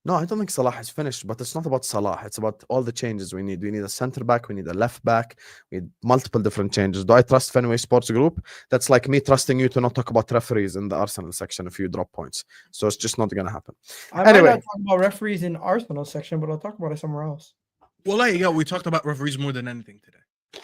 No, I don't think Salah is finished, but it's not about Salah. It's about all the changes we need. We need a center back. We need a left back. We need multiple different changes. Do I trust Fenway Sports Group? That's like me trusting you to not talk about referees in the Arsenal section if you drop points. So it's just not going to happen. I might Anyway. not talk about referees in Arsenal section, but I'll talk about it somewhere else. Well, like, yeah, we talked about referees more than anything today.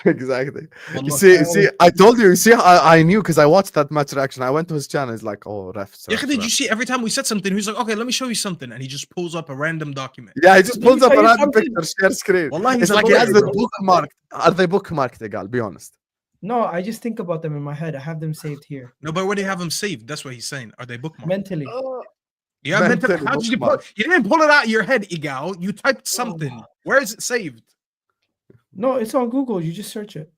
Exactly. You Wallah. see, I told you. You see, I knew because I watched that match reaction. I went to his channel. He's like, "Oh, refs." Yeah, refs, did you refs." see every time we said something, he's like, okay, let me show you something. And he just pulls up a random document. Yeah, he just pulls up tell a you random something? picture, share screen. Wallahi, It's he's a like he has bully, the bro. bookmarked. Are they bookmarked, Egal? Be honest. No, I just think about them in my head. I have them saved here No, but where they have them saved, that's what he's saying. Are they bookmarked? mentally. Yeah, mentally how did you bookmarked. you didn't pull it out of your head, Egal. You typed something. Where is it saved? No, it's on Google. You just search it.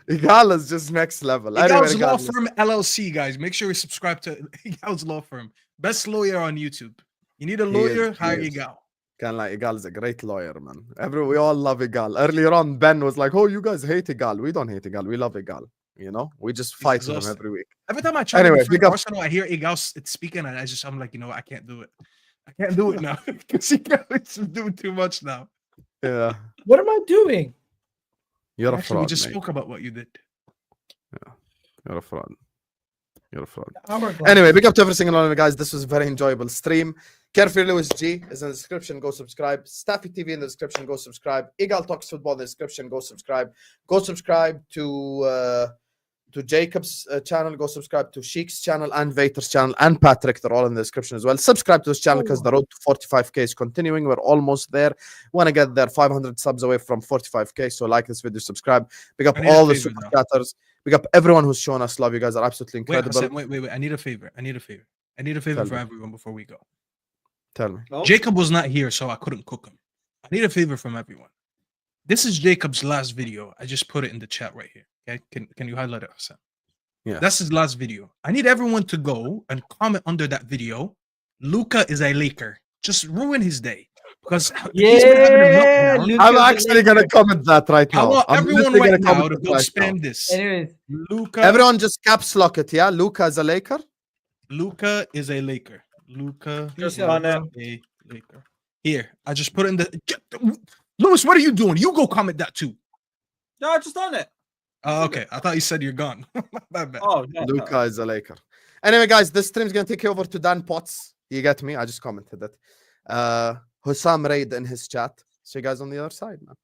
Egal is just next level. Anyway, Egal's Law regardless. Firm LLC, guys. Make sure you subscribe to Egal's Law Firm. Best lawyer on YouTube. You need a He lawyer, is, he hire is. Egal. Can like Egal is a great lawyer, man. We all love Egal. Earlier on, Ben was like, "Oh, you guys hate Egal. We don't hate Egal. We love Egal. You know, we just fight with him exhausting. every week." Every time I try Anyway, to defend big up- Arsenal, I hear Egal speaking, and I'm like, you know, I can't do it. I can't do it now because Egal is doing too much now. Yeah, What am I doing? you're a Actually, we fraud. just mate. spoke about what you did. You're a fraud. You're a fraud. Hourglass. Anyway, big up to every single one of you guys. This was a very enjoyable stream. Carefree Lewis G is in the description. Go subscribe. Staffy TV in the description. Go subscribe. Egal Talks Football in the description. Go subscribe. Go subscribe to Jacob's channel. Go subscribe to Shikh's channel and Vator's channel and Patrick. They're all in the description as well. Subscribe to this channel because the road to 45k is continuing. We're almost there. Want to get there. 500 subs away from 45k. So like this video, subscribe. Big up I need a all the favor super now. chatters. Big up everyone who's shown us love. You guys are absolutely Wait, incredible. Hassan, wait. I need a favor. I need a favor Tell for me. everyone before we go. Tell me. Oh, Jacob was not here, so I couldn't cook him. I need a favor from everyone. This is Jacob's last video. I just put it in the chat right here. Okay, can you highlight it, Hassan? Yeah. That's his last video. I need everyone to go and comment under that video. Luca is a Laker. Just ruin his day because he's been having a Yeah, meltdown. Luke I'm is a actually gonna Laker. comment that right I now. want I'm everyone literally right gonna now to comment go it right now. spam this. Anyways, Luca, Everyone just caps lock it, yeah? Luca is a Laker. Luca is a Laker. Luca Just is done it. a Laker. Here, I just put in the. Lewis, what are you doing? You go comment that too. no, I just done it. Oh, okay. I thought you said you're gone. My bad. Oh, no, Luca is a Laker. Anyway, guys, this stream's gonna take you over to Dan Potts. You get me? I just commented it. Husam raid in his chat. See you guys on the other side, man.